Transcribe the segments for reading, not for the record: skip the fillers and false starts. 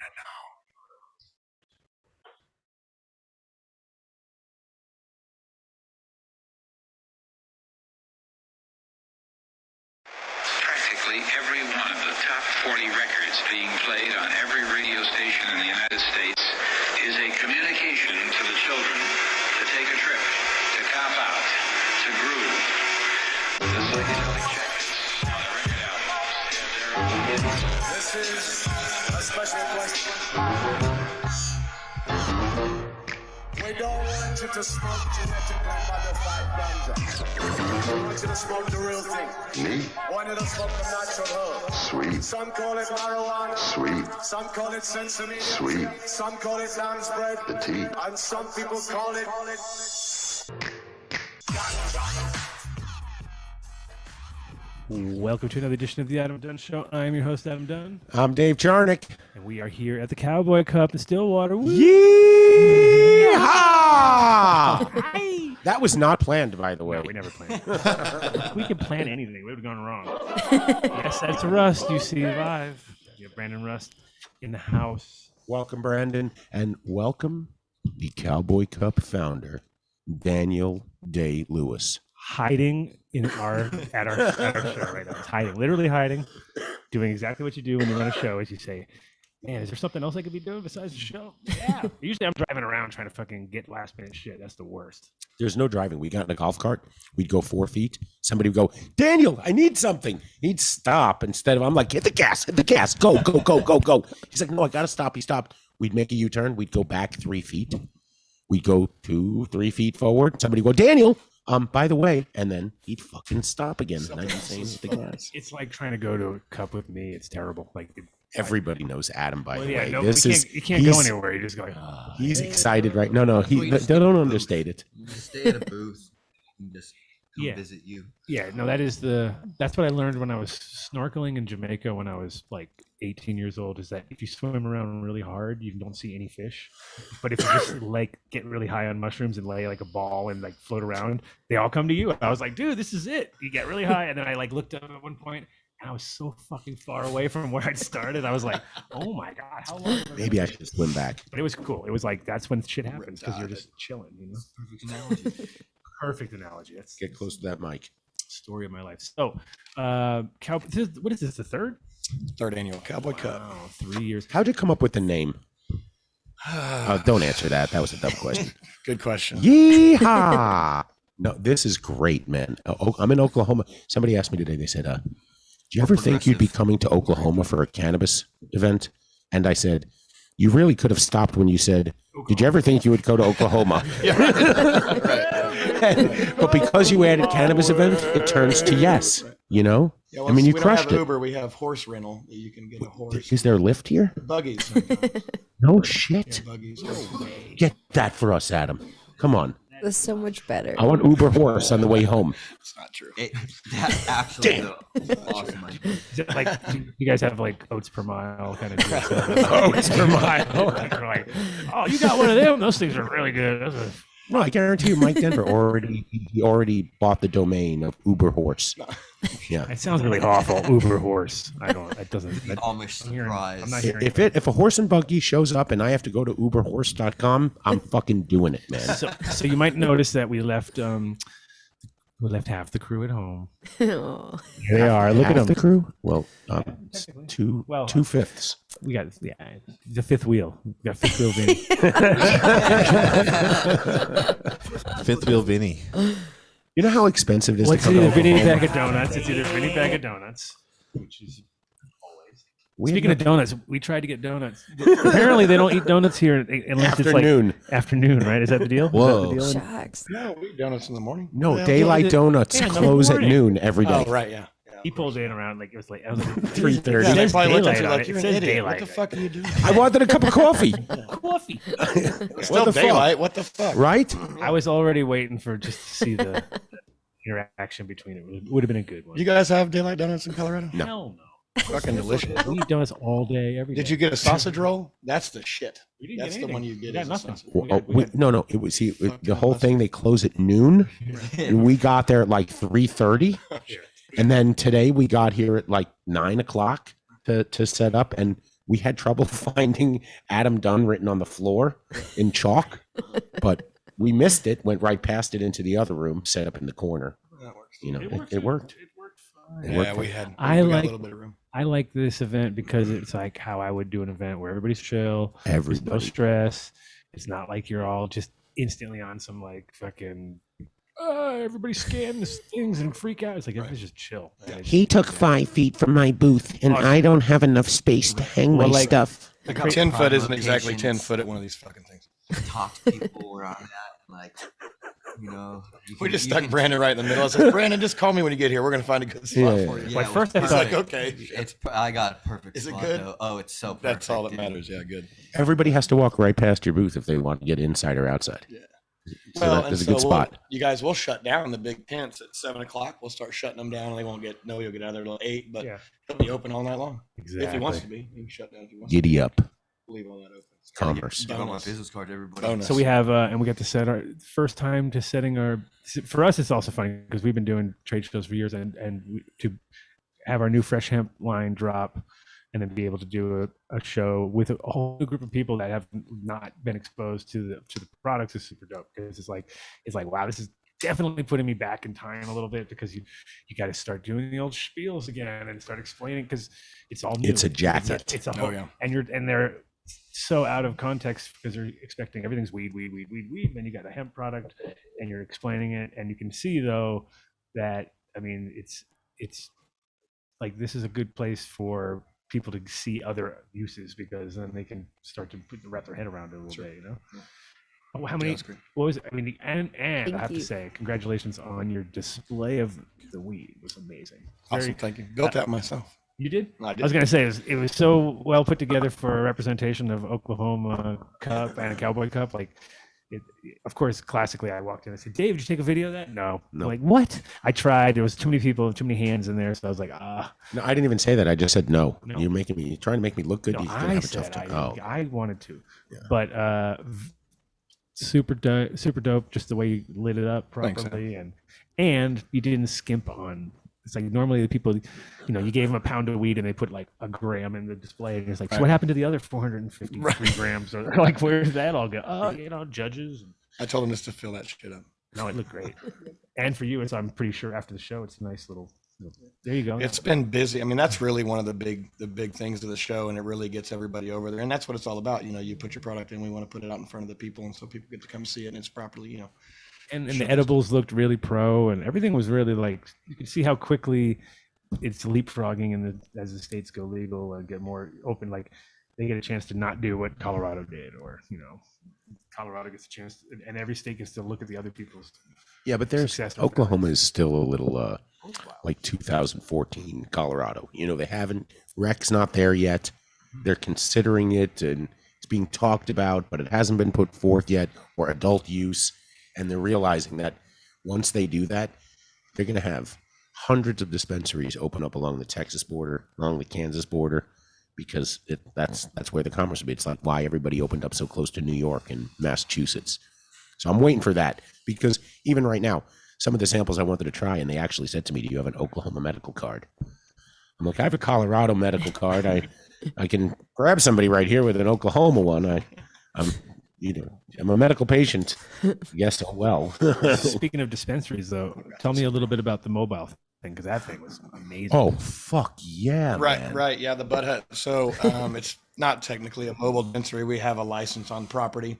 internet now. Practically every one of the top 40 records being played on every radio station in the United States is a communication to the children to take a trip, to cop out, to groove. The psychedelic jackets on the record albums have their own. This is a special question. We don't want you to smoke genetically modified ganja. We want you to smoke the real thing. Me? We want you to smoke the natural herb. Sweet. Some call it marijuana. Sweet. Some call it sensimilla. Sweet. Some call it lamb's bread. The tea. And some people call it Welcome to another edition of the Adam Dunn Show. I'm your host, Adam Dunn, I'm Dave Charnick. and we are here at the Cowboy Cup in Stillwater. Woo! Yeehaw! Hi! That was not planned, by the way. No, we never planned. If we could plan anything, we would have gone wrong. Yes, that's Rust. You see live. You have Brandon Rust in the house. Welcome, Brandon, and welcome the Cowboy Cup founder, Daniel Day Lewis. Hiding at our show right now. It's hiding, literally hiding, doing exactly what you do when you run a show, is you say, man, is there something else I could be doing besides the show? Yeah. Usually I'm driving around trying to fucking get last minute shit. That's the worst. There's no driving. We got in a golf cart. We'd go 4 feet. Somebody would go, Daniel, I need something. He'd stop instead of, I'm like, hit the gas, go. He's like, no, I got to stop. He stopped. We'd make a U-turn. We'd go back 3 feet. We'd go 2-3 feet forward. Somebody would go, Daniel, by the way, and then he'd fucking stop again. And I'd be saying hit the gas. It's like trying to go to a cup with me. It's terrible. Like, Everybody knows Adam, by the way. No, This you can't go anywhere. You're just going, He's excited, right? No, don't understate it. You just stay at a booth and just come visit you. Yeah, no, that's what I learned when I was snorkeling in Jamaica when I was like 18 years old, is that if you swim around really hard, you don't see any fish. But if you just like get really high on mushrooms and lay like a ball and like float around, they all come to you. I was like, dude, this is it. You get really high. And then I like looked up at one point and I was so fucking far away from where I'd started. I was like, oh my God, how long? Maybe I should swim back. But it was cool. It was like, that's when shit happens because you're just chilling, you know? Perfect analogy. Perfect analogy. That's Get close to that mic. story of my life. So, what is this? The third? Third annual Cowboy Cup. Wow, 3 years. How'd you come up with the name? Don't answer that. That was a dumb question. Good question. Yeehaw! No, this is great, man. I'm in Oklahoma. Somebody asked me today, they said, do you ever think you'd be coming to Oklahoma for a cannabis event? And I said, you really could have stopped when you said, did you ever think you would go to Oklahoma? But because you added cannabis event, it turns to yes, you know? Yeah, I mean, you we crushed don't have it. Uber, we have horse rental. You can get a horse. Is there a lift here? Buggies. No shit. Yeah, buggies. Get that for us, Adam. Come on. That's so much better. I want Uber horse on the way home. It's not true. That's actually the awesome idea. Is it like, do you guys have like oats per mile kind of deal? Oats per mile. Like, oh, you got one of them? Those things are really good. No, I guarantee you, Mike Denver already bought the domain of Uber Horse. Yeah. It sounds really awful. Uber horse. I don't. It doesn't. The Amish surprise. I'm not hearing. If a horse and buggy shows up and I have to go to uberhorse.com, I'm fucking doing it, man. So you might notice that we left half the crew at home. Aw. Here they are. Look at them. The crew? Well, Technically. Well, 2/5. We got the fifth wheel. We got fifth wheel Vinny. Fifth wheel Vinny. You know how expensive it is Well, to it's come to either Vinny Oklahoma? bag of donuts. It's either Vinny bag of donuts, which is always. We Speaking have of donuts, we tried to get donuts. Apparently, they don't eat donuts here unless Afternoon. it's like afternoon, right? Is that the deal? Whoa. Is that the deal? Shucks. No, we eat donuts in the morning. No, Well, Daylight yeah, Donuts yeah, in the close at morning. noon every day. Oh, right, yeah. He pulled in around like it was like 3:30. Yeah, they It says probably looked at daylight you on like it. you're It an says idiot. daylight. What the fuck are you doing? I wanted a cup of coffee. Coffee. Still the fuck? daylight. What the fuck? Right? I was already waiting for just to see the interaction between it. It would have been a good one. You guys have daylight donuts in Colorado? No. Hell no. Fucking delicious. We eat donuts all day, every day. Did you get a sausage roll? That's the shit. We didn't That's get the anything. one you We get. got Is a nothing. sausage. No. It was the whole thing. They close at noon, and we got there at like 3:30, and then today we got here at like 9 o'clock to set up, and We had trouble finding Adam Dunn written on the floor in chalk, but we missed it, went right past it into the other room, set up in the corner. That works. You know, It it worked. It worked fine. It Yeah, worked we fine. had. We I got like- a little bit of room. I like this event because it's like how I would do an event where everybody's chill. There's no Everybody. stress. It's not like you're all just instantly on some like fucking everybody scan these things and freak out. It's like everybody's just chill. And it's- He took 5 feet from my booth, and Awesome. I don't have enough space to hang Well, my like- stuff. Like Got 10 foot prime isn't exactly 10 locations. foot at one of these fucking things. Talk to people where I'm at, like, you know. We just you stuck can- Brandon right in the middle. I said, Brandon, just call me when you get here. We're gonna find a good spot Yeah. for you. Yeah, Like, it first was I He's thought- like, okay. I got a perfect Is it spot, good? though. Oh, it's so perfect. That's all that dude. matters. Yeah, good. Everybody has to walk right past your booth if they want to get inside or outside. Yeah. So Well, that is a and good so spot. you guys will shut down the big tents at 7:00. We'll start shutting them down. They won't get. No, you'll get out of there till 8. But Yeah. it'll be open all night long. Exactly. If he wants to be, he can shut down if he wants. Giddy up, to. Leave all that open. commerce. Give out my Bonus. business card to everybody. Bonus. So we have, and we got to set our first time to setting our. For us, it's also funny because we've been doing trade shows for years, and to have our new fresh hemp line drop, and then be able to do a show with a whole new group of people that have not been exposed to the products is super dope because it's like wow, this is definitely putting me back in time a little bit because you got to start doing the old spiels again and start explaining because it's all new. It's a jacket. It's a Oh, whole, yeah. and they're so out of context because they're expecting everything's weed. Then you got a hemp product, and you're explaining it, and you can see though that I mean it's like this is a good place for people to see other uses because then they can start to wrap their head around it a little bit, you know. Oh, how many? that's great. What was it? I mean, and Thank I have you. to say, congratulations on your display of the weed. It was amazing. Very- Awesome. Thank you. Built that myself. You did? I did. I was gonna say it was so well put together for a representation of Oklahoma Cup and a Cowboy Cup. Like, of course, classically, I walked in and said, "Dave, did you take a video of that?" No. No. Like, what? I tried. There was too many people, too many hands in there, so I was like, No, I didn't even say that. I just said no. No. You're trying to make me look good. No, You're gonna I have a tough said time. I, Oh, I wanted to, Yeah. but super dope. Just the way you lit it up Thanks, properly, and you didn't skimp on. It's like normally the people, you know, you gave them a pound of weed and they put like a gram in the display, and it's like, so Right. what happened to the other 453 Right. grams? Or like, where did that all go? Oh, you know, judges. I told him just to fill that shit up. No, it looked great. And for you, I'm pretty sure after the show, it's a nice little. There you go. It's been busy. I mean, that's really one of the big things of the show, and it really gets everybody over there. And that's what it's all about. You know, you put your product in, we want to put it out in front of the people, and so people get to come see it, and it's properly, you know. and Sure. the edibles looked really pro, and everything was really like you could see how quickly it's leapfrogging as the states go legal and get more open. Like they get a chance to not do what Colorado did, or you know, Colorado gets a chance, and every state gets to look at the other people's. yeah, but there's Success. Oklahoma is still a little like 2014 Colorado. You know, they haven't rec's not there yet. They're considering it, and it's being talked about, but it hasn't been put forth yet, or adult use. And they're realizing that once they do that, they're going to have hundreds of dispensaries open up along the Texas border, along the Kansas border, because that's where the commerce will be. It's like why everybody opened up so close to New York and Massachusetts. So I'm waiting for that, because even right now, some of the samples I wanted to try, and they actually said to me, "Do you have an Oklahoma medical card?" I'm like, "I have a Colorado medical card. I can grab somebody right here with an Oklahoma one. I'm a medical patient." Yes, oh well. Speaking of dispensaries, though, tell me a little bit about the mobile thing because that thing was amazing. Oh fuck yeah, man. Right. Yeah, the Bud Hut. So it's not technically a mobile dispensary. We have a license on property.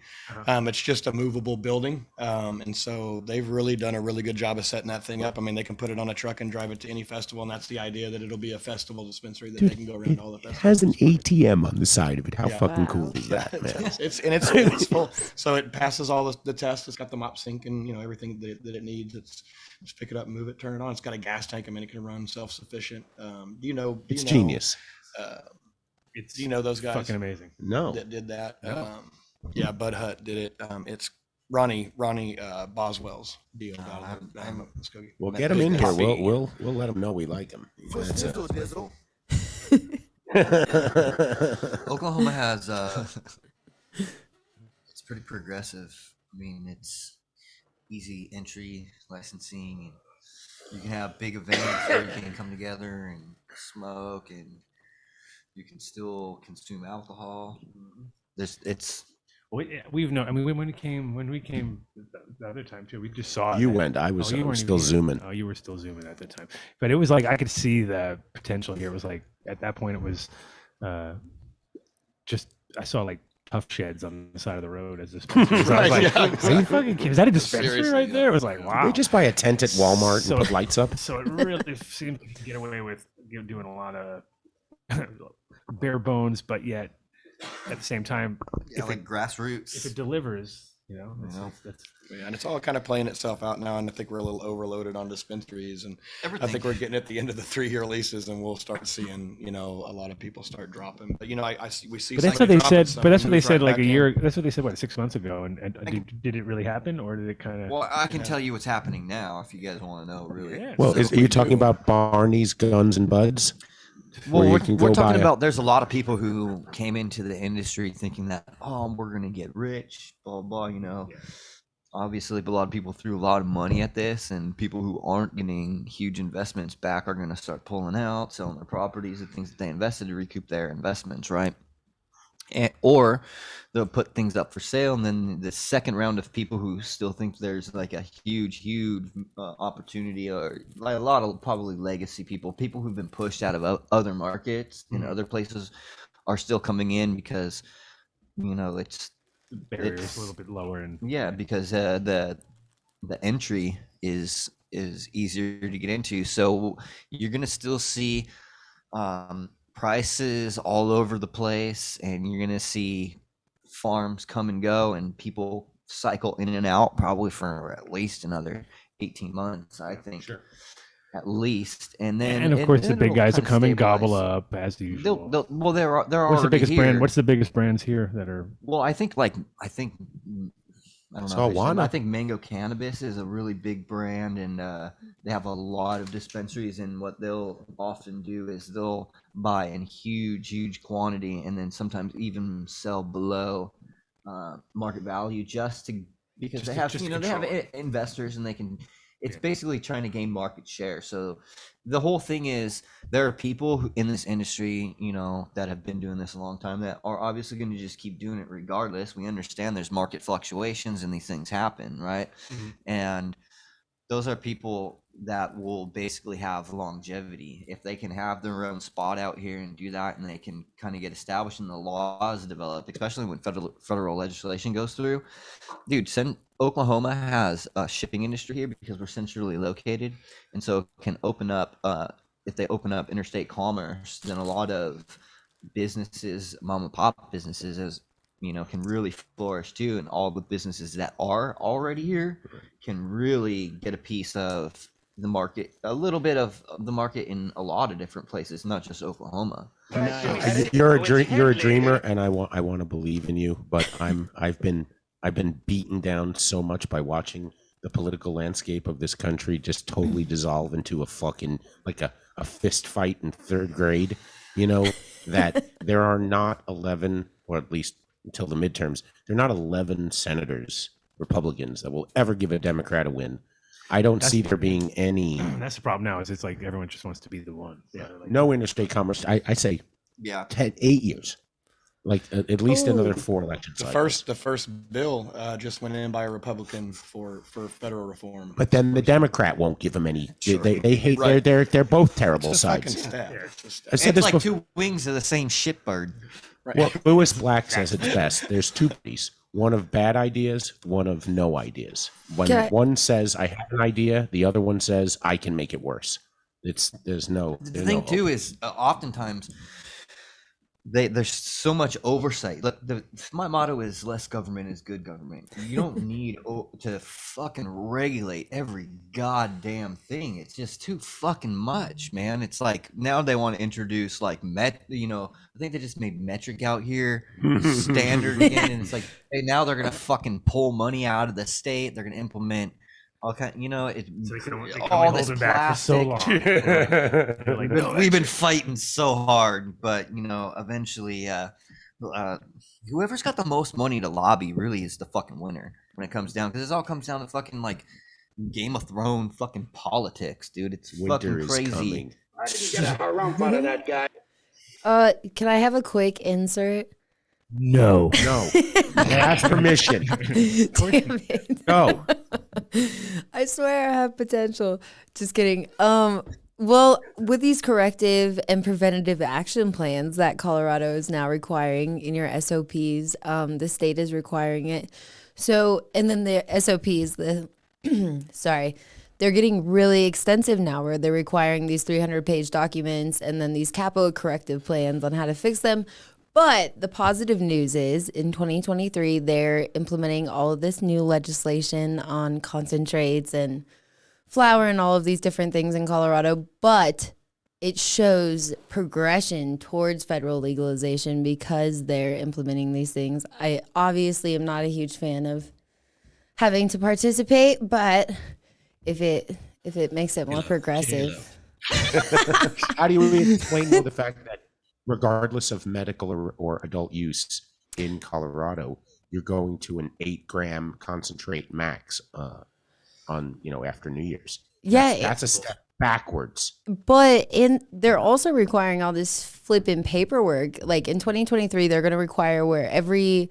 It's just a movable building. And so they've really done a really good job of setting that thing up. I mean, they can put it on a truck and drive it to any festival. And that's the idea, that it'll be a festival dispensary that they can go around all the It festivals. has an ATM on the side of it. How Yeah. fucking Wow. cool is that, man? It's full. So it passes all the tests. It's got the mop sink and, you know, everything that it needs. It's just pick it up, move it, turn it on. It's got a gas tank. I mean, it can run self-sufficient. It's genius. It's Do you know those guys fucking amazing. No. that did that? No. Yeah, Bud Hut did it. It's Ronnie Boswell's deal. I'm- Muskogee. We'll get him in here. Coffee. We'll let him know we like him. That's it. Oklahoma has it's pretty progressive. I mean, it's easy entry licensing, and you can have big events where you can come together and smoke and You can still consume alcohol. We've known. I mean, when we came the other time too, we just saw You it. went. I was you weren't still even here. zooming. Oh, you were still zooming at the time. But it was like I could see the potential here. It was like at that point it was just I saw like tough sheds on the side of the road as dispensaries. I was like, Yeah, are you exactly. fucking kidding? Is that a dispensary Seriously, right yeah. there? It was like, wow. They just buy a tent at Walmart So- and put lights up. So it really seems like you can get away with doing a lot of bare bones, but yet at the same time, Yeah, like grassroots. if it delivers, that's Yeah, and it's all kind of playing itself out now, and I think we're a little overloaded on dispensaries, and Everything. I think we're getting at the end of the 3-year leases, and we'll start seeing, a lot of people start dropping. But we see. But that's some what they dropping, said. some But that's what they move said right like back a in. year. That's what they said. What 6 months ago? And did it really happen, or did it kind of? Well, I can tell you what's happening now if you guys want to know, really. Yeah. Well, So- are you talking about Barney's Guns and Buds? Well, where you we're, can we're go talking buy a- about there's a lot of people who came into the industry thinking that, we're going to get rich, blah, blah, Obviously, a lot of people threw a lot of money at this, and people who aren't getting huge investments back are going to start pulling out, selling their properties and things that they invested to recoup their investments, right? Or they'll put things up for sale, and then the second round of people who still think there's like a huge opportunity, or like a lot of probably legacy people who've been pushed out of other markets in other places are still coming in because it's barriers a little bit lower and because the entry is easier to get into, so you're gonna still see prices all over the place, and you're gonna see farms come and go, and people cycle in and out probably for at least another 18 months, I think. Sure. At least, and then and of course the then big it'll guys will kinda come and gobble stabilize. up as usual. They're What's the already biggest here. brand? What's the biggest brands here that are? Well, I think I don't know. if Sawana. I think Mango Cannabis is a really big brand, and they have a lot of dispensaries. And what they'll often do is they'll buy in huge quantity, and then sometimes even sell below market value because they have investors, and they can. It's basically trying to gain market share. So the whole thing is there are people who in this industry, that have been doing this a long time that are obviously going to just keep doing it regardless. We understand there's market fluctuations and these things happen, right? Mm-hmm. And those are people that will basically have longevity. If they can have their own spot out here and do that, and they can kind of get established and the laws develop, especially when federal legislation goes through. Dude, Oklahoma has a shipping industry here because we're centrally located, and so it can open up, if they open up interstate commerce, then a lot of businesses, mom and pop businesses, can really flourish too, and all the businesses that are already here can really get a piece of the market, a little bit of the market in a lot of different places, not just Oklahoma. You're a dreamer, and I want to believe in you, but I've been beaten down so much by watching the political landscape of this country just totally dissolve into a fucking like a fist fight in third grade. That there are not 11, or at least until the midterms, there are not 11 senators, Republicans, that will ever give a Democrat a win. I don't see there being any. That's the problem now. Is it's like everyone just wants to be the one. Yeah. No interstate commerce. I say 8 years. Like at least another 4 election cycles. The first bill just went in by a Republican for federal reform. But then the Democrat won't give them any. Sure. They hate. Right. They're both terrible It's a fucking sides. stab. It's a stab. I said It's this like before. two wings of the same shitbird. Right. Well, Lewis Black says it's best. There's 2 parties. One of bad ideas, one of no ideas. When one says I have an idea, the other one says I can make it worse. There's no. The thing too is oftentimes there's so much oversight. Look, my motto is less government is good government. You don't need to fucking regulate every goddamn thing. It's just too fucking much, man. It's like now they want to introduce like I think they just made metric out here standard again, and it's like, hey, now they're gonna fucking pull money out of the state. They're gonna implement all kind, So they can only all this hold it back for so plastic. long. We've been fighting so hard, but eventually, whoever's got the most money to lobby really is the fucking winner when it comes down, because it all comes down to fucking like Game of Thrones fucking politics, dude. It's Winter fucking is crazy. coming. I didn't get a rump out of that guy. Can I have a quick insert? No. No. Ask permission. Damn it. Go. I swear I have potential. Just kidding. Well, with these corrective and preventative action plans that Colorado is now requiring in your SOPs, the state is requiring it. So, and then the SOPs, sorry, they're getting really extensive now where they're requiring these 300-page documents and then these capo corrective plans on how to fix them. But the positive news is in 2023, they're implementing all of this new legislation on concentrates and flower and all of these different things in Colorado. But it shows progression towards federal legalization because they're implementing these things. I obviously am not a huge fan of having to participate, but if it makes it more progressive. How do you explain though, the fact that regardless of medical or adult use in Colorado, you're going to an 8-gram concentrate max on after New Year's? Yeah, That's a step backwards. but they're also requiring all this flipping paperwork. Like in 2023, they're going to require where every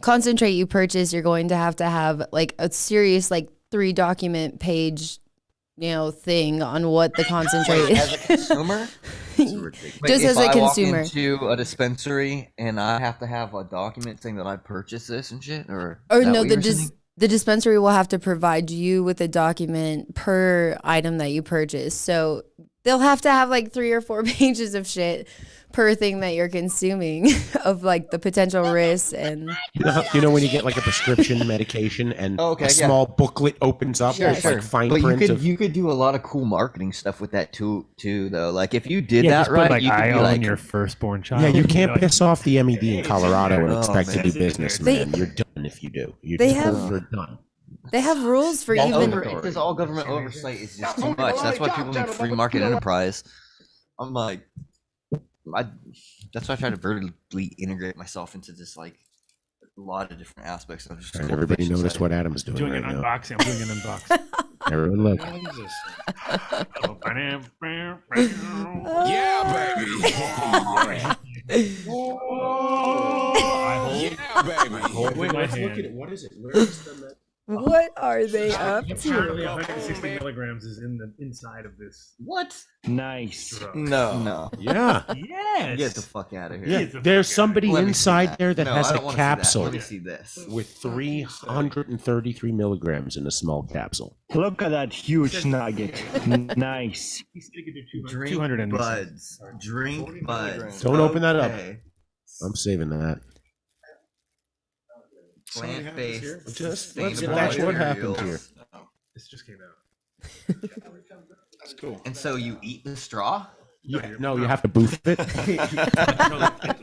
concentrate you purchase, you're going to have like a serious 3-document page thing on what the concentrate As a consumer, just as a I consumer. walk into a dispensary and I have to have a document saying that I purchased this and shit, or No, the dispensary will have to provide you with a document per item that you purchase. So they'll have to have 3 or 4 pages of shit per thing that you're consuming of the potential risks and You know when you get a prescription medication and Okay, a small booklet opens up Sure, with sure. fine But print you could do a lot of cool marketing stuff with that too though. Like if you did Yeah, that just put right, you could I be own your firstborn child. Yeah, you can't Like, piss off the MED in Colorado and Oh, expect to man. do business, They- man. You're done if you do. You're They done. they have rules for even Because all government oversight is just too much. That's why people need free market enterprise. I'm like, that's why I try to vertically integrate myself into this a lot of different aspects of just. All right, everybody notice what Adam's doing doing right an now. unboxing. I'm doing an unboxing. Everyone look. Yeah, baby. Hold with my hand. What is it? Where is the what are they up Apparently, to? 160 milligrams is in the inside of this. What? Nice. Drug. No. Yeah. Yes. Get the fuck out of here. Yeah. Get the There's fuck somebody Let me see inside there that No, has I a don't wanna see that. capsule Let me see this. with 333 milligrams in a small capsule. Look at that huge nugget. Nice. He's gonna get to Drink 200 and buds. Drink buds. Don't open that up. Okay. I'm saving that. Plant-based. Just sustainable let's watch what happened materials. here. This just came out. That's cool. And so you eat the straw? No, you have to boof it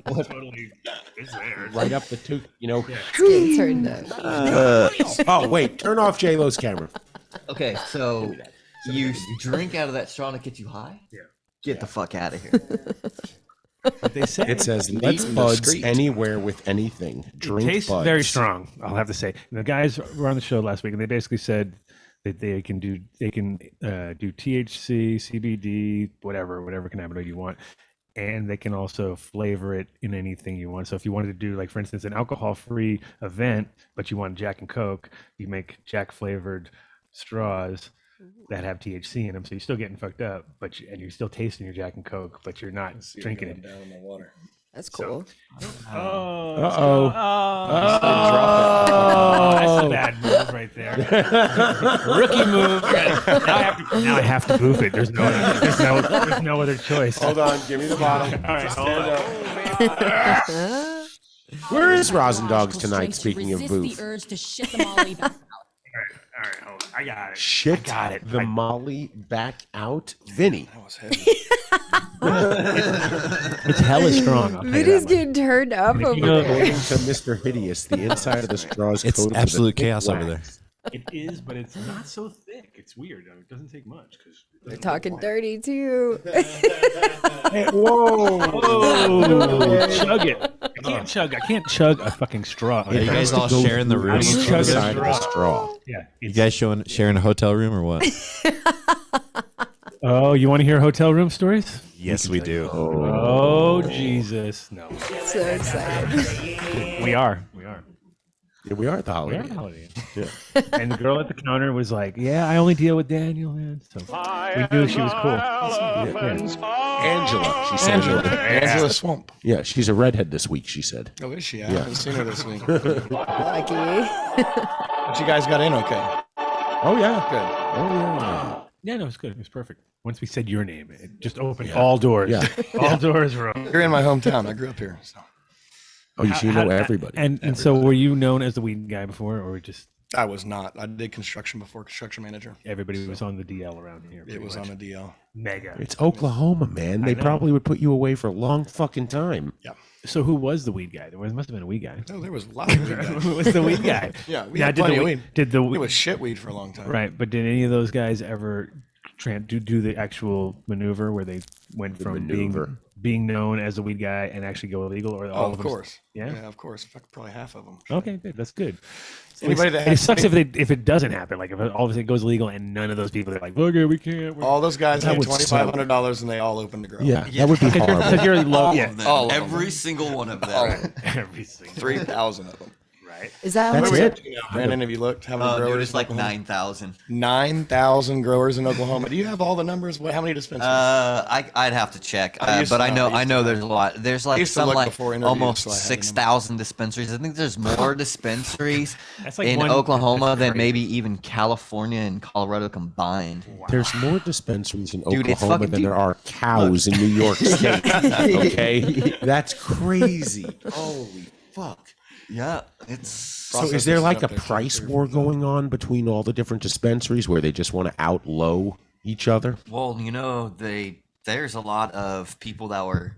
Totally, it's there. right up the tooth. Getting turned up. Oh wait, turn off J Lo's camera. Okay, so you drink out of that straw and it gets you high? Yeah. Get the fuck out of here. What they say. It says Eat let's in the buds street. anywhere with anything. Drink It tastes buds. very strong. I'll have to say. And the guys were on the show last week, and they basically said that they can do THC, CBD, whatever cannabinoid you want, and they can also flavor it in anything you want. So if you wanted to do, for instance, an alcohol-free event, but you want Jack and Coke, you make Jack flavored straws that have THC in them, so you're still getting fucked up, and you're still tasting your Jack and Coke, but you're not drinking it. Down in the water. That's cool. Oh, Uh-oh. that's a bad move right there. Rookie move. Now I have to boof it. There's no other choice. Hold on, give me the bottle. All right, hold on. Where is Rosin Dogs tonight? Speaking of boof, the urge to shit the molly back out. All right, hold on. I got it. shit, got it. the Molly back out, Vinny. That was heavy. It's hella strong. I'll tell you Vinny's that much. getting turned up And if over you know- there. According to Mr. Hideous, the inside of the straw is It's coated with a absolute thick chaos over there. wax. It is, but it's not so thick. It's weird. It doesn't take much. They're talking dirty too. Whoa! Oh, chug it. I can't chug a fucking straw. Are you guys all sharing the room? I can Chug chug the a side of the straw. Yeah. You guys sharing a hotel room or what? Oh, you want to hear hotel room stories? Yes, we do. Oh, Jesus. No. So excited. We are. Yeah, we are at the We holiday. are at the holiday. Yeah. And the girl at the counter was like, yeah, I only deal with Daniel, man. So we knew she was cool. Angela, she said. Angela Swamp. Yeah, she's a redhead this week, she said. Oh, is she? I haven't seen her this week. Lucky. But you guys got in okay. Oh, yeah. Good. Oh, yeah. Yeah, no, it was good. It was perfect. Once we said your name, it just opened all doors. Yeah. All doors were open. You're in my hometown. I grew up here. So Oh, you know everybody. And so were you known as the weed guy before, or just I was not. I did construction before, construction manager. everybody was on the DL around here? It was much? on a DL. Mega. It's Oklahoma, man. They know. probably would put you away for a long fucking time. Yeah. So who was the weed guy? There must have been a weed guy. No, there was a lot of weed guys. Who was the weed guy? Yeah, we Now, had did plenty the of weed- weed. Did the It was shit weed for a long time. right? But did any of those guys ever do the actual maneuver where they went from being known as the weed guy and actually go illegal, or all Oh, of them? course. Yeah? Yeah, of course. Fuck, probably half of them. Okay, good. That's good. Anybody that And it has sucks if it doesn't happen. Like if it all of a sudden goes illegal and none of those people are like, okay, we can't. all those guys That had would suck. $2,500 and they all opened to grow. Yeah, that would be horrible. Because you're low. All Yeah, of them. All of them. Every single one of them. every single 3,000 of them. right. Is that how That's much? it. Brandon, have you looked? How many Dude, growers? it's like in Oklahoma? 9,000. 9,000 growers in Oklahoma. Do you have all the numbers? How many dispensaries? I'd have to check, I used but to I know. know I used to there's a lot. There's I like used to some look like before interviews, almost so I had the 6,000 dispensaries. I think there's more dispensaries That's like in one- Oklahoma that's than crazy. maybe even California and Colorado combined. There's more dispensaries in Dude, it's Oklahoma fucking- than there are cows in New York State. Okay? That's crazy. Holy fuck. Yeah, it's So is there like a price war going on between all the different dispensaries where they just want to outlow each other? well, there's a lot of people that were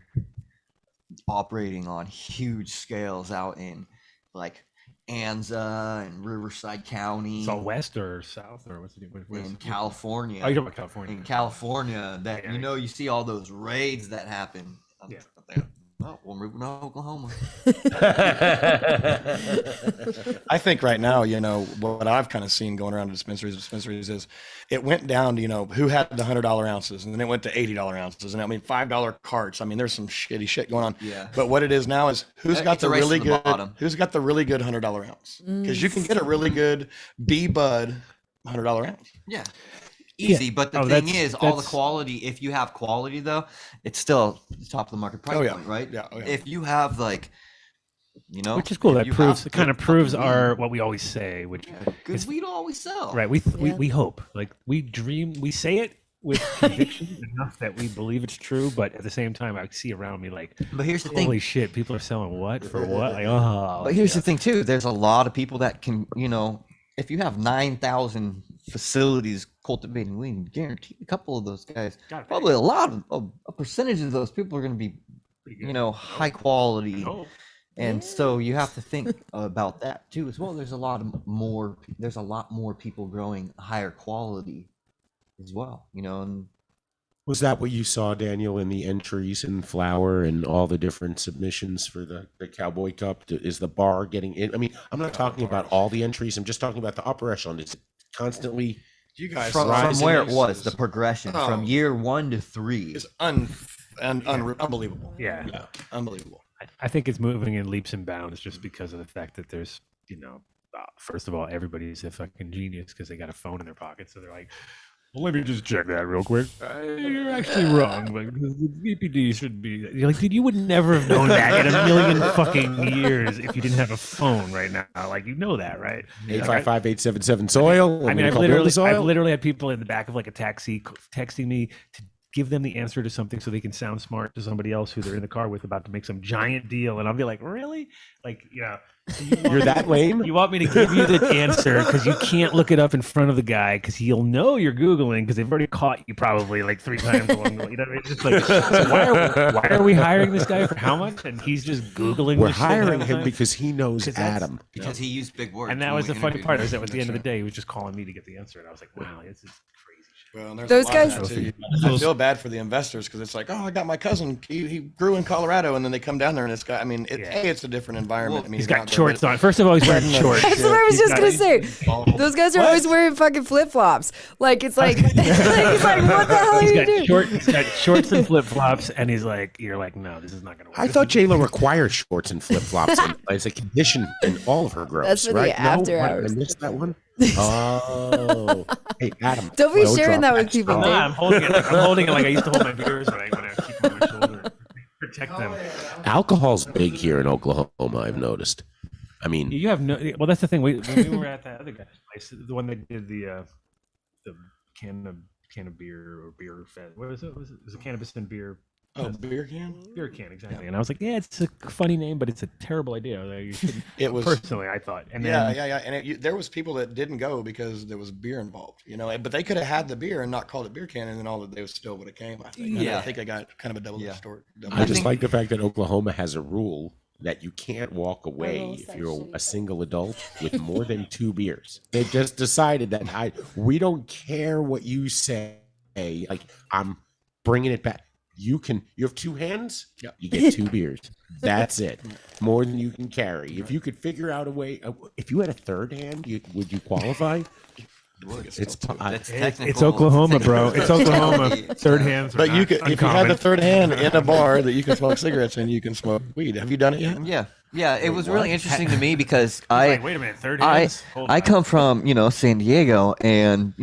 operating on huge scales out in like Anza and Riverside County It's all west or south or what's it? in California. Oh, you're talking about California. In California, that Yeah. you see all those raids that happen. Yeah. Oh, we're moving to Oklahoma. I think right now, what I've kind of seen going around to dispensaries is it went down to, who had the $100 ounces, and then it went to $80 ounces. And I mean, $5 carts. I mean, there's some shitty shit going on. Yeah. But what it is now is who's got It's a the race really to the good, bottom. who's got the really good $100 ounce? Because you can get a really good B Bud $100 ounce. Yeah. Yeah. Easy, but the Oh, thing that's- is, all the that's- quality. If you have quality, though, it's still top of the market price Oh, yeah. point, right? Yeah, oh, yeah. If you have like, Which is cool. if That you proves have it kind of good proves fucking our weed, what we always say, which good is weed always sell. right. Yeah. We hope, like we dream, we say it with conviction enough that we believe it's true, but at the same time, I see around me like, But here's the holy thing. shit, people are selling what for what? Like, oh, But here's the thing too. There's a lot of people that can, if you have 9,000 facilities cultivating weed, guarantee a couple of those guys, Gotta be. probably a percentage of those people are going to be, high quality. No. And so you have to think about that too as well. There's a lot more people growing higher quality as well, and Was that what you saw, Daniel, in the entries and flower and all the different submissions for the Cowboy Cup? Is the bar getting in? I mean, I'm not talking about all the entries. I'm just talking about the upper echelon. Is it constantly You guys from rising where it is- was, the progression from Oh. year 1 to 3. is unbelievable. Yeah. Yeah, unbelievable. I think it's moving in leaps and bounds just because of the fact that there's, first of all, everybody's a fucking genius because they got a phone in their pocket. So they're like, well, let me just check that real quick. You're actually wrong. Like, the BPD should be. You're like, dude, you would never have known that in a million fucking years if you didn't have a phone right now. Like, you know that, right? 855-877 soil? I mean, I've Call Build the literally had people in the back of like a taxi texting me to give them the answer to something so they can sound smart to somebody else who they're in the car with about to make some giant deal. And I'll be like, really? Like, You're that lame? You want me to give you the answer because you can't look it up in front of the guy because he'll know you're Googling because they've already caught you probably like 3 times along the way. It's just like, so why are we hiring this guy for how much? And he's just Googling We're this shit hiring all the him time? because he knows 'Cause that's- Adam. Because he used big words. And that when was we the funny interviewed part him. is that at the end of the day, he was just calling me to get the answer. And I was like, wow, this is crazy shit. Well, and there's Those a lot of guys- that too. I feel bad for the investors because it's like, oh, I got my cousin. He grew in Colorado, and then they come down there, and it's got. I mean, it's a different environment. I mean, He's you're got out there shorts with- on. First of all, he's wearing shorts. That's what I was just gonna say. Those guys are always wearing fucking flip flops. Like it's like, he's like, what the hell are you doing? He's got shorts and flip flops, and he's like, you're like, no, this is not gonna work. I thought J-Lo requires shorts and flip flops as a condition in all of her grows. That's for the right? after What, hours. I missed that one. Oh, hey Adam, Don't be sharing drop that with people, straw. Nah, I'm holding it. I'm holding it like I used to hold my beers when I keep them on my shoulder, protect them. Alcohol's big here in Oklahoma. I've noticed. I mean, You have no. Well, that's the thing. When we were at that other guy's place, the one that did the can of beer or beer fed. What was it? Was it cannabis and beer? Oh, beer can. Beer can, exactly. And I was like, yeah, it's a funny name, but it's a terrible idea. Like, you shouldn't- It was personally, I thought. And yeah, then, and there was people that didn't go because there was beer involved, but they could have had the beer and not called it beer can, and then all that they still would have came. I think. Yeah. I think I got kind of a double story. I just like the fact that Oklahoma has a rule that you can't walk away if you're a single adult with more than 2 beers. They just decided that we don't care what you say. Like, I'm bringing it back. You have 2 hands. Yep. You get 2 beers. That's it. More than you can carry. If you could figure out a way, if you had a third hand, would you qualify? it's Oklahoma, bro. It's Oklahoma. Third hands. But you could, if you had the third hand in a bar that you can smoke cigarettes in, you can smoke weed. Have you done it yet? Yeah. It was really interesting to me because wait a minute. Third hands. I come from San Diego, and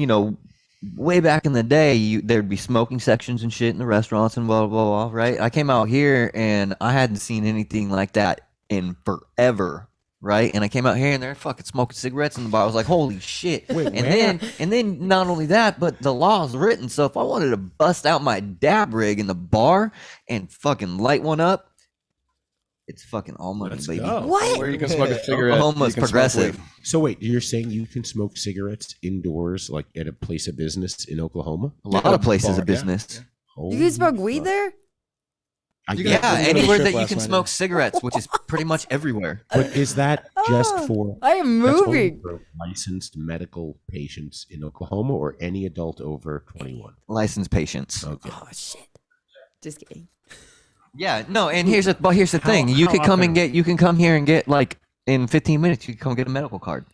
way back in the day, there'd be smoking sections and shit in the restaurants and blah blah blah. Right? I came out here and I hadn't seen anything like that in forever. Right, and I came out here and they're fucking smoking cigarettes in the bar. I was like, "Holy shit!" Wait, and then not only that, but the law is written. So if I wanted to bust out my dab rig in the bar and fucking light one up, it's fucking all money, Let's baby. go. What? Where you can smoke a cigarette. Oklahoma's you can smoke progressive. weed. So wait, you're saying you can smoke cigarettes indoors, like at a place of business in Oklahoma? A lot of places bar, of business. You can smoke weed there? Yeah, I went on a anywhere trip that you last can night, smoke cigarettes, which is pretty much everywhere. But is that just Oh, for I am that's only moving. for licensed medical patients in Oklahoma or any adult over 21? Licensed patients. Okay. Oh shit. Just kidding. Yeah, no, and here's the thing. You could come and you can come here and get like in 15 minutes. You can come get a medical card.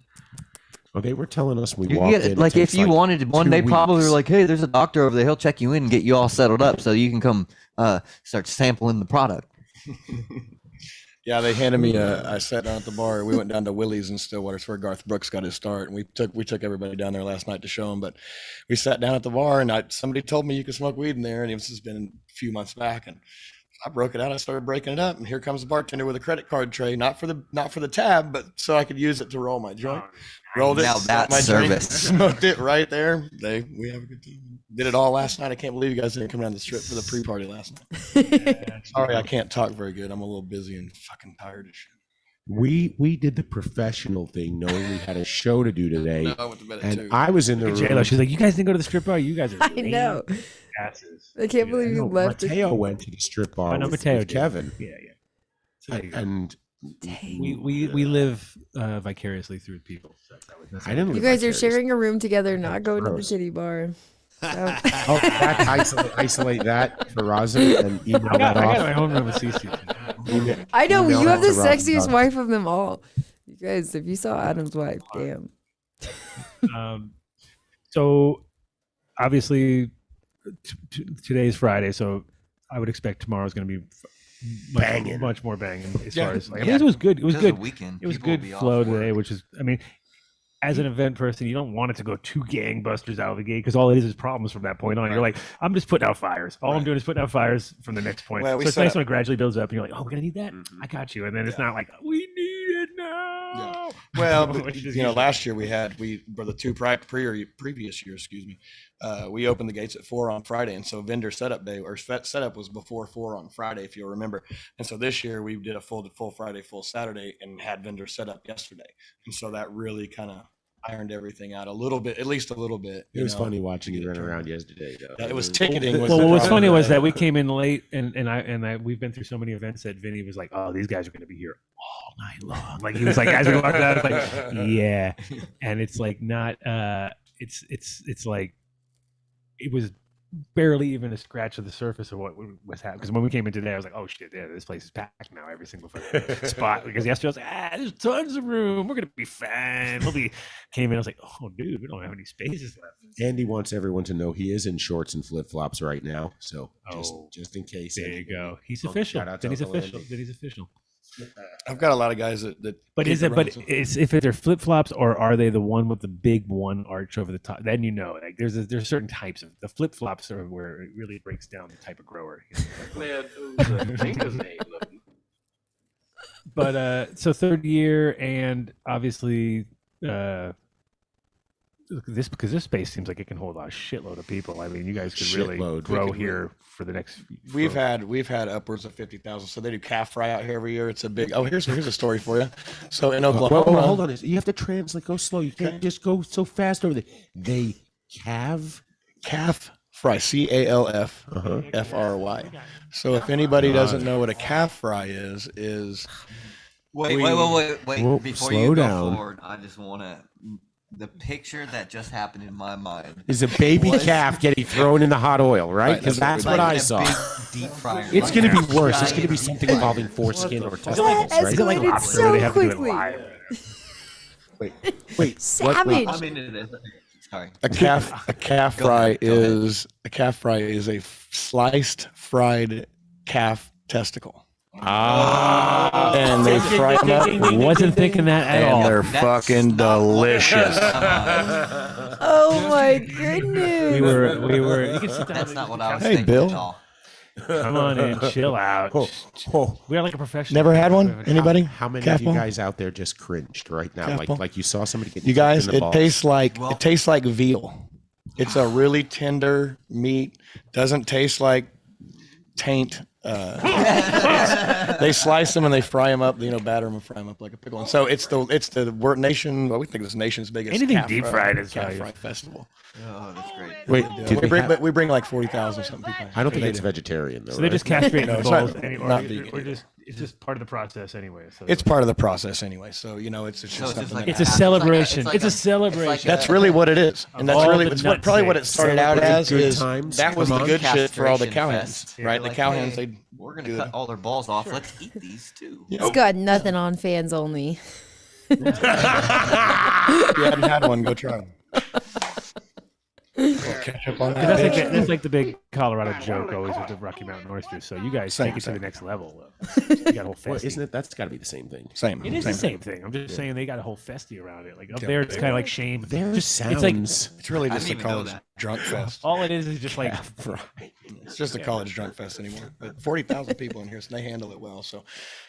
Well, they were telling us we You walked get in. it, like if you wanted to, one 2 day probably weeks. were like, hey, there's a doctor over there. He'll check you in and get you all settled up so you can come start sampling the product. Yeah, they handed me I sat down at the bar. We went down to Willie's in Stillwater. It's where Garth Brooks got his start. And we took everybody down there last night to show him. But we sat down at the bar and somebody told me you could smoke weed in there. And this has been a few months back. And I broke it out. I started breaking it up. And here comes the bartender with a credit card tray, not for the tab, but so I could use it to roll my joint. Rolled it. Now smoked that's my drink, service. smoked it right there. We have a good time. Did it all last night. I can't believe you guys didn't come down the strip for the pre-party last night. Sorry, I can't talk very good. I'm a little busy and fucking tired of shit. We did the professional thing, knowing we had a show to do today. No, I went to bed at And 2. I was in the room. J-Lo, she's like, you guys didn't go to the strip bar. You guys are. I know. Asses. I can't believe you No, left. Mateo went to the strip bar No, with Mateo did. Kevin. Yeah. So there you go. And we live vicariously through people. So that's I didn't. You live guys are vicariously. sharing a room together, not going to the Gross. titty bar. Oh, isolate that for Raza and email I got that my off. own room with CC. I know Email you have the that to Rob sexiest Dunn. wife of them all. You guys, if you saw Adam's wife, damn. So obviously today's Friday, so I would expect tomorrow's going to be Banging. much more banging as Yeah. far as like, Yeah. it was good. It was This is a good. weekend. It was People will good be off flow today, work. which is, I mean, as an event person, you don't want it to go too gangbusters out of the gate because all it is problems from that point on. You're like, I'm just putting out fires. All I'm doing is putting out fires from the next point. Well, we so it's set nice up- when it gradually builds up and you're like, oh, we're going to need that. I got you. And then it's not like, we need it now. Well, You but, just you know, use it. last year for the two previous years, we opened the gates at 4 on Friday, and so vendor setup day or setup was before 4 on Friday, if you'll remember. And so this year we did a full Friday, full Saturday, and had vendor setup yesterday, and so that really kind of ironed everything out a little bit, at least a little bit. It you was know. funny watching you run around yesterday, though. Yeah, it was ticketing. Was Well, the what's problem funny was today. that we came in late, and we've been through so many events that Vinny was like, "Oh, these guys are going to be here all night long." Like he was like, as we walked out, it's like, yeah, and it's like not, it's like it was barely even a scratch of the surface of what was happening. Because when we came in today, I was like, "Oh shit, yeah, this place is packed now. Every single fucking spot." Because yesterday I was like, "There's tons of room. We're gonna be fine." Came in, I was like, "Oh, dude, we don't have any spaces left." Andy wants everyone to know he is in shorts and flip flops right now. So just in case. There you go. He's official. Then he's official. Then he's official. I've got a lot of guys that But keep is it? it But running. it's if they're flip flops or are they the one with the big one arch over the top? Then you know, like there's certain types of the flip flops are where it really breaks down the type of grower. Man, fingers ain't looking. But so third year, and obviously this space seems like it can hold a shitload of people. I mean, you guys could really Shitload. grow We could here for the next. We've had upwards of 50,000. So they do calf fry out here every year. It's a big. Oh, here's a story for you. So in Oklahoma, Whoa, hold on. You have to translate. Go slow. You can't just go so fast over there. They calf fry, CALF FRY. So if anybody doesn't know what a calf fry is Wait. Whoa, Before slow you go down. forward, I just want to. The picture that just happened in my mind is a baby calf getting thrown in the hot oil, right? Because that's what I in a saw. big deep fryer. It's going to be worse. It's going to be something involving foreskin or testicles, right? Escalated so they have to do it quickly. live. Wait. Savage. I'm into this. Sorry. a calf fry is a sliced fried calf testicle. And they fry them up. Wasn't thinking that at And all. they're fucking delicious. Oh my goodness. We were. You can sit down. That's not what I was Hey, thinking Bill. at all. Come on in, chill out. We are like a professional. Never had one? Anybody? How many Calf of you bone? guys out there just cringed right now? Calf bone? Like you saw somebody get You guys, kicked in the it balls. tastes like veal. It's a really tender meat. Doesn't taste like taint. They slice them and they fry them up. Batter them and fry them up like a pickle. And so it's the world nation. Well, we think it's the nation's biggest. Anything calf deep fry- fried is calf value. fry festival. Oh, that's great. Wait, Yeah, we bring like 40,000 something people. I don't think They it's do. vegetarian though. So they just right? castrate No, the it's balls, not- anyway, not or vegan. it's just part of the process anyway. So It's part of the process anyway. So it's just So it's just something like that it's a It's like celebration. a- It's a celebration. That's really what it is, and that's all really the it's what, probably what it started out Celebrate as. good Is times. that was Come the on. good shit for all the Castration cowhands, fest. right? They're The like, cowhands, hey, they we're do gonna cut it. all their balls off. Let's eat these too. It's got nothing on fans only. If you hadn't had one, go try them. Catch up on that. That's like the big Colorado joke always with the Rocky Mountain oysters. So you guys take it to the next level. You got a whole Well, festy. isn't it? That's got to be the same thing. Same. It is the same thing. I'm just saying they got a whole festy around it. Like up there, it's kind of like shame. There sounds. sounds. It's really I just a didn't even know college that. drunk fest. All it is just like It's just a college drunk fest anymore. But 40,000 people in here, so they handle it well. So,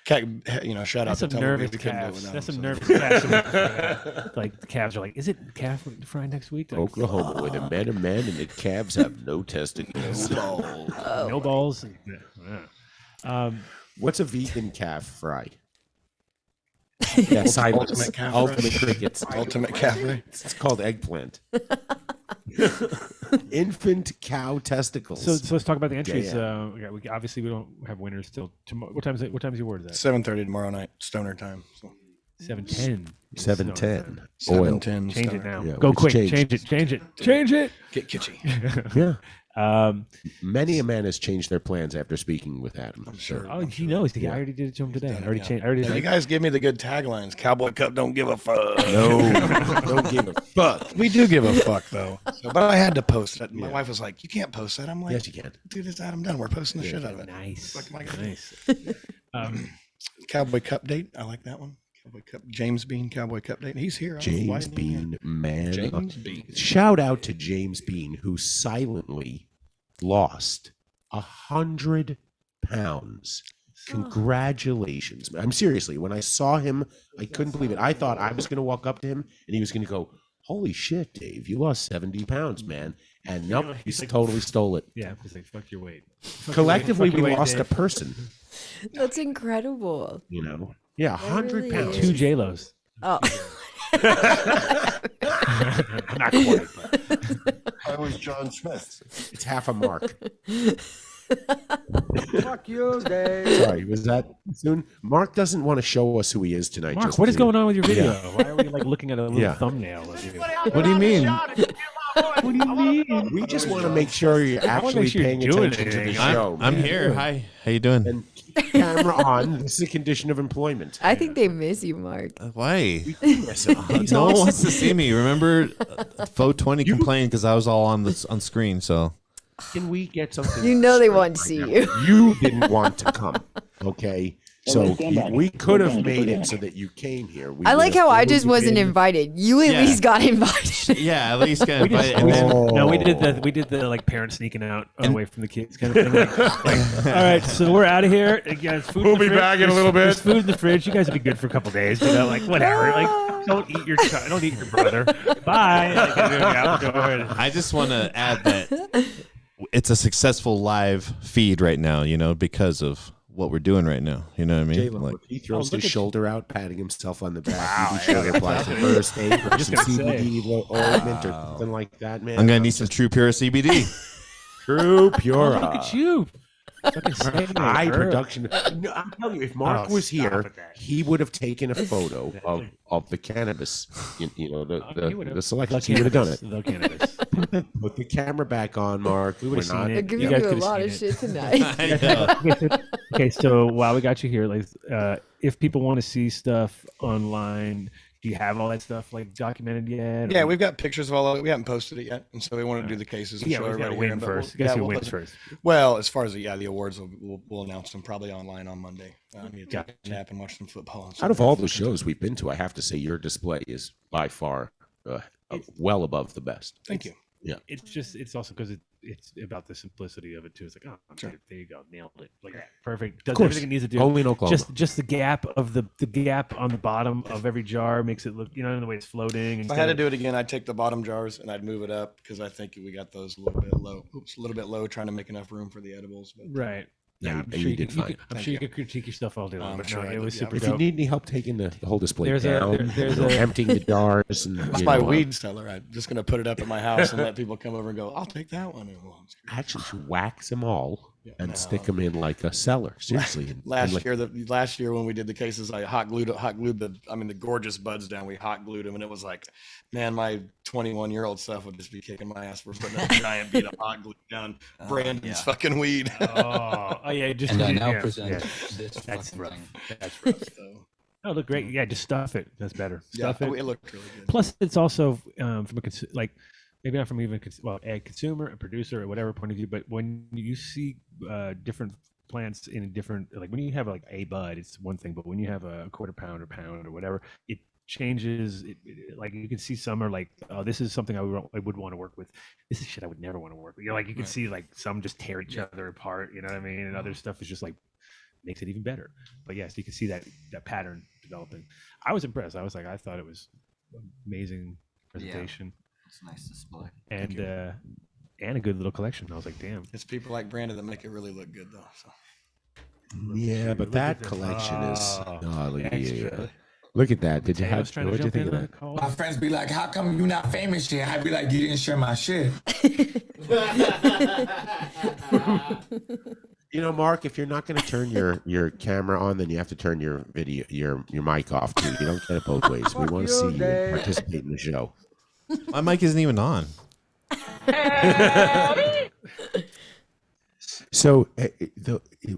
shout out that's to some Tumbleweed. nervous We couldn't do it calves. without That's them, some so. nervous calves. Like the calves are like, is it calf fry next week? Like, Oklahoma, where the men are men and the calves have no testicles. no balls. Yeah. What's a vegan calf fry? Yeah, silence. Ultimate calf Ultimate fry. crickets. Ultimate cafe. It's called eggplant. Infant cow testicles. So let's talk about the entries. Yeah. Obviously we don't have winners till tomorrow. What time is your word? That 7:30 tomorrow night, stoner time. So. 7:10. 710. Oil. 7:10. Change it stoner. now. Yeah, Go it's quick. changed. Change it. Get kitschy. Yeah. Um, Many a man has changed their plans after speaking with Adam. I'm sure. oh, he knows. I already did it to him today. I already changed. I already. You guys give me the good taglines. Cowboy Cup don't give a fuck. No, don't give a fuck. We do give a fuck though. But I had to post it. My wife was like, "You can't post that." I'm like, Yes, you can. "Dude, it's Adam Dunn. We're posting the shit out of it." Nice. Like, my God. Nice. Cowboy Cup date. I like that one. Cowboy Cup. James Bean. Cowboy Cup date. He's here. I don't know why James he didn't Bean, man. James Bean. Shout out to James Bean, who silently lost 100 pounds. Congratulations. I'm seriously, when I saw him, I couldn't believe it. I thought I was going to walk up to him and he was going to go, "Holy shit, Dave, you lost 70 pounds, man." And nope, he totally stole it. Yeah, it's like fuck your weight. Collectively, Fuck your we weight, lost a Dave. person, That's incredible. you know? Yeah, 100 really pounds. is. 2 J-Los. Oh. Not quite. But. I was John Smith. It's half a mark. Fuck you, Dave. Sorry, was that soon? Mark doesn't want to show us who he is tonight. Mark, just what is to- going on with your video? Yeah. Why are we like looking at a little Yeah. thumbnail of you? What do you mean? What do you mean? We just want to make sure you're I wanna actually make sure you're paying doing attention to the anything. show. I'm man. here. Hi. How you doing? And keep the camera on. This is a condition of employment. I think they miss you, Mark. Why? He's No one awesome. wants to see me. Remember, Faux 20 complained because I was all on screen. So Can we get something? You know they straight want to right see now? you. You didn't want to come, okay? So we could have made it so that you came here. We I would like have how I filled just you wasn't in. invited. You at Yeah. least got invited. yeah, at least get We just, invited. And then, no, we did the like parents sneaking out away from the kids kind of thing. Like, all right, so we're out of here. You guys, food We'll in the be fridge. back in a little There's bit. food in the fridge. You guys will be good for a couple days. You know, like whatever. Like don't eat your child. Don't eat your brother. Bye. Like, and they're out the door. I just want to add that it's a successful live feed right now, because of what we're doing right now. You know what I mean? Jalen, Like, look, he throws look his at shoulder out, patting himself on the back. Wow, He shoulder applies the first aid, or just some gonna say. CBD ointment or something like that, man. I'm going to need some True Pure CBD. True Pure. Look at you. Fucking saving it, High girl. production. No, I'm telling you, if Mark Oh, was stop here, with that. he would have taken a photo of the cannabis. He would've. The selections. He would have done it. The cannabis. Put the camera back on, Mark. We would've We're not. seen They're it. giving guys you a could've lot of seen shit tonight. I know. Okay, so while we got you here, like, if people want to see stuff online, do you have all that stuff like documented yet? Yeah, or- we've got pictures of all of it. We haven't posted it yet, and so we want to do the cases and yeah, show we gotta everybody. win here, but first. we'll- Guess who we'll wins post it. first? Well, as far as the awards, we'll announce them probably online on Monday. I need to Gotcha. tap and watch some football. And Out of stuff. all the shows we've been to, I have to say your display is by far well above the best. Thank you. It's also because it's about the simplicity of it too. It's like, oh, Sure. there you go, nailed it. Like perfect. Does course. everything it needs to do. Only in Oklahoma. Just the gap of the gap on the bottom of every jar makes it look, the way it's floating. If I had to do it again, I'd take the bottom jars and I'd move it up because I think we got those a little bit low. Oops, a little bit low, trying to make enough room for the edibles. But Right. Yeah, I'm you sure you did can, fine. I'm sure you could critique your stuff all day long. I'm But sure no, I it did, was yeah. super If you dope. need any help taking the whole display There's down, emptying the jars, and that's my weed seller. I'm just going to put it up at my house and let people come over and go, I'll take that one. And actually you wax them all and no. stick them in like a cellar. Seriously. And Last like, year when we did the cases, I hot glued the gorgeous buds down. We hot glued them, and it was like, man, my 21-year-old stuff would just be kicking my ass for putting a giant bead of hot glue down Brandon's fucking weed. Oh yeah, just And I now yeah, present yeah. this That's fucking rough. thing. That's rough. Oh, look great. Yeah, just stuff it. That's better. Yeah, Stuff it. it looked really good. Plus, it's also from a like maybe not from even a consumer, a producer, or whatever point of view. But when you see different plants in a different, like when you have like a bud, it's one thing. But when you have a quarter pound or pound or whatever, it changes. Like you can see some are like, oh, this is something I would want to work with. This is shit I would never want to work with. Like you can see like some just tear each other apart. You know what I mean? And other stuff is just like makes it even better. But yes, you can see that pattern developing. I was impressed. I thought it was amazing presentation. It's a nice display. And a good little collection. I was like, damn. It's people like Brandon that make it really look good, though. So. yeah, but Look that at this. collection is look, extra. look at that. Did you I have was trying what to did you jump think in of that? call. My friends be like, how come you not famous yet? I'd be like, you didn't share my shit. Mark, if you're not going to turn your camera on, then you have to turn your video your mic off too. You don't get it both ways. We want to see you participate in the show. My mic isn't even on. So,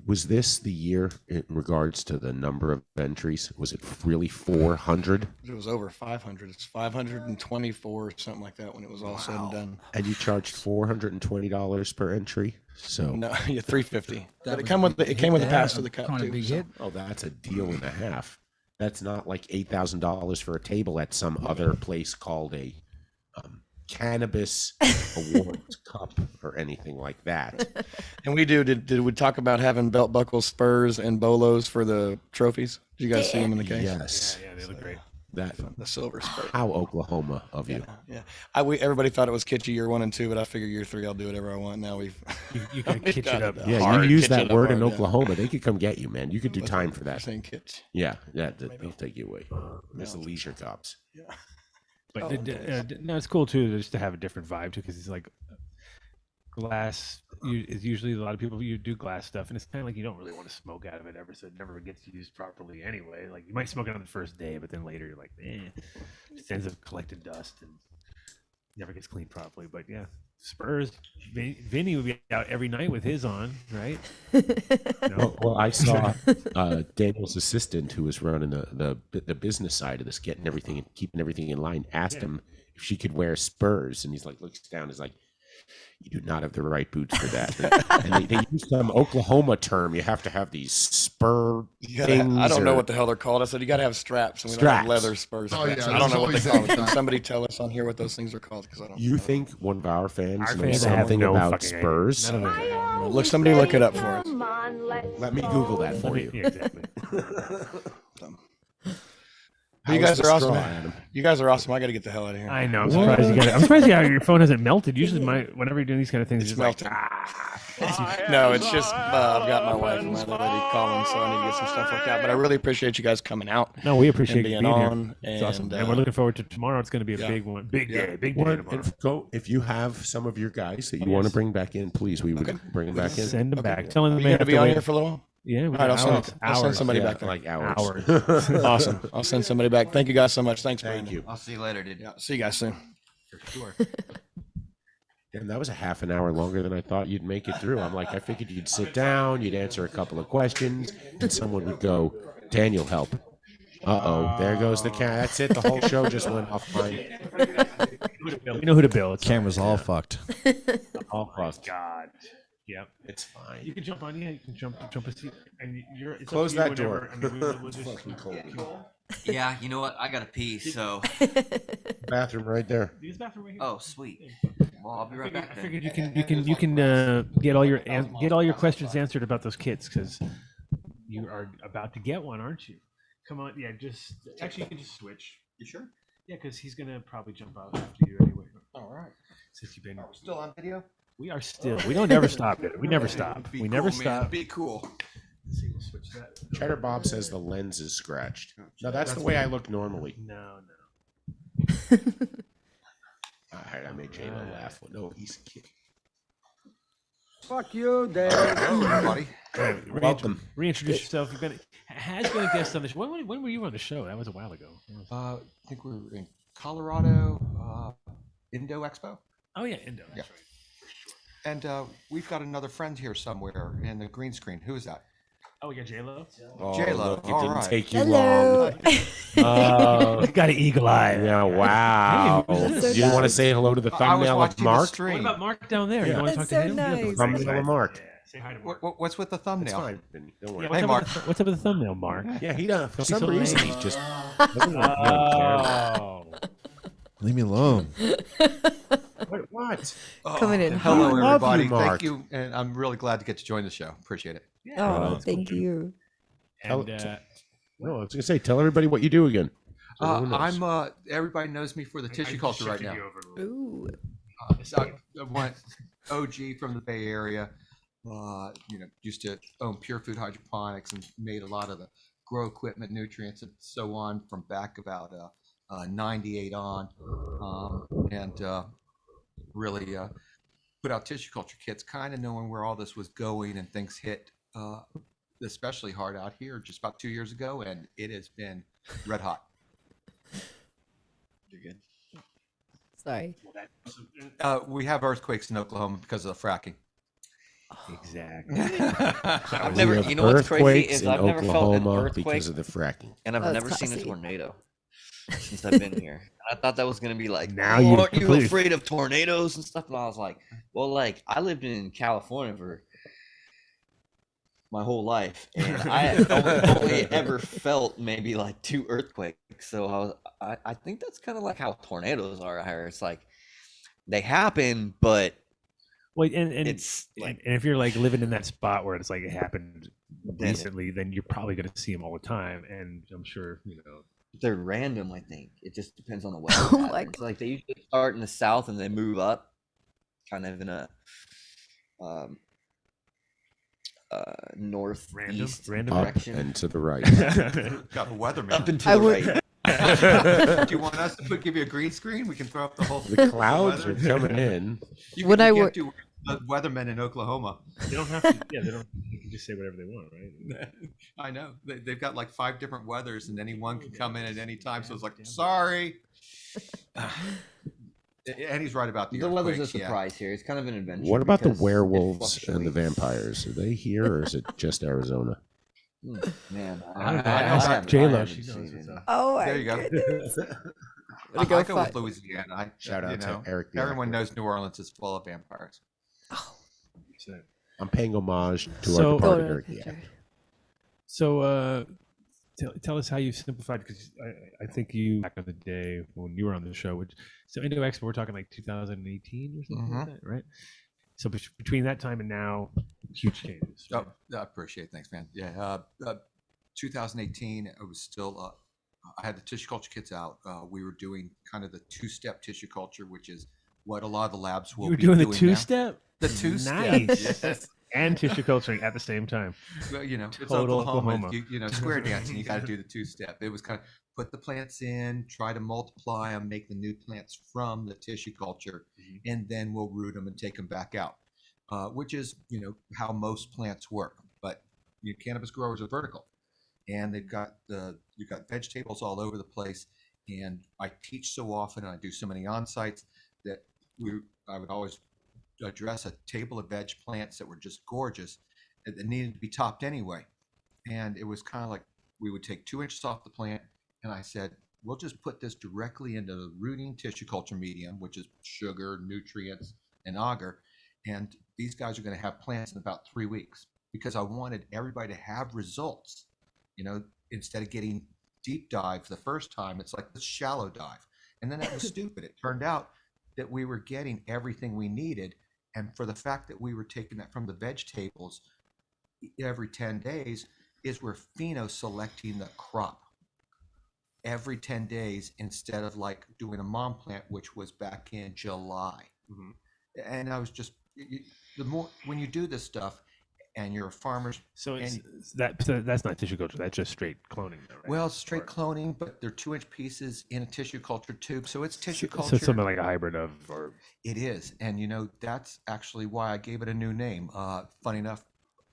was this the year in regards to the number of entries? Was it really 400? It was over 500. It's 524 or something like that when it was all said and done. And you charged $420 per entry. So No, yeah, 350. But it came with the pass to the cup Kind of too. big so- hit. Oh, that's a deal and a half. That's not like $8,000 for a table at some other place called a Cannabis Awards Cup or anything like that. And we did we talk about having belt buckles, spurs, and bolos for the trophies? Did you guys see them in the case? Yes. Yeah, they look great. That The silver spur. how Oklahoma of you. Yeah. Everybody thought it was kitschy year 1 and 2, but I figure year 3 I'll do whatever I want. Now we've You can kitsch it up. Yeah, hard, you use kitsch that it up word in hard, yeah. Oklahoma. They could come get you, man. You could do time for that. Saying kitsch. Yeah, they'll take you away. There's the leisure cops. But no, it's cool too just to have a different vibe too, because it's like glass. Is usually a lot of people you do glass stuff, and it's kind of like you don't really want to smoke out of it ever, so it never gets used properly anyway. Like you might smoke it on the first day, but then later you're like, it just ends up collecting dust. And never gets cleaned properly. But yeah, Spurs. Vinny would be out every night with his on, right? No? Well, I saw Daniel's assistant, who was running the business side of this, getting everything and keeping everything in line, asked him if she could wear Spurs, and he's like, looks down, he's like, "You do not have the right boots for that." And they use some Oklahoma term. You have to have these spur things. I don't know what the hell they're called. I said you got to have straps, and we don't have leather spurs. Oh, yeah, I don't know what they there's call always it. Can that. somebody tell us on here what those things are called? Because I don't. You think one of our fans Our knows fans have something no about fucking Spurs? idea. None of them. Look, somebody look it up for us. Let me Google that for you. Yeah, exactly. You How guys is the are awesome. straw, Adam? You guys are awesome. I got to get the hell out of here. I know. I'm surprised you got it. I'm surprised your phone hasn't melted. Usually, whenever you're doing these kind of things, It's it's just melting. like, No, it's just I've got my wife and my other lady calling, so I need to get some stuff worked out. But I really appreciate you guys coming out. No, we appreciate and you being being here. on. It's awesome. And, And we're looking forward to tomorrow. It's going to be a yeah. big one. Big Yeah. day. Big day Well, tomorrow. if you have some of your guys that you want to bring back in, please, we would bring them back in. Send them Okay. back. Tell them Are they you may going to have be to on wait. here for a little while? Yeah, we All right, got I'll send somebody Yeah, back there. like hours. Awesome. I'll send somebody back. Thank you guys so much. Thanks, Thank Brandon. you. I'll see you later, dude. Yeah, see you guys soon. For sure. And that was a half an hour longer than I thought you'd make it through. I'm like, I figured you'd sit down, you'd answer a couple of questions, and someone would go, "Daniel, help." There goes the cat. That's it. The whole show just went offline. We know who to bill. It's Camera's all fucked. All crossed. God. Yep. It's fine. You can jump on. Yeah, you can jump a seat. And you're it's up Close to you that door. whenever- I mean, we'll It's just- fucking cold. Yeah, you know what? I gotta pee. So. Bathroom right there. Use the bathroom right here. Oh, sweet. Well, I'll be right back. I Then. figured you can get all your questions answered about those kits because you are about to get one, aren't you? Come on, yeah. Just actually, you can just switch. You sure? Yeah, because he's gonna probably jump out after you anyway. All right. Since you've been, We're still on video. we are still. We don't never stop it. We never stop. Be We cool, never man. stop. Be cool. Let's see, we'll switch that. Cheddar Bob says the lens is scratched. No, that's the way I look normally. No. All right, I made J-Lo laugh. No, he's kidding. Fuck you, Dave. Hello, everybody. Welcome. Reintroduce yourself. Has been a guest on the show. When were you on the show? That was a while ago. I think we were in Colorado, Indo Expo. Oh yeah, Indo. Yeah. And we've got another friend here somewhere in the green screen. Who is that? Oh, we got J-Lo. Oh, J-Lo, look, it all didn't right. take you Hello. long. Got an eagle eye. Yeah, wow. Hey, that's so You want to nice. say hello to the I was thumbnail of watching the Mark? What stream. about Mark down there? You Yeah. want to talk That's to him? so Yeah, nice. Thumbnail of Mark. Say hi to Mark. What's with the It's thumbnail? fine. Vinny. Don't worry. Yeah, Hey, Mark. What's up with the thumbnail, Mark? Yeah, he does. For He's some so reason, lame. he's just doesn't want to be on camera. Oh. Leave me alone. What? Coming in Hello, hot. Love everybody. you, Mark. Thank you, and I'm really glad to get to join the show. Appreciate it. Oh, thank you. And No, I was gonna say, tell everybody what you do again. So everyone knows. I'm. Everybody knows me for the tissue culture right now. Ooh. So I went OG from the Bay Area. Used to own Pure Food Hydroponics and made a lot of the grow equipment, nutrients, and so on from back about 98 on, and really put out tissue culture kits, kind of knowing where all this was going, and things hit especially hard out here just about 2 years ago, and it has been red hot. You're good. Sorry. We have earthquakes in Oklahoma because of the fracking. Exactly. I've We never. have You know what's crazy earthquakes is in I've never felt an Oklahoma earthquake, because of the fracking. and I've Oh, never it's seen a classy. tornado since I've been here. I thought that was gonna be like, Now you're aren't you completely- afraid of tornadoes and stuff? And I was like, well, like I lived in California for my whole life, and I only ever felt maybe like 2 earthquakes. So I think that's kind of like how tornadoes are out here. It's like they happen, but Well, and it's like and if you're like living in that spot where it's like it happened Then- recently, then you're probably going to see them all the time. And I'm sure they're random. I think it just depends on the weather. Oh my patterns. Like they usually start in the south and they move up, kind of in a northeast Random Up direction. and to the right. Got a weatherman. Up and to I the would- right. Do you want us to give you a green screen? We can throw up the whole. The clouds are coming in. You Would can, I you wor- can't do the weathermen in Oklahoma. they don't have to. Yeah, they don't. You can just say whatever they want, right? I know they've got like 5 different weathers, and any one can come in at any time. So it's like, sorry. And he's right about The weather's a earthquakes, yeah. surprise here. It's kind of an adventure. What about the because it werewolves and the fluctuates. vampires? Are they here or is it just Arizona? Man, I don't know. I Ask haven't- J-Lo, I haven't she knows seen what's it. up. Oh my There you go. goodness. I go go fight. with Louisiana. Shout out to Eric the Everyone actor. knows New Orleans is full of vampires. I'm paying homage to So- our departed Eric the actor. So, tell us how you simplified, because I think you, back in the day when you were on the show, so Indo Expo, we're talking like 2018 or something like that, right? So between that time and now, huge changes. Right? Oh, I appreciate it. Thanks, man. Yeah. 2018, it was still, I had the tissue culture kits out. We were doing kind of the two-step tissue culture, which is what a lot of the labs will You were be doing the now. two-step? The two-step. Nice. Yes. And tissue culturing at the same time. Well, it's Total Oklahoma. Oklahoma. You know, square dancing, you got to do the two-step. It was kind of put the plants in, try to multiply them, make the new plants from the tissue culture, and then we'll root them and take them back out, which is, how most plants work. But cannabis growers are vertical, and you've got vegetables all over the place. And I teach so often, and I do so many on-sites that I would always address a table of veg plants that were just gorgeous that needed to be topped anyway. And it was kind of like we would take 2 inches off the plant, and I said, we'll just put this directly into the rooting tissue culture medium, which is sugar, nutrients, and agar. And these guys are going to have plants in about 3 weeks, because I wanted everybody to have results. Instead of getting deep dive the first time, it's like the shallow dive. And then that was stupid. It turned out that we were getting everything we needed. And for the fact that we were taking that from the veg tables every 10 days is we're pheno-selecting the crop every 10 days instead of like doing a mom plant, which was back in July. And I was just, when you do this stuff and you're a farmer. So that's not tissue culture. That's just straight cloning, though, right? Well, it's straight cloning, but they're 2-inch pieces in a tissue culture tube. So it's tissue culture. So it's something like a hybrid of, or It is. And, that's actually why I gave it a new name. Funny enough,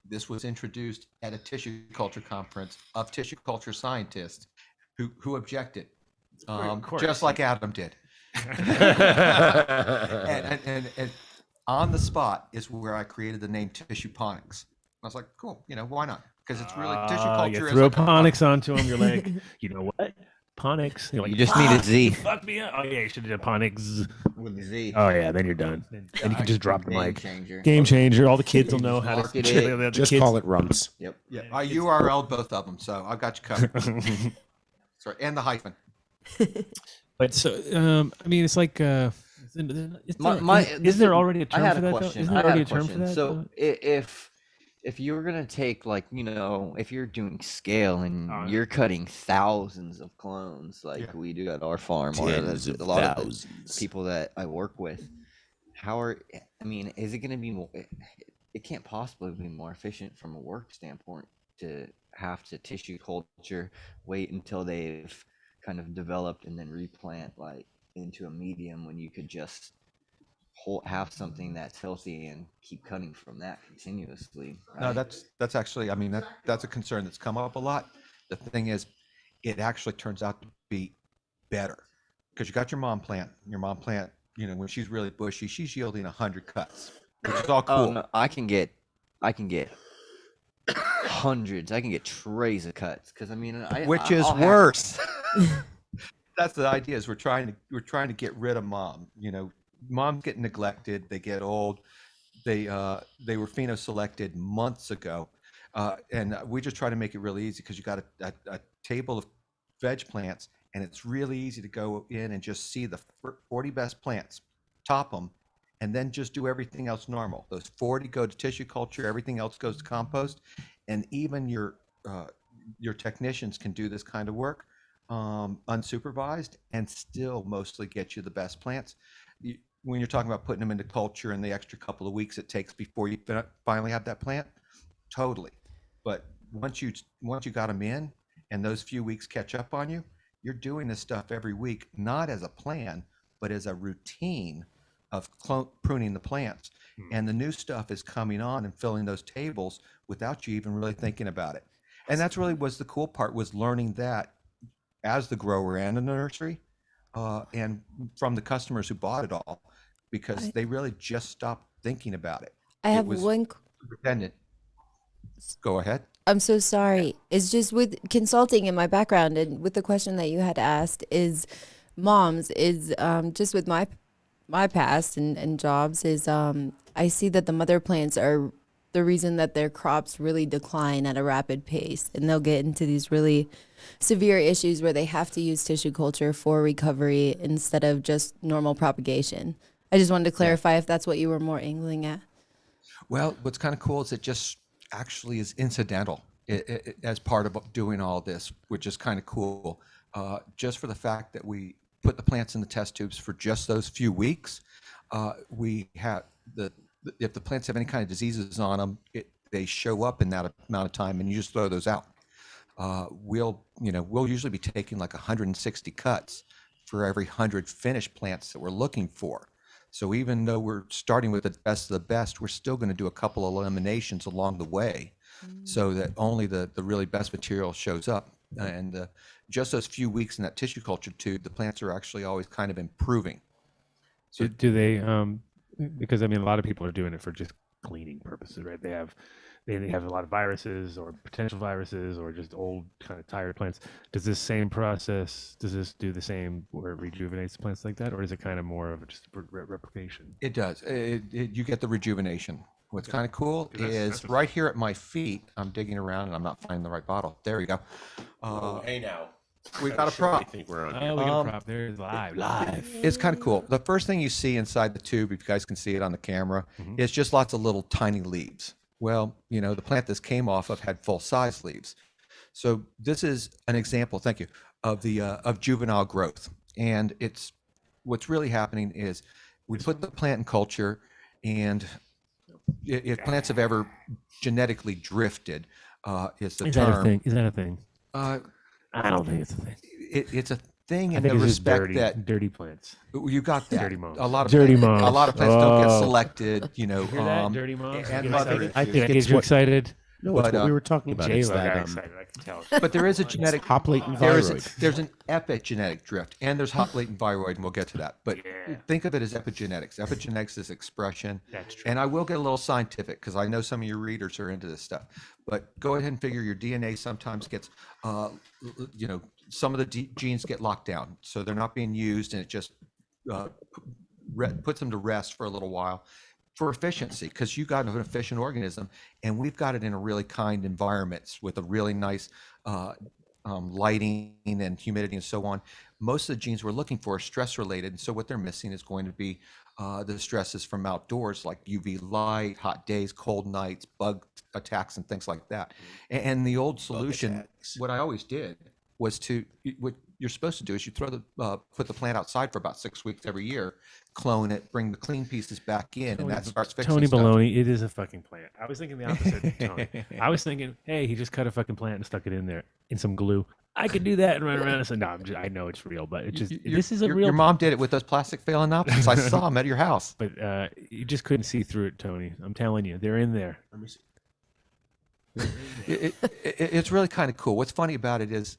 this was introduced at a tissue culture conference of tissue culture scientists who objected, just like Adam did. and on the spot is where I created the name tissue-ponics. I was like, cool, why not? Because it's really tissue culture. You is throw like ponics onto them. You're like, you know what? Ponics. You're like, You just need a Z. You fucked me up. Oh yeah, you should have done ponics. With a Z. Oh yeah, then you're done. Then you can just drop the Game mic. changer. Game changer. All the kids will know how to. market it. the Just kids- call it rumps. Yep. Yeah, I URL both of them, so I've got you covered. Sorry, and the hyphen. But so, I mean, it's like, isn't there already a term I had for a that? Though? question. Isn't I there had already a a term for question. that? So if you were gonna take if you're doing scale and you're cutting thousands of clones like we do at our farm, or Tens of a lot of thousands. the people that I work with, is it gonna be more? It can't possibly be more efficient from a work standpoint to have to tissue culture, wait until they've kind of developed and then replant into a medium when you could just have something that's healthy and keep cutting from that continuously. No, right? that's actually, that's a concern that's come up a lot. The thing is, it actually turns out to be better because you got your mom plant. Your mom plant, when she's really bushy, she's yielding 100 cuts, which is all cool. Oh, no, I can get hundreds. I can get trays of cuts because Which is worse. That's the idea. Is we're trying to get rid of mom. Moms get neglected. They get old. They were pheno-selected months ago, and we just try to make it really easy because you got a table of veg plants, and it's really easy to go in and just see the 40 best plants, top them, and then just do everything else normal. Those 40 go to tissue culture. Everything else goes to compost, and even your technicians can do this kind of work unsupervised and still mostly get you the best plants. When you're talking about putting them into culture and the extra couple of weeks it takes before you finally have that plant, totally. But once you got them in and those few weeks catch up on you, you're doing this stuff every week, not as a plan, but as a routine of pruning the plants. And the new stuff is coming on and filling those tables without you even really thinking about it. And that's really was the cool part, was learning that as the grower and the nursery, and from the customers who bought it all, because they really just stopped thinking about it. I It have was one. dependent. Go ahead. I'm so sorry. It's just with consulting in my background and with the question that you had asked is moms is just with my past and jobs is I see that the mother plants are the reason that their crops really decline at a rapid pace, and they'll get into these really severe issues where they have to use tissue culture for recovery instead of just normal propagation. I just wanted to clarify if that's what you were more angling at. Well, what's kind of cool is it just actually is incidental as part of doing all this, which is kind of cool. Just for the fact that we put the plants in the test tubes for just those few weeks, we have if the plants have any kind of diseases on them, they show up in that amount of time, and you just throw those out. We'll usually be taking like 160 cuts for every 100 finished plants that we're looking for. So even though we're starting with the best of the best, we're still going to do a couple of eliminations along the way, so that only the really best material shows up. And just those few weeks in that tissue culture tube, the plants are actually always kind of improving. So do they? Because I mean, a lot of people are doing it for just cleaning purposes, right? They have a lot of viruses or potential viruses or just old kind of tired plants. Does this same process, does this do the same where it rejuvenates plants like that, or is it kind of more of just replication? It does. You get the rejuvenation. What's kind of cool is right here at my feet, I'm digging around and I'm not finding the right bottle. There we go. Hey now. We've got a prop. I think we're on. Oh, we got a prop. There's live. It's kind of cool. The first thing you see inside the tube, if you guys can see it on the camera, is just lots of little tiny leaves. Well, the plant this came off of had full-size leaves. So this is an example, thank you, of juvenile growth. And what's really happening is we put the plant in culture, and if plants have ever genetically drifted, is the term. Is that a thing? I don't think it's a thing. It's a thing I in think the it's just respect that dirty plants. you got that. Dirty moms. A lot of Dirty plants, moms. a lot of plants don't get Oh. selected. Hear that, dirty moms? and Get mother excited. I issues. think Did I it's get you what- excited? No, it's But, what we were talking about. It's J-Lo got that excited. I can tell. But there is a genetic hop latent there's viroid. an epigenetic drift, and there's hop latent viroid, and we'll get to that. But think of it as epigenetics. Epigenetics is expression. That's true. And I will get a little scientific because I know some of your readers are into this stuff. But go ahead and figure your DNA sometimes gets, some of the genes get locked down, so they're not being used, and it just puts them to rest for a little while. For efficiency, because you got an efficient organism, and we've got it in a really kind environments with a really nice lighting and humidity and so on. Most of the genes we're looking for are stress related, and so what they're missing is going to be the stresses from outdoors, like UV light, hot days, cold nights, bug attacks, and things like that. And the old solution, what I always did was what you're supposed to do is you put the plant outside for about 6 weeks every year, clone it, bring the clean pieces back in, and that starts fixing Tony stuff. Baloney, it is a fucking plant. I was thinking the opposite. Tony. I was thinking, hey, he just cut a fucking plant and stuck it in there in some glue. I could do that and run around and say, no, I know it's real, but it just this is a real. Your mom did it with those plastic phalaenopsis. I saw them at your house. But you just couldn't see through it, Tony. I'm telling you, they're in there. Let me see. It's really kind of cool. What's funny about it is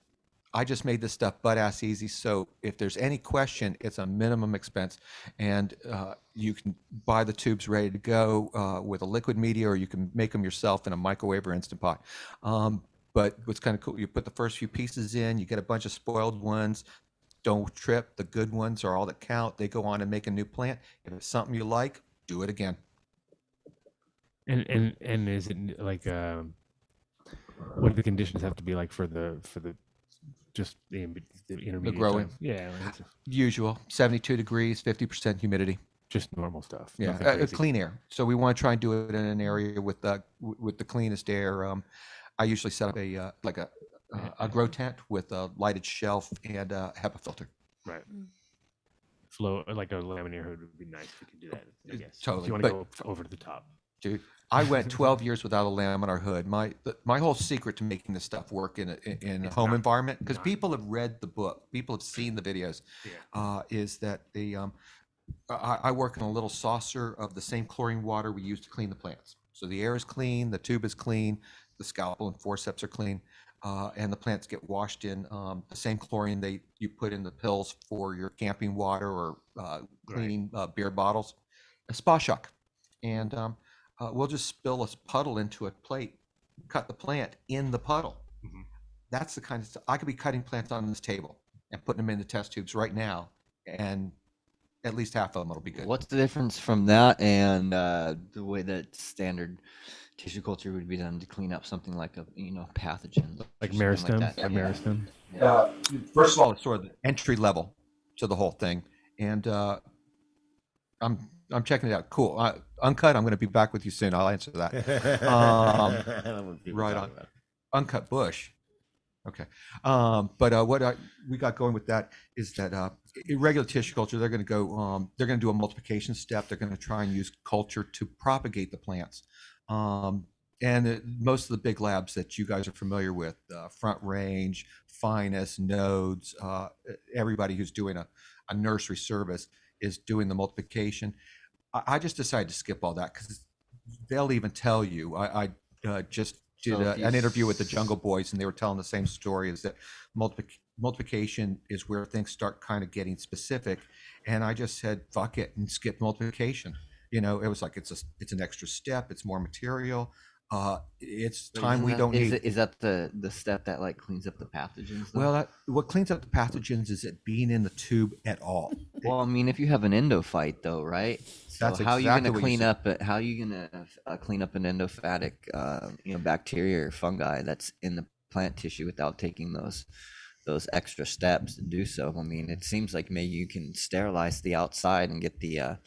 I just made this stuff butt-ass easy, so if there's any question, it's a minimum expense, and you can buy the tubes ready to go with a liquid media, or you can make them yourself in a microwave or Instant Pot. But what's kind of cool, you put the first few pieces in, you get a bunch of spoiled ones, don't trip, the good ones are all that count. They go on and make a new plant. If it's something you like, do it again. And is it like what do the conditions have to be like for the just the intermediate growing. time? Yeah, like Usual, 72 degrees, 50% humidity. just normal stuff. Yeah, nothing crazy. clean air. So we want to try and do it in an area with the cleanest air. I usually set up a grow tent with a lighted shelf and a HEPA filter. Right. Flow like a laminar hood would be nice if you could do that. I guess. Totally, If you want to but- go over to the top. Dude, I went 12 years without a laminar hood. My whole secret to making this stuff work in a home environment, because people have read the book, people have seen the videos, is that I work in a little saucer of the same chlorine water we use to clean the plants. So the air is clean, the tube is clean, the scalpel and forceps are clean. and the plants get washed in the same chlorine you put in the pills for your camping water or cleaning beer bottles. A spa shock. And we'll just spill a puddle into a plate, cut the plant in the puddle. That's the kind of stuff. I could be cutting plants on this table and putting them in the test tubes right now, and at least half of them will be good. What's the difference from that and the way that standard tissue culture would be done to clean up something like a pathogen, like or something meristem, that? like meristem? First of all, it's sort of the entry level to the whole thing, and I'm checking it out. Cool. Uncut. I'm going to be back with you soon. I'll answer that. Right on. Uncut bush. Okay. But what we got going with that is that in regular tissue culture, they're going to do a multiplication step. They're going to try and use culture to propagate the plants. Most of the big labs that you guys are familiar with, Front Range, Finest, Nodes, everybody who's doing a nursery service is doing the multiplication. I just decided to skip all that because they'll even tell you. I just did an interview with the Jungle Boys, and they were telling the same story, is that multiplication is where things start kind of getting specific. And I just said, fuck it, and skip multiplication. It was like, it's an extra step. It's more material. It's time we don't need. Is that the step that like cleans up the pathogens, though? Well, what cleans up the pathogens is it being in the tube at all. Well, I mean, if you have an endophyte, though, right? So That's how are you exactly going to what you clean up it? How are you going to clean up an endophatic, bacteria or fungi that's in the plant tissue without taking those extra steps to do so? I mean, it seems like maybe you can sterilize the outside and get the Well,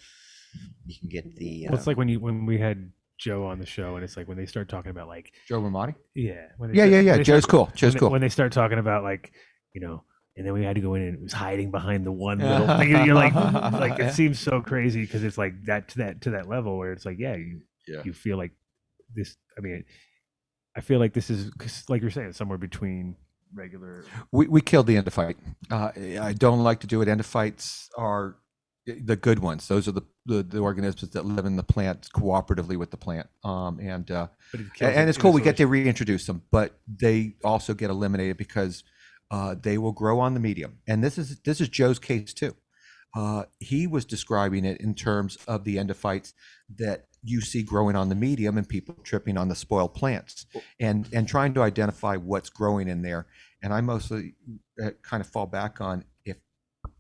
it's like when we had Joe on the show, and it's like when they start talking about like Joe Ramati. Yeah. Joe's cool. When they start talking about like, and then we had to go in and it was hiding behind the one little thing. And you're like it seems so crazy because it's like that to that level where it's like, you feel like this. I mean, I feel like this is, 'cause like you're saying, somewhere between regular. We killed the endophyte. I don't like to do it. Endophytes are the good ones. Those are the organisms that live in the plant cooperatively with the plant. And it's cool. We get to reintroduce them, but they also get eliminated because they will grow on the medium. And this is Joe's case too. He was describing it in terms of the endophytes that you see growing on the medium and people tripping on the spoiled plants and trying to identify what's growing in there. And I mostly kind of fall back on, if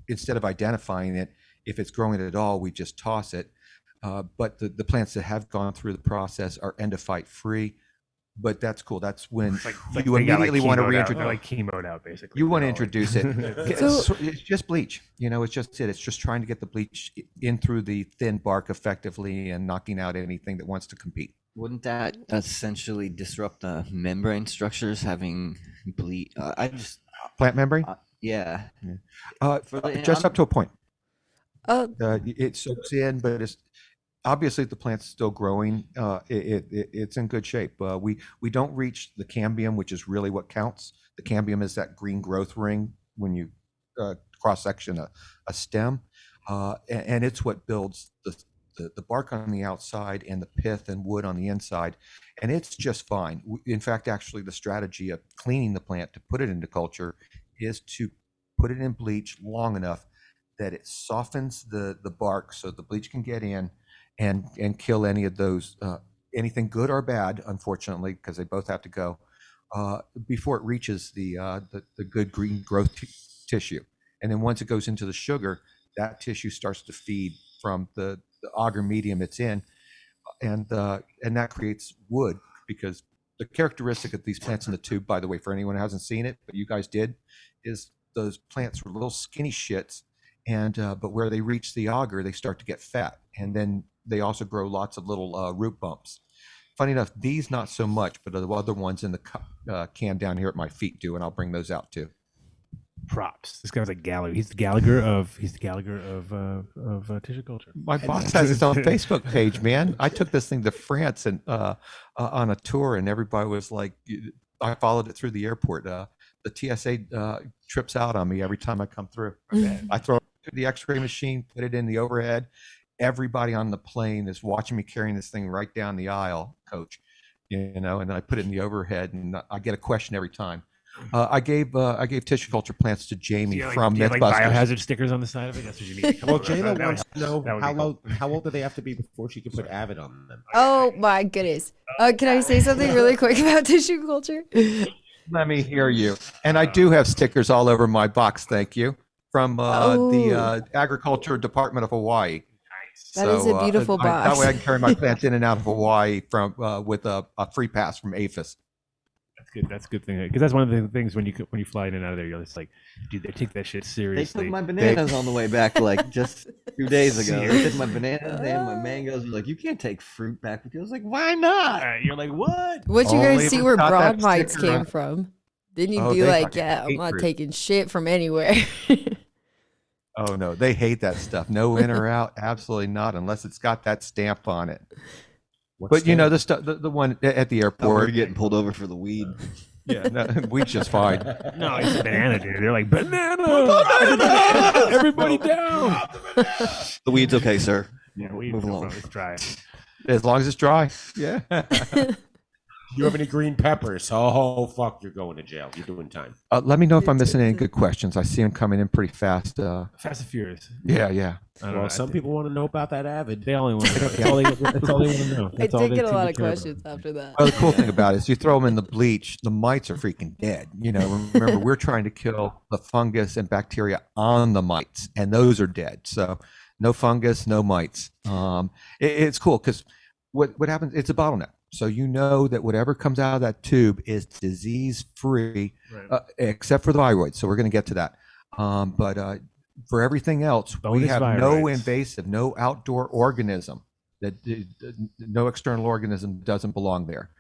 instead of identifying it, if it's growing at all, we just toss it. But the plants that have gone through the process are endophyte free. But that's cool. That's when you immediately want to reintroduce. Like chemoed out, basically. You want to introduce it. It's just bleach. It's just it. It's just trying to get the bleach in through the thin bark effectively and knocking out anything that wants to compete. Wouldn't that essentially disrupt the membrane structures, having bleach? Plant membrane? Yeah. Just up to a point. It soaks in, but it's obviously the plant's still growing. It's in good shape. We don't reach the cambium, which is really what counts. The cambium is that green growth ring when you cross section a stem, and it's what builds the bark on the outside and the pith and wood on the inside, and it's just fine. In fact, actually, the strategy of cleaning the plant to put it into culture is to put it in bleach long enough that it softens the bark so the bleach can get in and kill any of those, anything good or bad, unfortunately, because they both have to go, before it reaches the good green growth tissue. And then once it goes into the sugar, that tissue starts to feed from the agar medium it's in, and that creates wood, because the characteristic of these plants in the tube, by the way, for anyone who hasn't seen it, but you guys did, is those plants were little skinny shits, and but where they reach the agar, they start to get fat, and then they also grow lots of little root bumps. Funny enough, these not so much, but the other ones in the can down here at my feet do, and I'll bring those out too. Props. This guy's like Gallagher. He's the Gallagher of tissue culture. My boss has his own Facebook page, man. I took this thing to France and on a tour, and everybody was like, I followed it through the airport. The TSA trips out on me every time I come through. I throw it through the X-ray machine, put it in the overhead. Everybody on the plane is watching me carrying this thing right down the aisle, coach. and I put it in the overhead, and I get a question every time. I gave tissue culture plants to Jamie from like Mythbusters. biohazard stickers on the side of it. That's what you need. Well, Jayla wants to know That would be cool. how old do they have to be before she can put Avid on them? Oh my goodness. Can I say something really quick about tissue culture? Let me hear you. And I do have stickers all over my box. Thank you. From the Agriculture Department of Hawaii. That is a beautiful box. That way I can carry my plants in and out of Hawaii from with a free pass from APHIS. That's good. That's a good thing because that's one of the things when you fly in and out of there, you're just like, dude, they take that shit They seriously. took my bananas on the way back like just a few days ago. They took my bananas and my mangoes. They're like, you can't take fruit back with you. I was like, why not? You're like, what? Once you guys see where got that broad mites sticker came on. from, then you'd Oh, be they like, fucking yeah, I'm hate not fruit. taking shit from anywhere. Oh no, they hate that stuff. No in or out, absolutely not, unless it's got that stamp on it. But you know the stuff, the one at the Or airport. you're getting pulled over for the weed. Yeah, no, weed's just fine. No, it's a banana, dude. They're like, banana! Everybody down! The weed's okay, sir. Yeah, we Move along. It's dry. As long as it's dry. Yeah. Do you have any green peppers? Oh fuck, you're going to jail. You're doing time. Let me know if I'm missing any good questions. I see them coming in pretty fast. Fast and Furious. Yeah, yeah. I don't Well, know, some people want to know about that Avid. They only want. That's all they want to know. I That's all did they get a seem lot to of care about. questions after that. Well, the cool thing about it is you throw them in the bleach, the mites are freaking dead. You know, remember we're trying to kill the fungus and bacteria on the mites, and those are dead. So no fungus, no mites. It's cool because what happens? It's a bottleneck. So you know that whatever comes out of that tube is disease free, Right. except for the viroids. So we're going to get to that. But for everything else, we Bonus have no viroids. invasive, no outdoor organism no external organism doesn't belong there.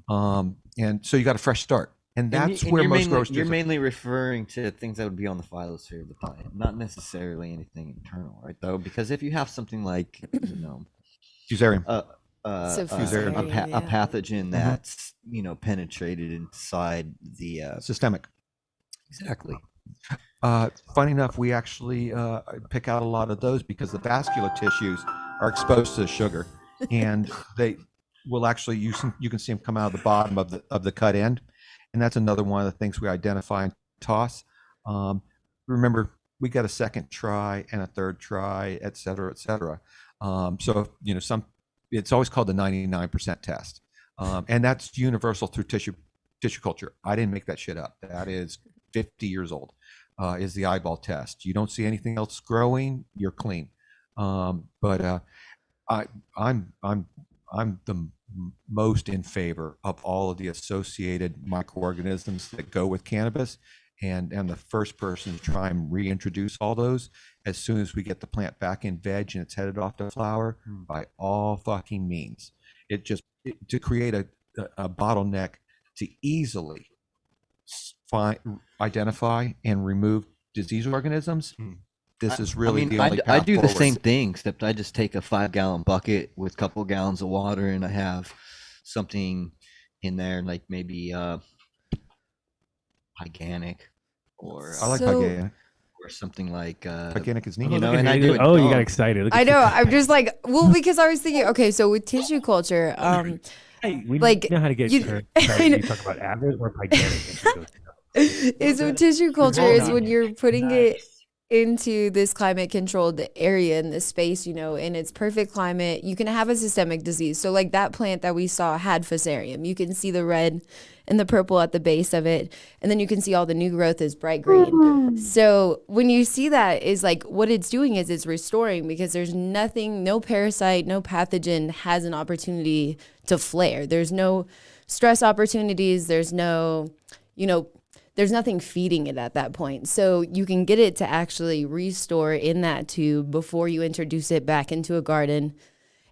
And so you got a fresh start. And that's where most growers You're mainly referring to things that would be on the phylosphere of the plant, not necessarily anything internal, right? Though, because if you have something like, you know, fusarium, a pathogen that's penetrated inside the systemic. Exactly. Funny enough, we actually pick out a lot of those because the vascular tissues are exposed to sugar, and they will actually you can see them come out of the bottom of the cut end, and that's another one of the things we identify and toss. Remember, we got a second try and a third try, et cetera, et cetera. So it's always called the 99% test, and that's universal through tissue culture. I didn't make that shit up. That is 50 years old. Is the eyeball test. You don't see anything else growing, you're clean. But I'm the most in favor of all of the associated microorganisms that go with cannabis, and the first person to try and reintroduce all those as soon as we get the plant back in veg and it's headed off to flower, by all fucking means. To create a bottleneck to easily identify and remove disease organisms. This is really the only path I do the forward. same thing, except I just take a 5-gallon bucket with a couple gallons of water, and I have something in there, like maybe organic, or I like organic. or something like Organic is neat. you know, and I do it. Oh, you got excited. Look I at know. you. I'm just like, well, because I was thinking, okay, so with tissue culture, Hey, we like, know how to get you- her. I know. You talk about avid or pygenic. is with tissue culture is when you're putting it into this climate controlled area in this space, in its perfect climate, you can have a systemic disease. So like that plant that we saw had fusarium. You can see the red and the purple at the base of it. And then you can see all the new growth is bright green. So when you see that, is like what it's doing is it's restoring, because there's nothing, no parasite, no pathogen has an opportunity to flare. There's no stress opportunities. There's no, there's nothing feeding it at that point. So you can get it to actually restore in that tube before you introduce it back into a garden.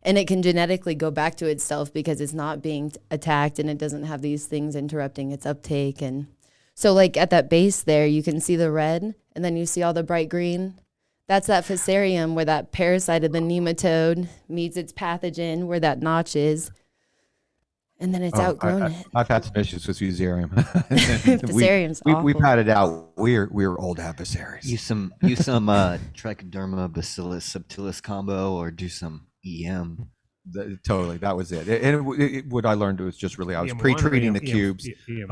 And it can genetically go back to itself because it's not being attacked and it doesn't have these things interrupting its uptake. And so like at that base there, you can see the red and then you see all the bright green. That's that fusarium where that parasite of the nematode meets its pathogen, where that notch is. And then it's outgrown it. I've had some issues with fusarium. Fusarium's We've awful. had it out. We're old adversaries. Use some trichoderma bacillus subtilis combo, or do some EM Totally, that was it. And what I learned was just really I was EM1 or pre-treating the EM cubes and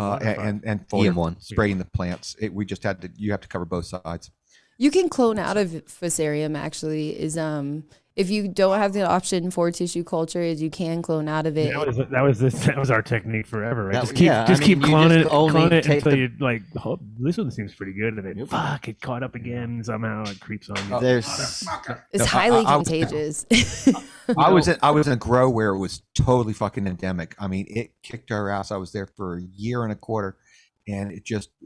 foliar EM1. spraying the plants. You have to cover both sides. You can clone out of fusarium. Actually, is if you don't have the option for tissue culture, is you can clone out of it. That was our technique forever, right? Keep you cloning just only it take until the- you like. Oh, this one seems pretty good, and then fuck, it caught up again somehow. It creeps on you. It's highly contagious. I was in a grow where it was totally fucking endemic. I mean, it kicked our ass. I was there for a year and a quarter, and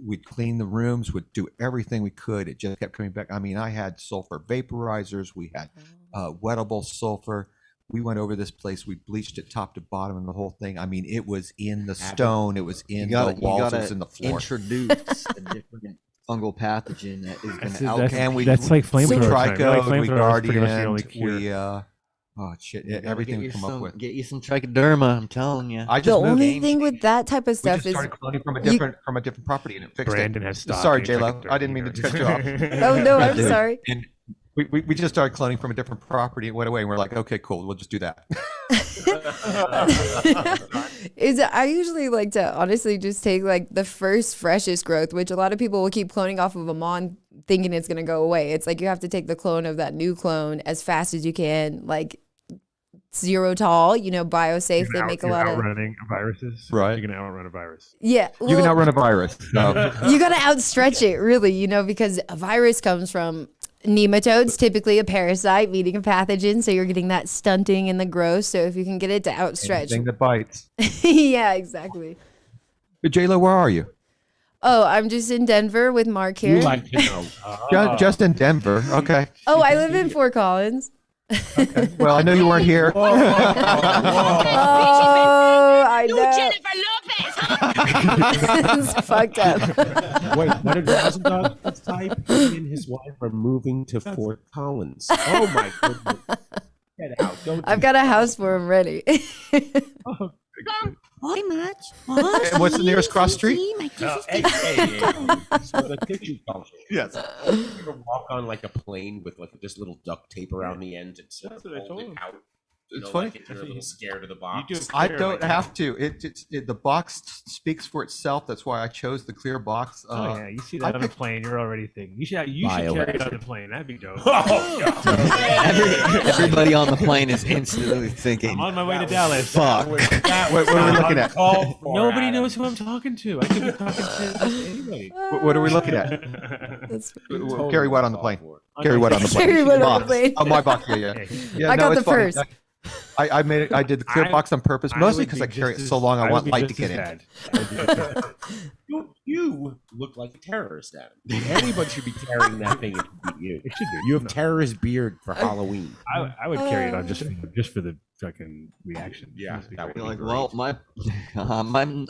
we'd clean the rooms, would do everything we could. It just kept coming back. I mean, I had sulfur vaporizers. We had wettable sulfur. We went over this place. We bleached it top to bottom and the whole thing. I mean, it was in the stone. It was in the walls. It was in the floor. Introduce a different fungal pathogen that is going to That's- out. that's like flamethrower time. Tricho, we Flamethrower is pretty much the only Guardian, cure. oh shit, everything we come up with. Get you some trichoderma. I'm telling you. I The just moved. only thing with that type of We stuff just is started cloning from a different property and it fixed Brandon it. has stock Sorry, in J-Lo. trichoderma. I didn't mean to cut you off. Oh no, I'm sorry. And we just started cloning from a different property. It went away, and we're like, okay, cool. We'll just do that. I usually like to honestly just take like the first freshest growth, which a lot of people will keep cloning off of them on thinking it's gonna go away. It's like you have to take the clone of that new clone as fast as you can, like zero tall, biosafe. They make a lot of outrunning viruses. Right. You're gonna outrun a virus. Yeah, You can outrun a virus. No. you gotta outstretch it, really, because a virus comes from nematodes, typically a parasite meeting a pathogen, so you're getting that stunting in the growth. So if you can get it to outstretch, Anything that bites. yeah, exactly. But J-Lo, where are you? Oh, I'm just in Denver with Mark here. You like to know. Just in Denver. Okay. Oh, I live in Fort Collins. Well, I know you weren't here. Oh, I know. It's fucked up. Wait, what did Rosenthal type? He and his wife are moving to Fort Collins. Oh my goodness. Get out. I've got a house for him ready. Hi, much. And what's the nearest cross street? Hey. So the tissue culture. Yes. You ever walk on like a plane with like just little duct tape around the end and That's what I told him. out? It's funny. Like if you're a little scared of the box. You do I clear don't like that. have to. The box speaks for itself. That's why I chose the clear box. Oh yeah, you see that on a plane, you're already thinking you should carry it on the plane. That'd be dope. Everybody on the plane is instantly thinking, I'm on my way to Dallas. fuck. What are we looking at? Nobody knows who I'm talking to. I could be talking to anybody. What are we looking at? Carry what on the plane? Carry what on the plane? Carry what on the plane? Oh, my box. Yeah. I got it's the funny. purse. I made it. I did the clear box on purpose, mostly because I carry it so long. I want light to get in. You look like a terrorist, Adam. Anybody should be carrying that thing. It should be you. It should be. You have terrorist beard for Halloween. I would carry it on just for the fucking reaction. Yeah, that would be Like, great. well, I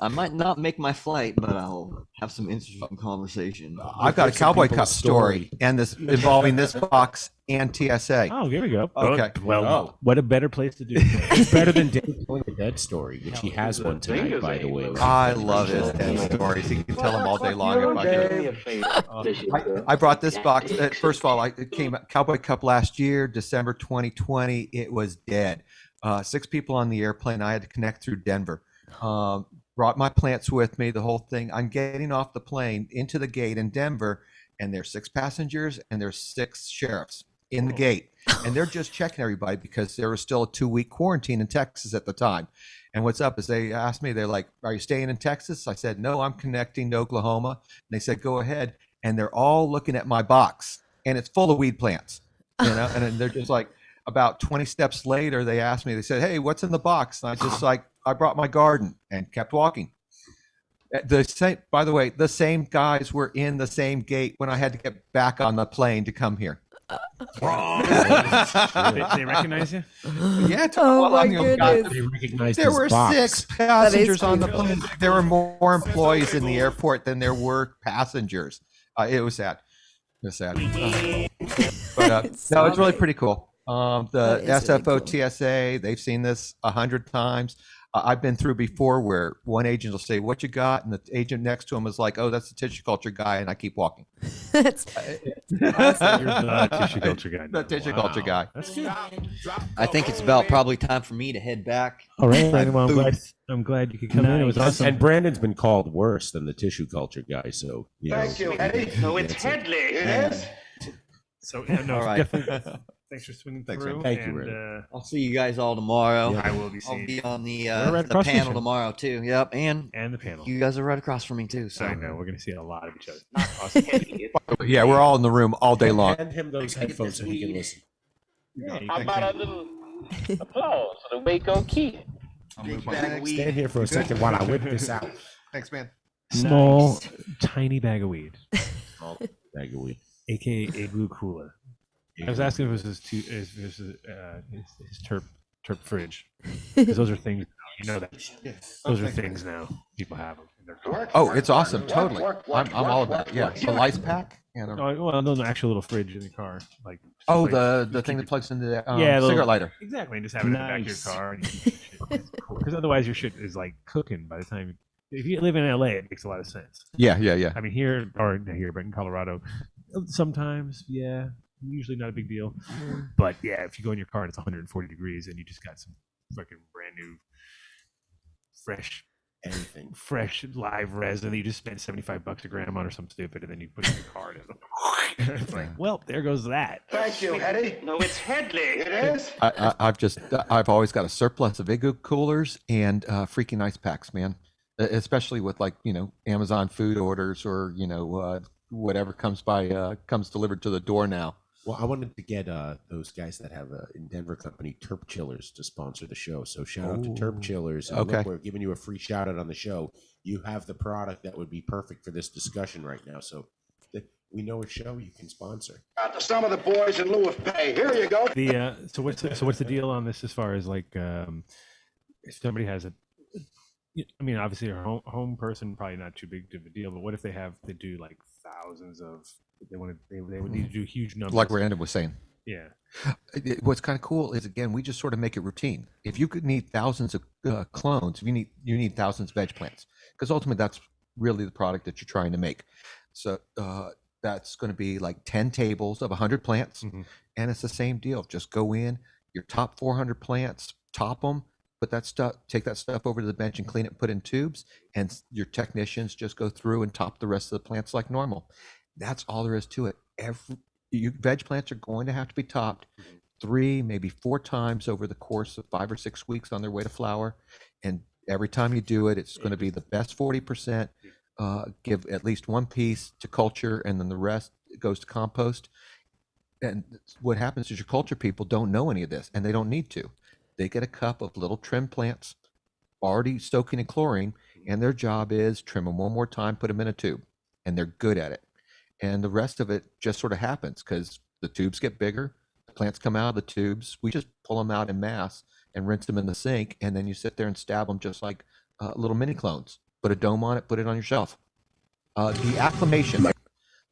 might not make my flight, but I'll have some interesting conversation. I've got a Give some Cowboy people a Cup story, and this involving this box and TSA. Oh, here we go. Okay. Well, what a better place to do it. It's better than Dave telling a dead story, which he has one tonight, by the way. I love his dead stories. You can tell them all day long if I could. I brought this box. First of all, it came Cowboy Cup last year, December 2020. It was dead. 6 people on the airplane. I had to connect through Denver. Brought my plants with me, the whole thing. I'm getting off the plane into the gate in Denver, and there's 6 passengers and there's 6 sheriffs in the gate. And they're just checking everybody because there was still a 2-week quarantine in Texas at the time. And what's up is they asked me, they're like, are you staying in Texas? I said, no, I'm connecting to Oklahoma. And they said, go ahead. And they're all looking at my box, and it's full of weed plants, and then they're just like, about 20 steps later, they asked me, they said, hey, what's in the box? And I just like, I brought my garden, and kept walking. By the way, the same guys were in the same gate when I had to get back on the plane to come here. They recognize you? Yeah. Oh my goodness. They recognized There his were box. 6 passengers on the creepy. plane. There were more employees in the airport than there were passengers. It was sad. It was sad. But no, it's really pretty cool. The That is really SFO cool. TSA, they've seen this 100 times. I've been through before where one agent will say, "What you got?" and the agent next to him is like, "Oh, that's the tissue culture guy," and I keep walking. That's awesome. You're the tissue culture guy. The tissue culture guy. That's good. I think it's about probably time for me to head back. All right, Brandon. Well, I'm glad you could come in. It was awesome. And Brandon's been called worse than the tissue culture guy. So Thank you, Eddie. No, it's Headley. It is. So yeah, no, All right. definitely. Thanks for swinging through. Thank you, and, Brandon. I'll see you guys all tomorrow. I will be I'll seeing. be on the We're right the across the panel street. tomorrow too. Yep, and the panel. you guys are right across from me too. So I know we're gonna see a lot of each other. Awesome. Yeah, we're all in the room all day long. Hand him those headphones so he can listen. How about a little applause for the Waco kid? Stand here for a second while I whip this out. Thanks, man. Small, tiny bag of weed. Small bag of weed. AKA Igloo Cooler. I was asking if it was his terp fridge, because those are things. You know that. Those are things now. People have them in their car. Oh, it's awesome. Totally. I'm all about it. Yeah. The lice pack. And Well, no, actual little fridge in the car, like. oh, like, the thing that plugs into the yeah, cigarette lighter. Exactly, and just have it in the back of your car. Because otherwise, your shit is like cooking by the time. If you live in LA, it makes a lot of sense. Yeah, yeah, yeah. I mean, here or not here, but in Colorado, sometimes, yeah, usually not a big deal. But yeah, if you go in your car and it's 140 degrees and you just got some fucking brand new, fresh live resin that you just spent $75 a gram on or something stupid, and then you put it in your car and it's like, well, there goes that. Thank you, Eddie. No, it's Headley. It is. I've always got a surplus of Igloo coolers and freaking ice packs, man. Especially with Amazon food orders or whatever comes delivered to the door now. Well, I wanted to get those guys that have in Denver company Terp Chillers to sponsor the show. So shout out to Terp Chillers. And Okay. look, we're giving you a free shout out on the show. You have the product that would be perfect for this discussion right now. So we know a show you can sponsor. Out to some of the boys in lieu of pay. Here you go. So what's the deal on this as far as like if somebody has a, I mean, obviously a home person, probably not too big of a deal, but what if they do like thousands of, they would need to do huge numbers. Like Brandon was saying. Yeah. What's kind of cool is, again, we just sort of make it routine. If you could need thousands of clones, you need thousands of veg plants, because ultimately that's really the product that you're trying to make. So that's going to be like 10 tables of 100 plants, and it's the same deal. Just go in, your top 400 plants, top them, take that stuff over to the bench and clean it and put it in tubes, and your technicians just go through and top the rest of the plants like normal. That's all there is to it. Veg plants are going to have to be topped 3, maybe 4 times over the course of 5 or 6 weeks on their way to flower. And every time you do it, it's going to be the best 40%. Give at least one piece to culture, and then the rest goes to compost. And what happens is your culture people don't know any of this, and they don't need to. They get a cup of little trim plants already soaking in chlorine, and their job is trim them one more time, put them in a tube, and they're good at it. And the rest of it just sort of happens because the tubes get bigger, the plants come out of the tubes. We just pull them out in mass and rinse them in the sink, and then you sit there and stab them just like little mini clones. Put a dome on it, put it on your shelf. The acclimation.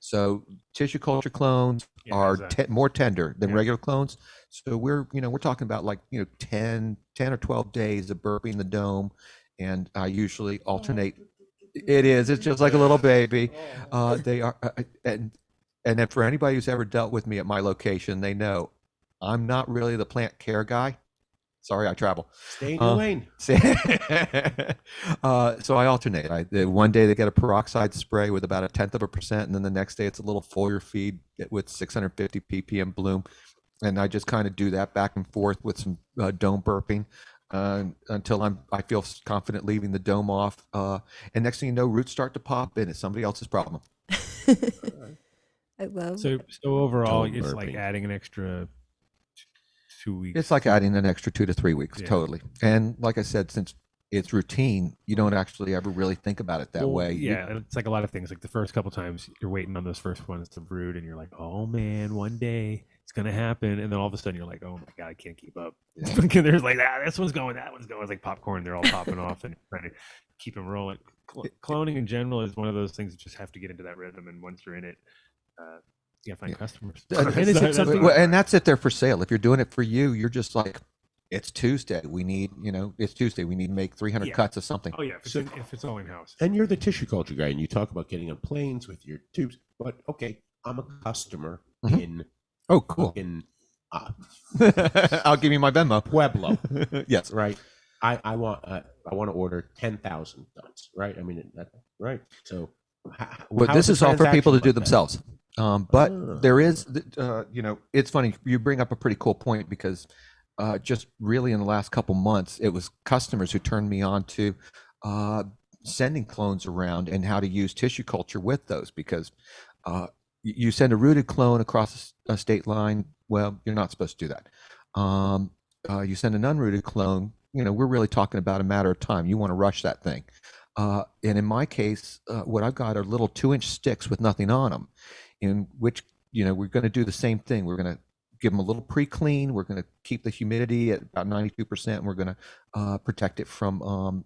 So tissue culture clones are more tender than regular clones. So we're talking about like 10 or 12 days of burping the dome, and I usually alternate. It's just like a little baby. They are, and then for anybody who's ever dealt with me at my location, they know I'm not really the plant care guy. Sorry, I travel. Stay in your lane. So I alternate. One day they get a peroxide spray with about 0.1%, and then the next day it's a little foliar feed with 650 ppm bloom, and I just kind of do that back and forth with some dome burping until I feel confident leaving the dome off. And next thing you know, roots start to pop, and it's somebody else's problem. I love. So overall, it's like adding an extra 2 weeks. It's like adding an extra 2 to 3 weeks, Yeah. totally. And like I said, since it's routine, you don't actually ever really think about it that Well, way. Yeah, it's like a lot of things. Like the first couple times, you're waiting on those first ones to brood, and you're like, "Oh man, one day it's gonna happen." And then all of a sudden, you're like, "Oh my god, I can't keep up." There's like, this one's going, that one's going. It's like popcorn; they're all popping off, and trying to keep them rolling. Cloning in general is one of those things that just have to get into that rhythm, and once you're in it, you gotta find customers. And that's it there for sale. If you're doing it for you, you're just like, It's Tuesday. We need, it's Tuesday. We need to make 300 Yeah. cuts of something. Oh yeah, if it's all in house. And you're the tissue culture guy, and you talk about getting on planes with your tubes. But okay, I'm a customer in. Oh, cool. In I'll give you my Venmo. Pueblo. Yes. Right. I want to order 10,000 Dunns. Right. I mean right. So. Well, this is all for people to do themselves. But Oh. there is, it's funny. You bring up a pretty cool point because just really in the last couple months, it was customers who turned me on to sending clones around and how to use tissue culture with those because you send a rooted clone across a state line. Well, you're not supposed to do that. You send an unrooted clone, we're really talking about a matter of time. You want to rush that thing. And in my case, what I've got are little 2-inch sticks with nothing on them, in which, we're going to do the same thing. We're going to give them a little pre-clean. We're going to keep the humidity at about 92%. And we're going to protect it from,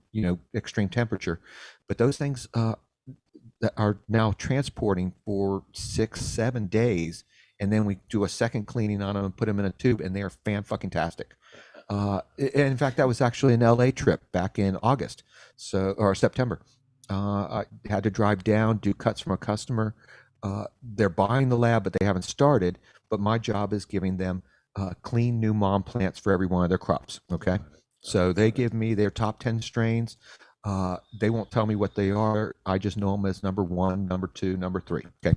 extreme temperature. But those things that are now transporting for 6-7 days. And then we do a second cleaning on them and put them in a tube, and they are fan-fucking-tastic. In fact, that was actually an LA trip back in August, or September. I had to drive down, do cuts from a customer. They're buying the lab, but they haven't started. But my job is giving them clean new mom plants for every one of their crops. Okay, so they give me their top 10 strains. They won't tell me what they are. I just know them as number 1, number 2, number 3. Okay,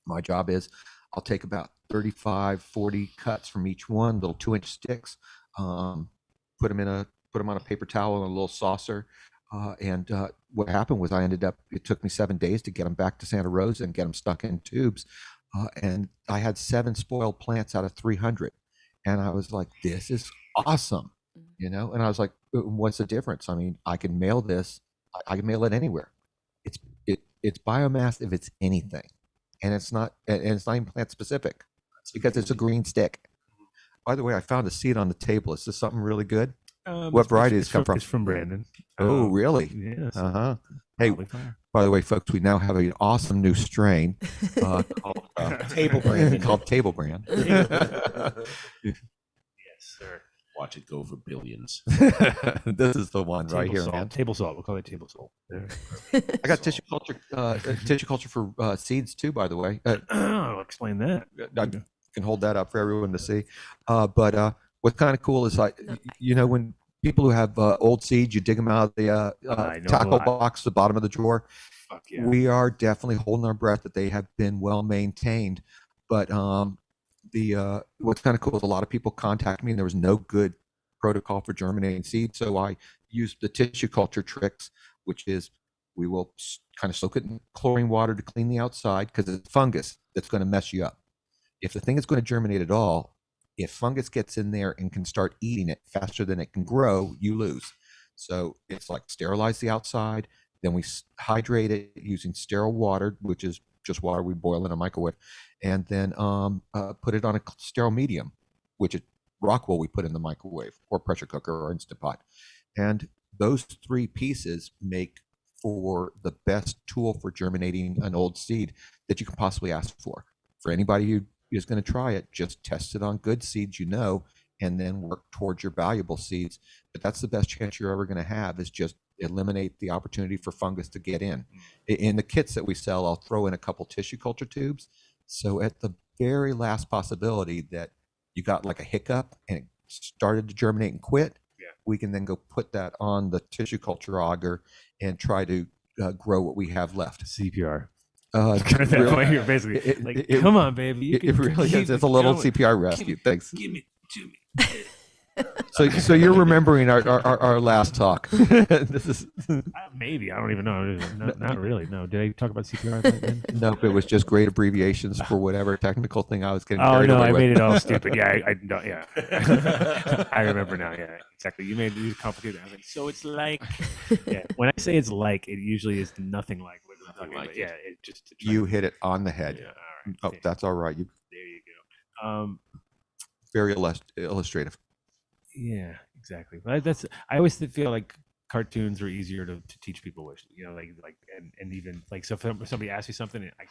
my job is I'll take about 35, 40 cuts from each one, little 2-inch sticks. Put them on a paper towel in a little saucer. And what happened was it took me 7 days to get them back to Santa Rosa and get them stuck in tubes. And I had 7 spoiled plants out of 300. And I was like, this is awesome. And I was like, what's the difference? I mean, I can mail this. I can mail it anywhere. It's biomass if it's anything. And it's not even plant specific because it's a green stick. By the way, I found a seed on the table. Is this something really good? What variety does it come from? It's from Brandon. Oh, really? Yes. Hey, by the way, folks, we now have an awesome new strain called Table Brand. Called Table Brand. Yes, sir. Watch it go for billions. This is the one right here, salt. man. Table salt. We'll call it table salt. I got tissue culture for seeds too, by the way. I'll explain that. I can hold that up for everyone to see. But what's kind of cool is when people who have old seeds, you dig them out of the tackle box, the bottom of the drawer. Fuck yeah. We are definitely holding our breath that they have been well maintained. But what's kind of cool is a lot of people contact me, and there was no good protocol for germinating seeds. So I used the tissue culture tricks, which is we will kind of soak it in chlorine water to clean the outside because it's fungus that's going to mess you up. If the thing is going to germinate at all, if fungus gets in there and can start eating it faster than it can grow, you lose. So it's like sterilize the outside, then we hydrate it using sterile water, which is just water we boil in a microwave, and then put it on a sterile medium, which is rock wool we put in the microwave or pressure cooker or Instant Pot. And those 3 pieces make for the best tool for germinating an old seed that you can possibly ask for. For anybody who is going to try it, just test it on good seeds, and then work towards your valuable seeds. But that's the best chance you're ever going to have, is just eliminate the opportunity for fungus to get in. In the kits that we sell, I'll throw in a couple tissue culture tubes. So at the very last possibility that you got like a hiccup and it started to germinate and quit, we can then go put that on the tissue culture auger and try to grow what we have left. CPR. Really, You're basically come on, baby. It really is. It's a little CPR rescue. Thanks. Give it to me. So you're remembering our last talk. This is maybe, I don't even know. Not really. No. Did I talk about CPR then? Nope. It was just great abbreviations for whatever technical thing I was getting. Oh no, I with. made it all stupid. Yeah, I remember now. Yeah, exactly. You made it complicated. I was like, so it's like, when I say it's like, it usually is nothing like what I'm talking about. Yeah, it just you hit it on the head. Yeah, all right. Oh, that's all right. There you go. Very illustrative. Yeah, exactly. I always feel like cartoons are easier to teach people with, and even like, so if somebody asks me something, I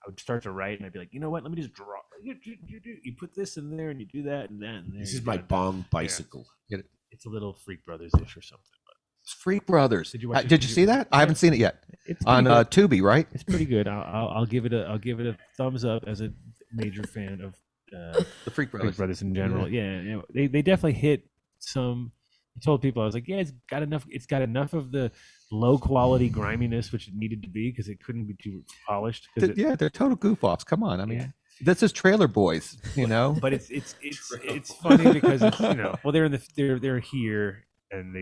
would start to write, and I'd be like, you know what, let me just draw. You put this in there, and you do that and that and there. This is my bong bicycle. Yeah. It's a little Freak Brothers-ish or something. Freak Brothers. Did you Did you see that? I haven't seen it yet. It's on Tubi, right? It's pretty good. I'll give it a thumbs up as a major fan of the Freak Brothers in general. Yeah, they definitely hit some. I told people, I was like, yeah, it's got enough of the low quality griminess which it needed to be, because it couldn't be too polished. They're total goof offs. Come on, I mean, this is Trailer Boys, you know. But it's funny because it's, well, they're here, and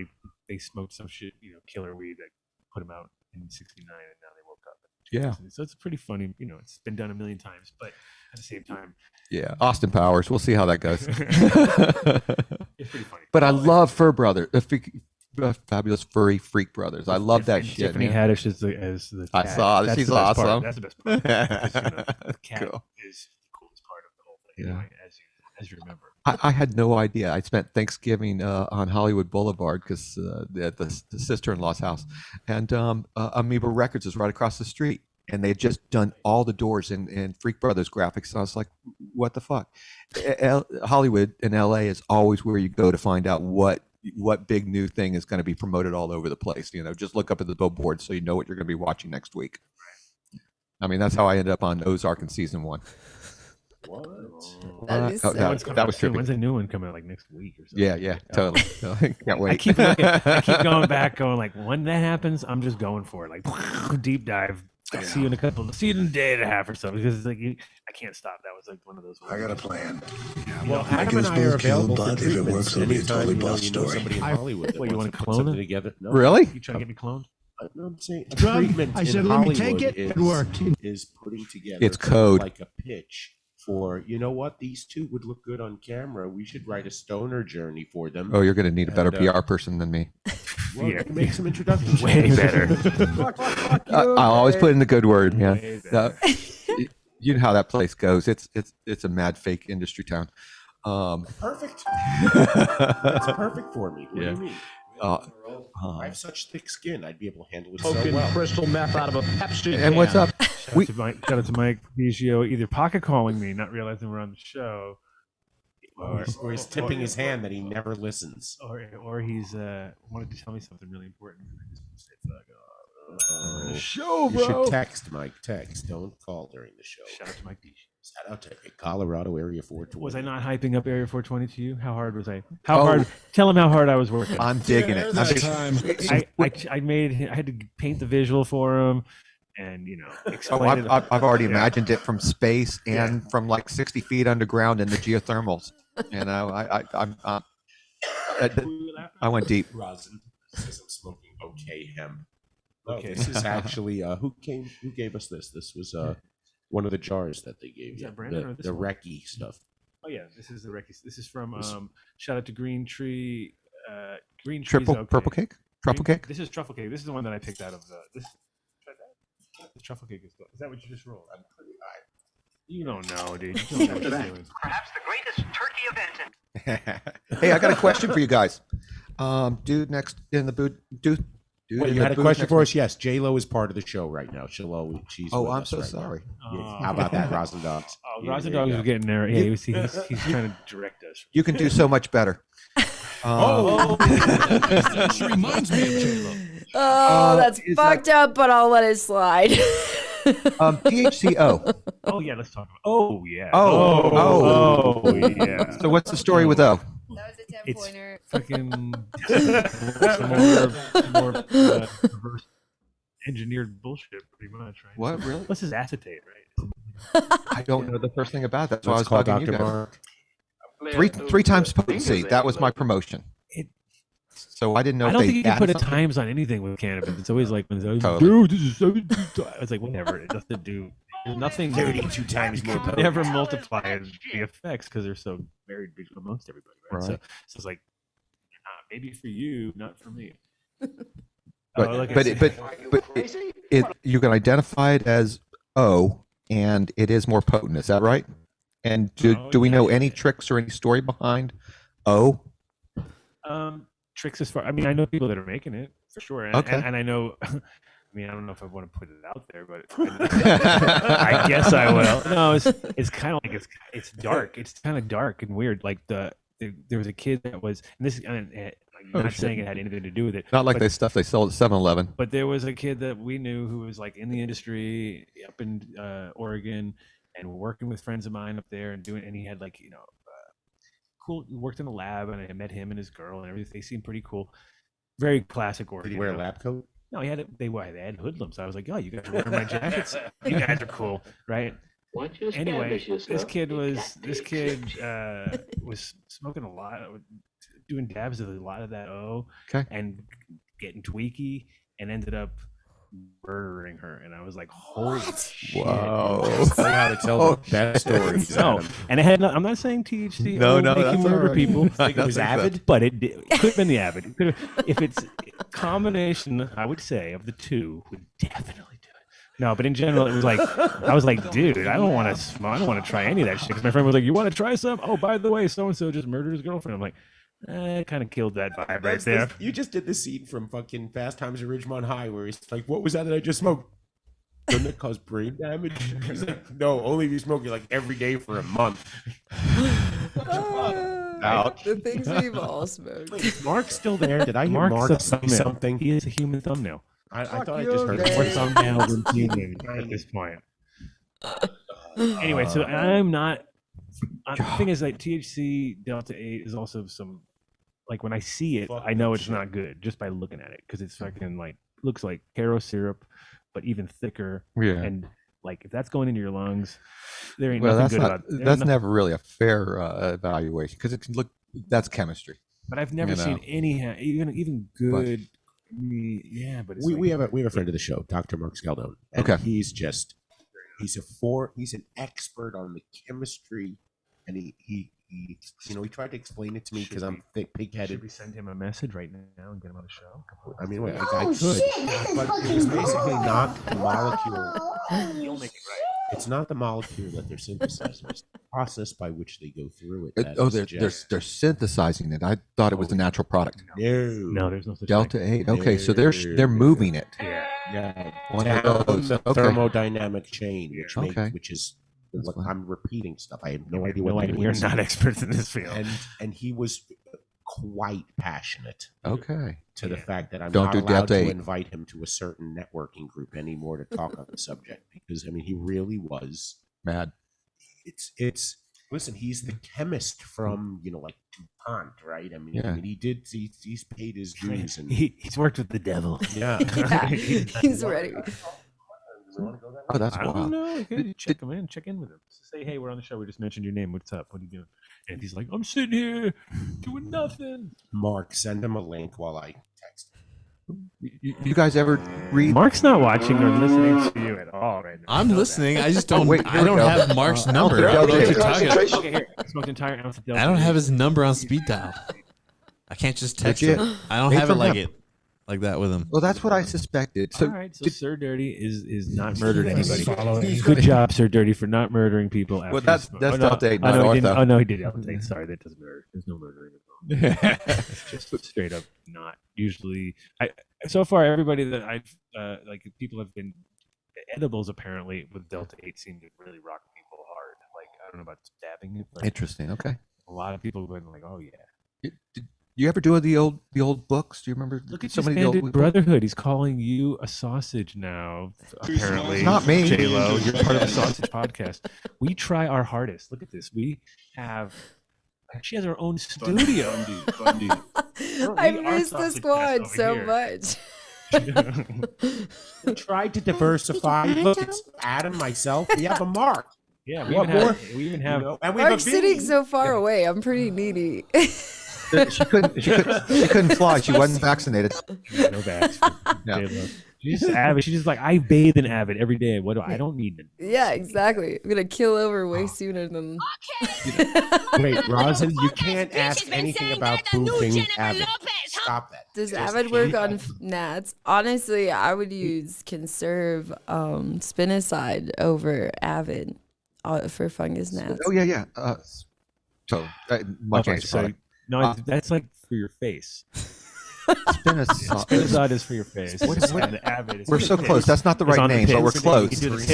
they smoked some shit, killer weed that put them out in '69, and now they woke up. Yeah. So it's pretty funny. It's been done a million times, but at the same time. Yeah, Austin Powers. We'll see how that goes. It's pretty funny. But I love Fur Brother, Fabulous Furry Freak Brothers. I love that shit. Tiffany Haddish as the cat. I saw that. She's awesome. That's the best part. The cat Cool. is the coolest part of the whole thing. As you remember. I had no idea. I spent Thanksgiving on Hollywood Boulevard because at the sister-in-law's house, and Amoeba Records is right across the street. And they had just done all the doors in Freak Brothers graphics. And I was like, what the fuck? Hollywood in LA is always where you go to find out what big new thing is going to be promoted all over the place. Just look up at the billboard so you know what you're going to be watching next week. I mean, that's how I ended up on Ozark in season 1. What? That was trippy. When's a new one coming out, like next week or something? Yeah, totally. Can't wait. I keep going back, going like, when that happens, I'm just going for it. Like deep dive. I'll see you in a day and a half or so, because it's like I can't stop. That was like one of those ones. I got a plan. Well, Adam and I are available for If it treatments works, it'll be a anytime totally bust story. somebody in Hollywood. What, you want to to put clone something it together? No. Really? You trying to get me cloned? No, I'm saying a Drug? treatment I said, in let me Hollywood take it. It worked. is putting together It's code. like a pitch for, you know what, these two would look good on camera. We should write a stoner journey for them. Oh, you're going to need a better And, PR person than me. Well, you can make some introductions. Way better. I'll always put in the good word, man. You know how that place goes. It's a mad fake industry town. Perfect. That's perfect for me. What do you mean? I have such thick skin. I'd be able to handle it so well. crystal meth out of a Pepsi. And what's up? Shout out to Mike Biggio, either pocket calling me, not realizing we're on the show, or he's tipping his hand that he never listens. or he's wanted to tell me something really important. Show, You bro. should text, Mike. Text. Don't call during the show. Shout out to Mike Biggio. Shout out to Colorado Area 420. Was I not hyping up Area 420 to you? How hard was I? Hard? Tell him how hard I was working. I'm digging it. I made. I had to paint the visual for him, and explain it. I've already imagined it from space and from like 60 feet underground in the geothermals. I went deep. Rosin says I'm smoking okay hemp. Okay, this is actually who gave us this? This was one of the jars that they gave Is you. that Brandon or this the one? Recce stuff. Oh yeah, this is the Recce. This is from shout out to Green Tree. Green Tree's Triple okay. purple cake? Truffle cake? This is truffle cake. This is the one that I picked out of this. Try that. The truffle cake is good. Is that what you just rolled? You don't know, dude. You don't know what you're doing. Perhaps the greatest turkey event. Hey, I got a question for you guys. Dude next in the booth. Dude Wait, in you the had a booth question next for to us? Yes, J-Lo is part of the show right now. She's Oh, with I'm us so right sorry. now. Yeah. How about that, Rosin Dogs? Oh, Yeah, Rosin there you Dog is go. getting there. Yeah, he's trying to direct us. You can do so much better. She reminds me of J-Lo. Oh, that's fucked up, but I'll let it slide. THCO. Oh yeah, let's talk about. Oh yeah. Oh, yeah. So what's the story with O? That was a 10 It's pointer. fucking more reverse engineered bullshit, pretty much, right? What, really? What's his acetate, right? I don't know the first thing about that. So Let's I was call bugging you Dr. guys. Mark. Three times potency. That was my promotion. So I didn't know. I if don't they think you can put added a something. times on anything with cannabis. It's always like when it's always, Totally. dude, this is 72. It's like whatever. It doesn't do nothing. 32 times more potent. Never multiply the effects because they're so varied amongst everybody, right? Right. So it's like maybe for you, not for me. But you can identify it as O, and it is more potent. Is that right? And do we know any tricks or any story behind O? tricks as far. I mean, I know people that are making it for sure, and, Okay. and I know. I mean, I don't know if I want to put it out there, but I guess I will. No, it's kind of like it's dark. It's kind of dark and weird. Like there was a kid that was, and this, and I'm not saying it had anything to do with it. Not like but, stuff they sell at 7-Eleven. But there was a kid that we knew who was like in the industry up in Oregon and working with friends of mine up there and he had like, cool, worked in a lab, and I met him and his girl and everything. They seemed pretty cool. Very classic Oregon. Did he wear a lab coat? No, they had hoodlums. I was like, oh, you guys are wearing my jackets. You guys are cool, right? Anyway, this kid was smoking a lot, doing dabs of a lot of that and getting tweaky, and ended up murdering her. And I was like, holy shit. Whoa. How to tell the best stories. No, and it had I'm not saying THC No, make you murder people. Like it was Avid? But it could have been the Avid. If it's a combination, I would say, of the two, would definitely do it. No, but in general, it was like, I was like, dude, I don't want to try any of that shit. Because my friend was like, you want to try some? Oh, by the way, so-and-so just murdered his girlfriend. I'm like, it kind of killed that vibe right there. You just did the scene from fucking Fast Times at Ridgemont High where he's like, what was that I just smoked? Doesn't it cause brain damage? He's like, no, only if you smoke it like every day for a month. Ouch. The things we've all smoked. Wait, is Mark still there? Did I hear Mark say something? He is a human thumbnail. I thought I just heard More thumbnails than human at this point. Anyway, so I'm not. The thing is, like, THC Delta 8 is also some. Like, when I see it, I know it's not good just by looking at it, because it's fucking like looks like Caro syrup, but even thicker. Yeah. And like, if that's going into your lungs, there ain't Well, nothing that's good not. about it. That's never really a fair evaluation, because it can look. That's chemistry. But I've never seen any even good. But it's we have a friend of the show, Dr. Mark Skeldone. And Okay. he's an expert on the chemistry, and he tried to explain it to me because I'm pig-headed. Should we send him a message right now and get him on the show? I mean, I could, but it's basically not the molecule. You'll make it right. It's not the molecule that they're synthesizing. It's the process by which they go through it. They're synthesizing it. I thought it was a natural product. No, there's no such Delta thing. 8. Okay, so they're moving it. Yeah. One Down of those. the Okay. thermodynamic chain, which is That's what fine. I'm repeating stuff. I have no idea No what idea. that We're means. not experts in this field. And he was quite passionate. Okay. To the fact that I'm Don't not do allowed Delta to 8. invite him to a certain networking group anymore to talk on the subject, because I mean he really was mad. It's listen, he's the chemist from like DuPont, right? I mean, Yeah. he's paid his dues, and he's worked with the devil. Yeah. He's ready. Oh, that's I don't wild. know. Check him in. Check in with him. Say, hey, we're on the show. We just mentioned your name. What's up? What are you doing? And he's like, I'm sitting here doing nothing. Mark, send him a link while I text. You guys ever read? Mark's not watching or listening to you at all right now. I'm listening. I just don't. Wait, I don't have Mark's number. I don't know what you're talking about. Okay, here. I smoked an entire ounce of Delta. I don't have his number on speed dial. I can't just text Legit. him. I don't Made have it from like hemp. it. Like that with him. Well, that's what I suspected. So, all right, so Sir Dirty is not murdered anybody. Good job, Sir Dirty, for not murdering people. After Well, that's Delta 8, not he didn't. Ortho. Oh no, he did Delta 8. Sorry, that doesn't murder. There's no murdering at all. It's just straight up not. Usually, so far everybody that I've people have been edibles apparently with Delta 8 seem to really rock people hard. Like I don't know about dabbing it, but interesting. Okay. a lot of people have been like, oh yeah. You ever do the old books? Do you remember? Look at some this of the old banded brotherhood. He's calling you a sausage now. Apparently, It's not me. J-Lo, you're part of the Sausage Podcast. We try our hardest. Look at this. We have. She has her own studio. I miss the squad so much. We tried to diversify. Look, it's Adam, myself. We have a Mark. Yeah, What more? We even have. And we have Mark's a sitting Vinny. so far away. I'm pretty needy. She couldn't fly. She wasn't vaccinated. No vax. No. J-Lo. She's just avid. She's just like, I bathe in avid every day. What do I don't need it. Yeah, exactly. I'm gonna kill over way sooner than. Wait, Rosin, you can't ask anything about boofing Avid. Stop that. Does Just Avid work keep- on gnats? Honestly, I would use conserve spinoside over Avid for fungus gnats. Oh yeah, yeah. So much Okay, nicer so product. no, that's like for your face. Spinosad is for your face. And the Avid is We're for so the close. pits. That's not the It's right on name, but we're pits. close. You can do the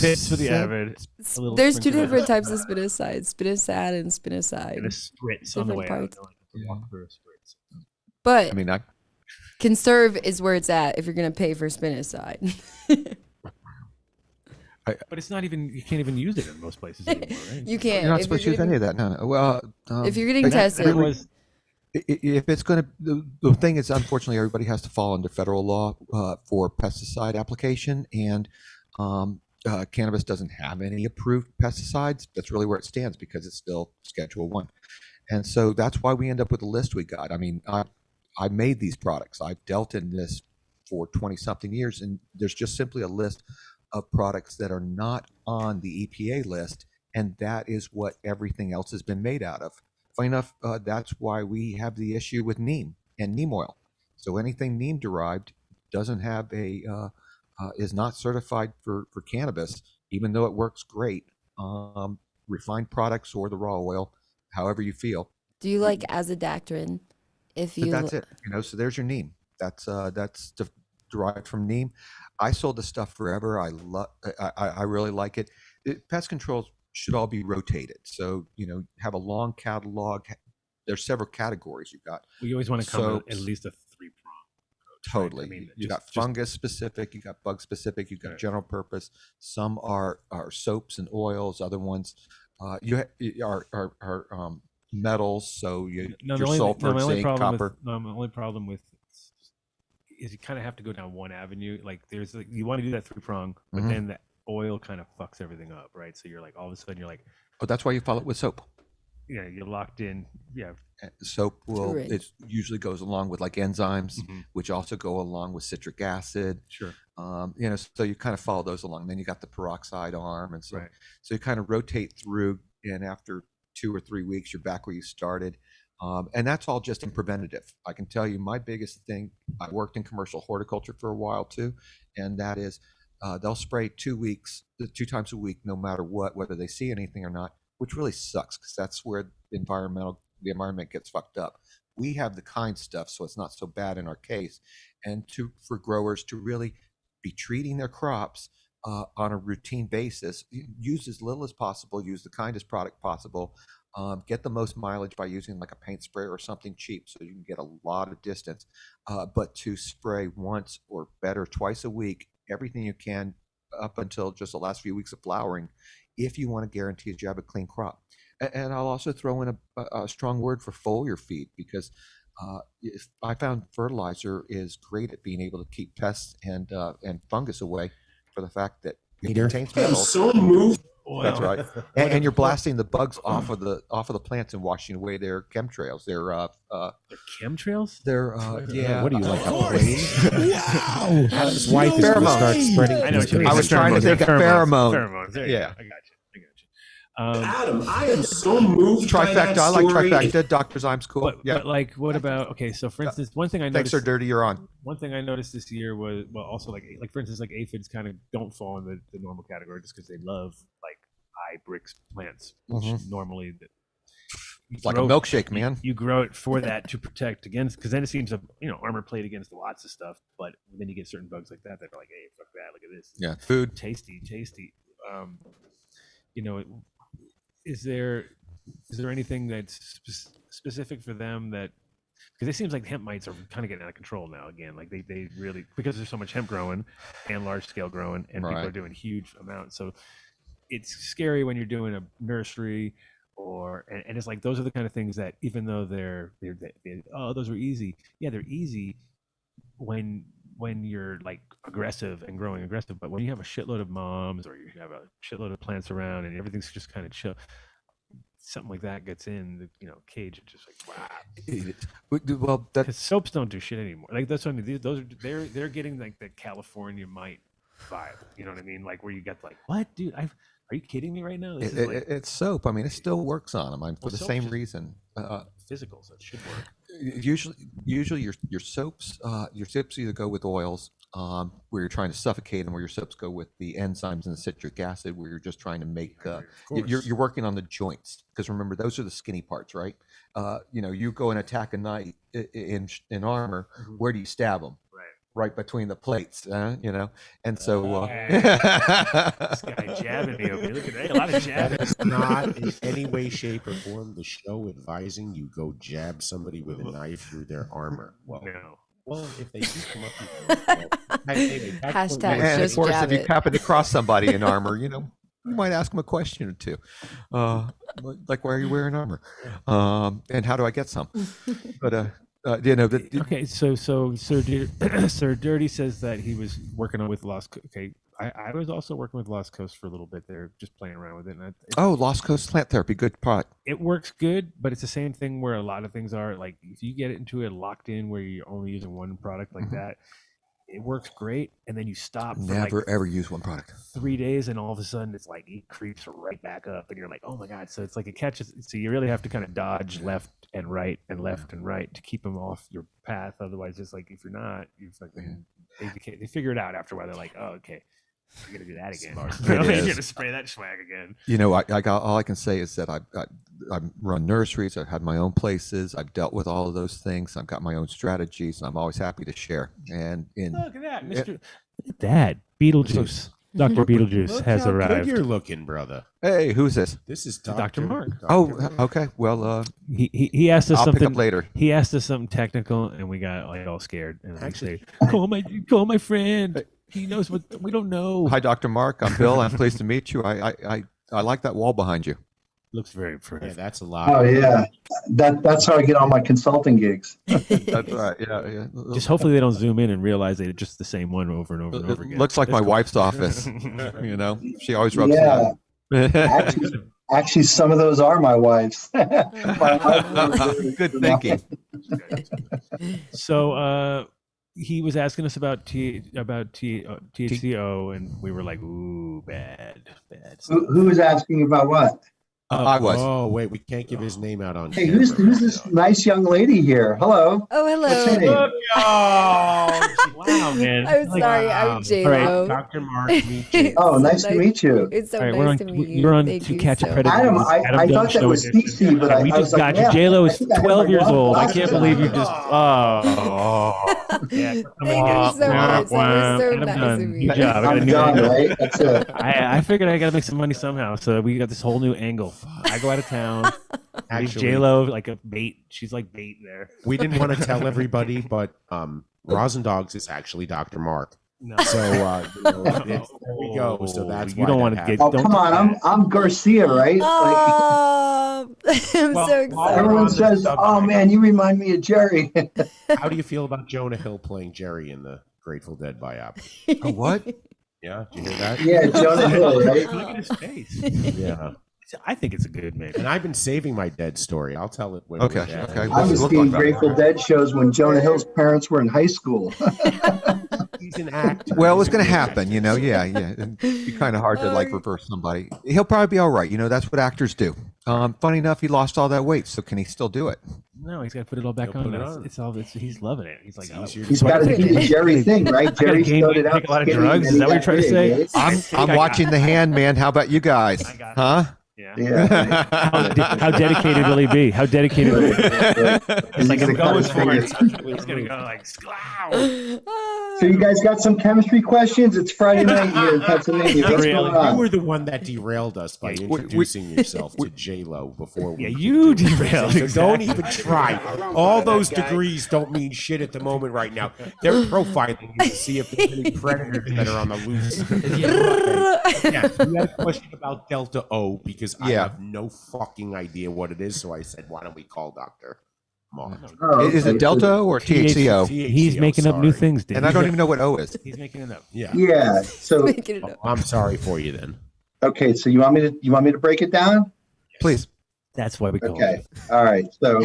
pits for the Avid. a little There's two sprinkle of- different types of spinoside: spinosad and spinoside. And a spritz on the way Different out. parts. Don't have to walk through a spritz. But I mean, conserve is where it's at if you're gonna pay for spinoside. But it's not even, you can't even use it in most places anymore, right? You can't. You're not If supposed to you're use any of that. No. Well, If you're getting I- tested- really, if it's going to, the thing is, unfortunately, everybody has to fall under federal law for pesticide application, and cannabis doesn't have any approved pesticides. That's really where it stands because it's still Schedule 1. And so that's why we end up with the list we got. I mean, I made these products. I've dealt in this for 20-something years, and there's just simply a list of products that are not on the EPA list, and that is what everything else has been made out of. Funny enough, that's why we have the issue with neem and neem oil. So anything neem derived doesn't have is not certified for cannabis, even though it works great. Refined products or the raw oil, however you feel. Do you like azadactrin? If you That's it. So there's your neem. That's derived from neem. I sold the stuff forever. I really like it. Pest controls should all be rotated. So, have a long catalog. There's several categories you've got. We always want to come with Soaps. at least a 3-prong. Totally. I mean, you just- got fungus specific, you got bug specific, you got general purpose. Some are soaps and oils. Other ones are metals. So your sulfur, zinc, copper. The only problem with is you kind of have to go down one avenue. Like you want to do that 3-prong, but Mhm. then the oil kind of fucks everything up, right? So you're like, all of a sudden you're like, Oh, that's why you follow it with soap. you're locked in. Yeah. Soap Correct. it usually goes along with like enzymes, Mhm. which also go along with citric acid. Sure. So you kind of follow those along. Then you got the peroxide arm, and so Right. so you kind of rotate through. And after 2 or 3 weeks, you're back where you started. And that's all just in preventative. I can tell you my biggest thing. I worked in commercial horticulture for a while too, and that is they'll spray 2 times a week, no matter what, whether they see anything or not, which really sucks because that's where the environment gets fucked up. We have the kind stuff, so it's not so bad in our case. And for growers to really be treating their crops on a routine basis, use as little as possible, use the kindest product possible, get the most mileage by using like a paint sprayer or something cheap so you can get a lot of distance. But to spray once or better twice a week, everything you can up until just the last few weeks of flowering, if you want to guarantee that you have a clean crop. And I'll also throw in a strong word for foliar feed, because if I found fertilizer is great at being able to keep pests and fungus away, for the fact that it contains I'm metals. so moved. That's right. And you're blasting the bugs off of the plants and washing away their chemtrails. Their chemtrails? Yeah. What are you, like, a plane? Wow. His wife is going to start spreading. I know what you mean. I was trying to think of pheromone. Pheromones. There you Yeah. go. I got you. Adam, I am so moved by that Trifecta. I like story. trifecta. Dr. Zyme's cool. But like, what about? Okay, so for instance, one thing I Thanks, noticed. are dirty. You're on. One thing I noticed this year was, well, also like for instance, like aphids kind of don't fall in the normal category just because they love like high bricks plants, which Mhm. normally It's like a milkshake, man. You grow it for that to protect against, because then it seems armor plate against lots of stuff. But then you get certain bugs like that that are like, hey, fuck that, look at this. Yeah, food. Tasty. Is there anything that's specific for them that, because it seems like hemp mites are kind of getting out of control now again. Like they really, because there's so much hemp growing and large scale growing, and people Right. are doing huge amounts. So it's scary when you're doing a nursery and it's like those are the kind of things that even though they're those are easy. Yeah, they're easy when you're like aggressive and growing aggressive, but when you have a shitload of moms or you have a shitload of plants around and everything's just kind of chill, something like that gets in the cage. It's just like wow. Well, because soaps don't do shit anymore. Like that's what I mean. Those are they're getting like the California mite vibe. You know what I mean? Like where you get like, what, dude? Are you kidding me right now? This is like It's soap. I mean, it still works on them. For the soap's same just reason. physical, so it should work. Usually your soaps either go with oils where you're trying to suffocate them, where you're supposed to go with the enzymes and the citric acid, where you're just trying to make, you're working on the joints. Because remember, those are the skinny parts, right? You go and attack a knight in armor, where do you stab them? Right between the plates, and so this guy jabbing me over here. Look at that, a lot of jabbing. That is not in any way, shape, or form the show advising you go jab somebody with a knife through their armor. Well, no. Well, if they do come up with Hashtag and just of course, jab if you it. happen to cross somebody in armor, you might ask them a question or two, like, why are you wearing armor? And how do I get some? But okay, so Sir Dirty says that he was working on with Lost Coast. Okay, I was also working with Lost Coast for a little bit there, just playing around with it. And Lost Coast plant therapy, good product. It works good, but it's the same thing where a lot of things are like if you get it into it locked in where you're only using one product like that, it works great, and then you stop. Never ever use one product. 3 days, and all of a sudden it's like it creeps right back up, and you're like, oh my god! So it's like it catches. So you really have to kind of dodge left and right and left and right to keep them off your path. Otherwise, it's like if you're not, you're fucking. They figure it out after a while. They're like, oh okay, you're gonna do that again. You're gonna spray that swag again. I got all I can say is that I run nurseries. I've had my own places. I've dealt with all of those things. I've got my own strategies. And I'm always happy to share. And look at that, Mr. Look at that, Beetlejuice. Dr. Beetlejuice has how arrived. Good you're looking, brother. Hey, who's this? This is Dr. Mark. Oh, okay. Well, he asked us I'll something pick up later. He asked us something technical, and we got like all scared. And I say, call my friend. He knows what we don't know. Hi, Dr. Mark. I'm Bill. I'm pleased to meet you. I like that wall behind you. Looks very impressive. Yeah, that's a lot. Oh yeah, that's how I get all my consulting gigs. That's right. Yeah. Just hopefully they don't zoom in and realize they're just the same one over and over and over again. Looks like my wife's office. She always rubs it out. Actually, some of those are my wife's. Good thinking. So he was asking us about THCO, and we were like, ooh, bad. Who was asking about what? I was. Oh wait, we can't give his name out on. Hey, camera. who's this nice young lady here? Hello. Oh, hello. What's her name? Wow, man. I'm sorry, I'm J-Lo. All right, Dr. Mark, meet you. Oh, nice to meet you. It's so All right, nice to meet you. We're on Thank To you Catch a so Predator. Adam, I thought that was Cece, but we I just was got like, you. J-Lo is I think I have 12 my years wrong old. I glasses can't on. believe you just. Yeah. Thank you so much. That was so Adam nice Dunn. of you. Good job. I got a I'm new done, angle. right? That's it. I figured I got to make some money somehow, so we got this whole new angle. I go out of town. Actually, J-Lo like a bait. She's like bait there. We didn't want to tell everybody, but Rosendogs is actually Dr. Mark. No. So there we go. So that's You why don't that want to happened. get. Oh, Don't come do on. that. I'm Garcia, right? Oh, I'm so excited. Everyone says, "Oh man, you remind me of Jerry." How do you feel about Jonah Hill playing Jerry in the Grateful Dead biopic? Oh, what? Yeah, did you hear that? Yeah, Jonah Hill, right? Look at his face. Yeah. I think it's a good movie. And I've been saving my dead story. I'll tell it when Okay, we're done. okay. I was seeing Grateful Dead shows when Jonah Hill's parents were in high school. He's an actor. Well, it was going to happen, Yeah. It'd be kind of hard to reverse somebody. He'll probably be all right. That's what actors do. Funny enough, he lost all that weight, so can he still do it? No, he's got to put it all back He'll on. put it on. He's loving it. He's like, He's got to do the Jerry thing, right? Jerry started out take a lot of skinny drugs. and Is then that what you're he trying to got say? big, I'm watching The Hand, man. How about you guys? Huh? Yeah. How dedicated will he be? How dedicated will he be? It's like He's I'm the kind going of for it. figure- He's gonna go like sklow. So you guys got some chemistry questions? It's Friday night here in Pennsylvania. What's You going on? were the one that derailed us by introducing yourself to J-Lo before we. Yeah, you derailed. So don't Exactly. even try. All those degrees don't mean shit at the moment right now. They're profiling you to see if there's any predators that are on the loose. Yeah, you had a question about Delta O because I have no fucking idea what it is. So I said, why don't we call Dr. Mark? Oh, Is it okay. Delta or THCO? He's making up new things, dude. And I don't even know what O is. He's making it up. Yeah. Yeah. So Making it up. I'm sorry for you then. okay. So you want me to break it down? Please. That's why we call Okay. it. All right. So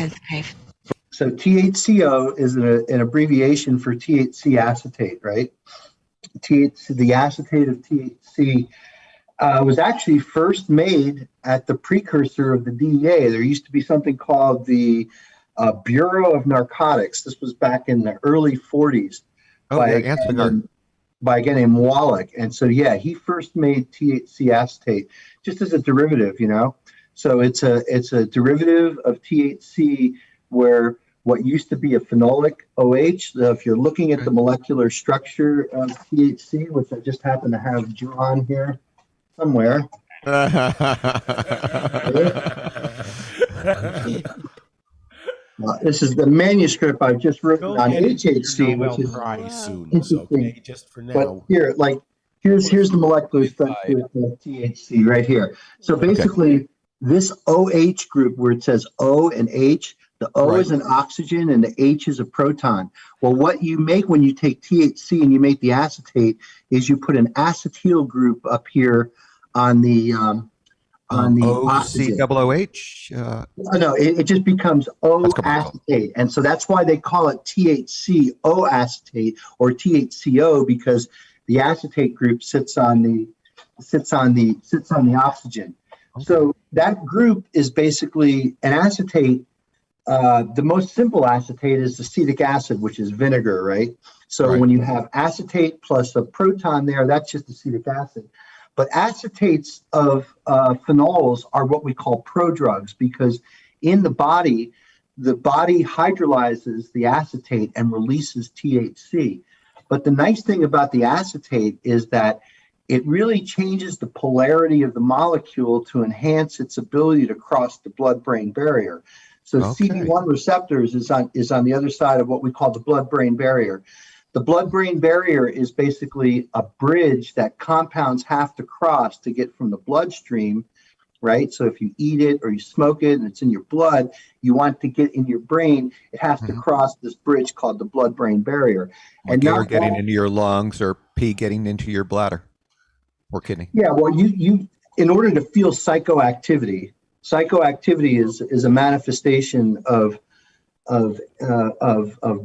THCO is an abbreviation for THC acetate, right? The acetate of THC was actually first made at the precursor of the DEA. There used to be something called the Bureau of Narcotics. This was back in the early 40s. Oh, yeah, Ansgar. by a guy named Wallach. And so, yeah, he first made THC acetate just as a derivative, you know. So it's a derivative of THC where what used to be a phenolic OH, if you're looking at the molecular structure of THC, which I just happen to have drawn here somewhere. This is the manuscript I've just written on HHC, which is interesting. Just for now. But here, here's the molecular structure of THC right here. So basically, this OH group where it says O and H, the O is an oxygen and the H is a proton. Well, what you make when you take THC and you make the acetate is you put an acetyl group up here on the oxygen. OCOOH? No, it just becomes O acetate. And so that's why they call it THCO acetate or THCO, because the acetate group sits on the oxygen. Okay. So that group is basically an acetate. The most simple acetate is acetic acid, which is vinegar, right? So when you have acetate plus a proton there, that's just acetic acid. But acetates of phenols are what we call prodrugs, because in the body hydrolyzes the acetate and releases THC. But the nice thing about the acetate is that it really changes the polarity of the molecule to enhance its ability to cross the blood-brain barrier. So CB1 receptors is on the other side of what we call the blood-brain barrier. The blood-brain barrier is basically a bridge that compounds have to cross to get from the bloodstream, right? So if you eat it or you smoke it and it's in your blood, you want to get in your brain, it has to cross this bridge called the blood-brain barrier. And air getting into your lungs or pee getting into your bladder or kidney. Yeah, well, you in order to feel psychoactivity is a manifestation of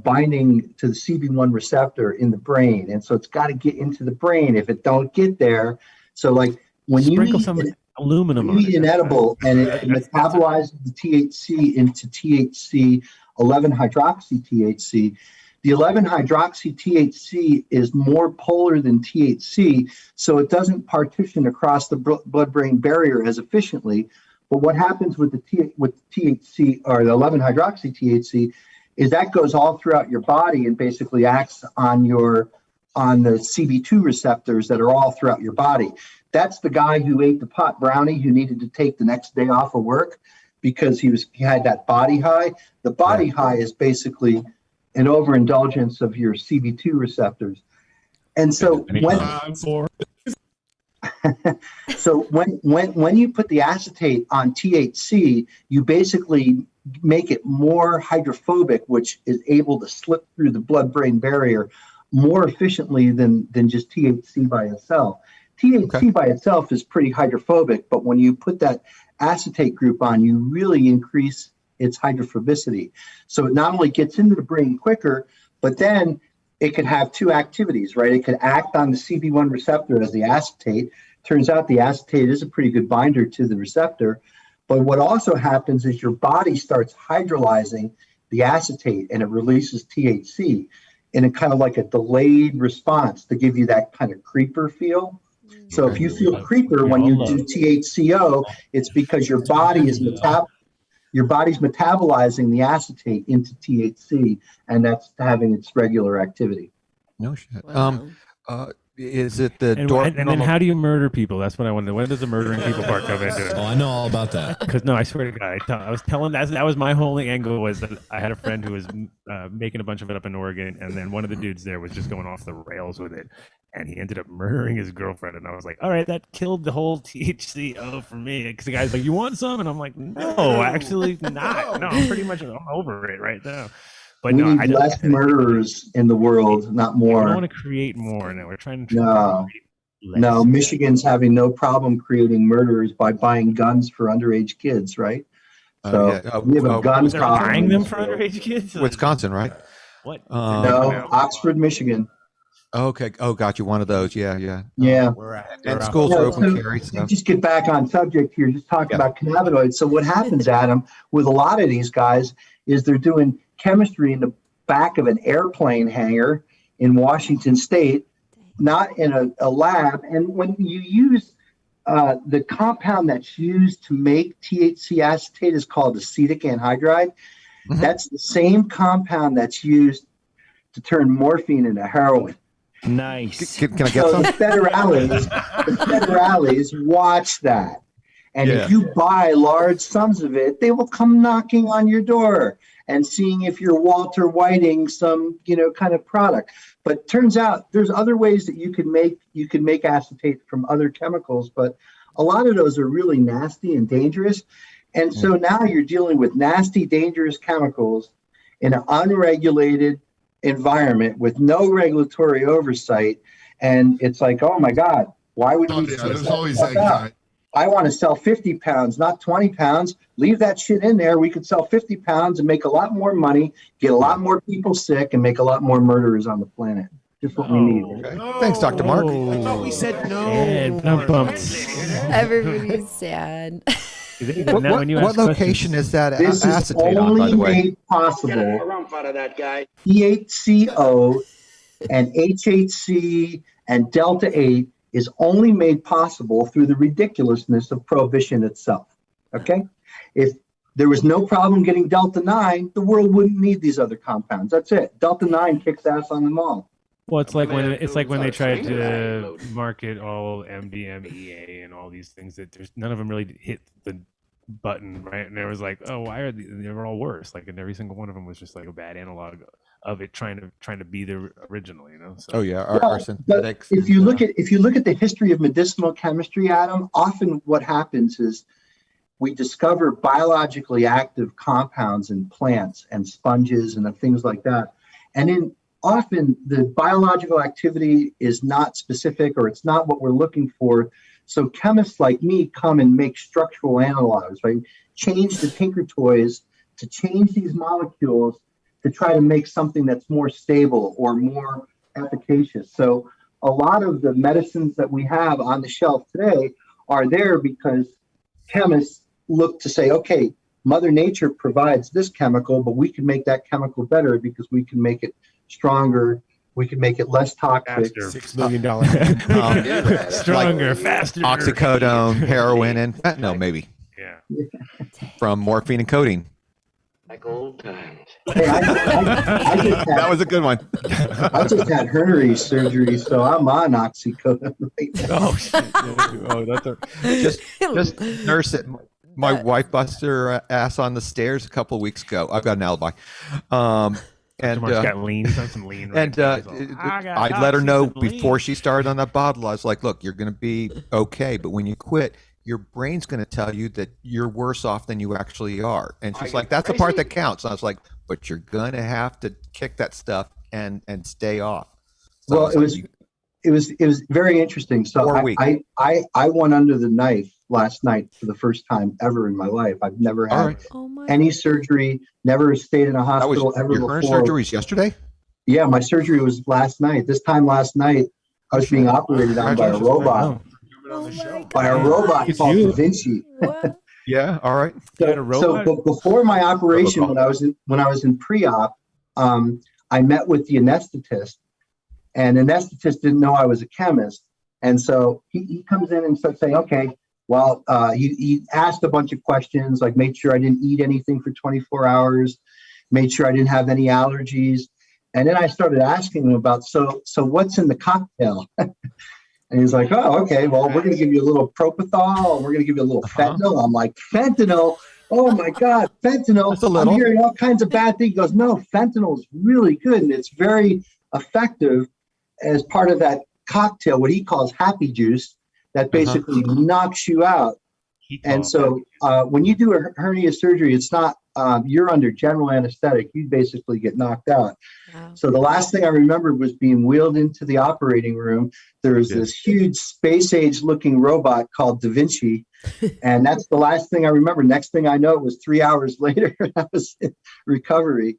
binding to the CB1 receptor in the brain, and so it's got to get into the brain. If it don't get there, so like when Sprinkle some aluminum on you eat an edible and it metabolizes the THC into THC 11-hydroxy THC. The 11-hydroxy THC is more polar than THC, so it doesn't partition across the blood-brain barrier as efficiently. But what happens with the THC or the 11-hydroxy THC is that goes all throughout your body and basically acts on the CB2 receptors that are all throughout your body. That's the guy who ate the pot brownie who needed to take the next day off of work because he had that body high. The body high is basically an overindulgence of your CB2 receptors. And so when you put the acetate on THC, you basically make it more hydrophobic, which is able to slip through the blood-brain barrier more efficiently than just THC by itself. THC by itself is pretty hydrophobic, but when you put that acetate group on, you really increase its hydrophobicity. So it not only gets into the brain quicker, but then it could have two activities, right? It could act on the CB1 receptor as the acetate. Turns out the acetate is a pretty good binder to the receptor. But what also happens is your body starts hydrolyzing the acetate and it releases THC in a kind of like a delayed response to give you that kind of creeper feel. So if you feel creeper when you do THCO, it's because your body is metabolizing the acetate into THC, and that's having its regular activity. No shit. Wow. Is it the and then how do you murder people? That's what I wanted. When does the murdering people part come into it? Oh, I know all about that. Because no, I swear to God, I was telling that was my whole angle was that I had a friend who was making a bunch of it up in Oregon, and then one of the dudes there was just going off the rails with it, and he ended up murdering his girlfriend. And I was like, all right, that killed the whole THCO for me. Because the guy's like, you want some? And I'm like, no, actually not. No, I'm over it right now. But we need less murderers in the world, not more. We don't want to create more. No, we're trying to create less. No, Michigan's having no problem creating murderers by buying guns for underage kids, right? So we have a gun problem. Buying them for underage kids? Wisconsin, right? What? No, Oxford, Michigan. Okay. Oh, got you. One of those. Yeah. Yeah. And schools are open carry. So. Just get back on subject here. Just talking about cannabinoids. So what happens, Adam, with a lot of these guys is they're doing chemistry in the back of an airplane hangar in Washington State, not in a lab. And when you use the compound that's used to make THC acetate is called acetic anhydride. Mm-hmm. That's the same compound that's used to turn morphine into heroin. Nice. Can I get So some? the federales watch that. And Yeah. if you buy large sums of it, they will come knocking on your door and seeing if you're Walter Whiting some, kind of product. But turns out there's other ways that you can make acetate from other chemicals, but a lot of those are really nasty and dangerous. And so now you're dealing with nasty, dangerous chemicals in an unregulated environment with no regulatory oversight. And it's like, oh my God, why would we? There's always that guy. I want to sell 50 pounds, not 20 pounds. Leave that shit in there. We could sell 50 pounds and make a lot more money, get a lot more people sick, and make a lot more murderers on the planet. Just what we need. Okay. Thanks, Dr. Mark. I thought we said no. And bump. Everybody's sad. What location is that This is acetate on, by only the way? made possible. Rump out of that guy. THCO and HHC and Delta 8 is only made possible through the ridiculousness of prohibition itself. Okay? If there was no problem getting Delta 9, the world wouldn't need these other compounds. That's it. Delta 9 kicks ass on them all. Well, it's like when they tried to market all MDMA and all these things that none of them really hit the button, right? And there was like, oh, why are they were all worse? Like, and every single one of them was just like a bad analog of it trying to be the original, So, Oh yeah, our synthetics. If you look at the history of medicinal chemistry, Adam, often what happens is we discover biologically active compounds in plants and sponges and things like that, and then often the biological activity is not specific or it's not what we're looking for. So chemists like me come and make structural analogs, right? Change the Tinker Toys to change these molecules to try to make something that's more stable or more efficacious. So a lot of the medicines that we have on the shelf today are there because chemists look to say, okay, Mother Nature provides this chemical, but we can make that chemical better because we can make it stronger, we can make it less toxic. $6 million. Stronger, faster. Oxycodone, heroin, and fentanyl, maybe. Yeah. From morphine and codeine. Like old times. Hey, I just That was a good one. I just had hernia surgery, so I'm on oxycodone right now. Oh, shit. Oh, that's Just nurse it. My wife busted her ass on the stairs a couple of weeks ago. I've got an alibi. And Mark's got lean. He's on some lean. Right and now. He's all, I'd let her know before she started on that bottle. I was like, look, you're going to be okay, but when you quit, your brain's going to tell you that you're worse off than you actually are. And she's like, that's the part that counts. And I was like, but you're going to have to kick that stuff and stay off. So Well, it was very interesting. So I went under the knife last night for the first time ever in my life. I've never had any surgery, never stayed in a hospital ever your before. current surgery was yesterday? Yeah, my surgery was last night. This time last night, I was being operated on by a robot. By a robot called Da Vinci. Yeah, all right. So before my operation, when I was in pre-op, I met with the anesthetist, and the anesthetist didn't know I was a chemist, and so he comes in and starts saying, okay, well, he asked a bunch of questions, like made sure I didn't eat anything for 24 hours, made sure I didn't have any allergies, and then I started asking him about so what's in the cocktail. And he's like, oh, okay, well, we're going to give you a little propofol, and we're going to give you a little fentanyl. I'm like, fentanyl? Oh, my God, fentanyl. I'm hearing all kinds of bad things. He goes, no, fentanyl is really good, and it's very effective as part of that cocktail, what he calls happy juice, that basically knocks you out. And so when you do a hernia surgery, it's not, you're under general anesthetic. You basically get knocked out. Wow. So the last thing I remember was being wheeled into the operating room. There was this huge space age looking robot called Da Vinci. And that's the last thing I remember. Next thing I know, it was 3 hours later, I was in recovery.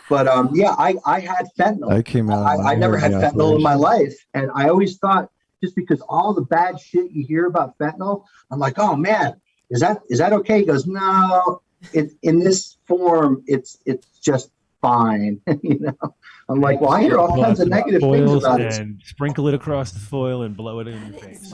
But yeah, I had fentanyl. I came out. I never had fentanyl in my life. And I always thought, just because all the bad shit you hear about fentanyl, I'm like, oh man, is that okay? He goes, no, in this form, it's just fine. You know, I'm like, well, I hear all kinds of negative things about it. And sprinkle it across the foil and blow it in your face.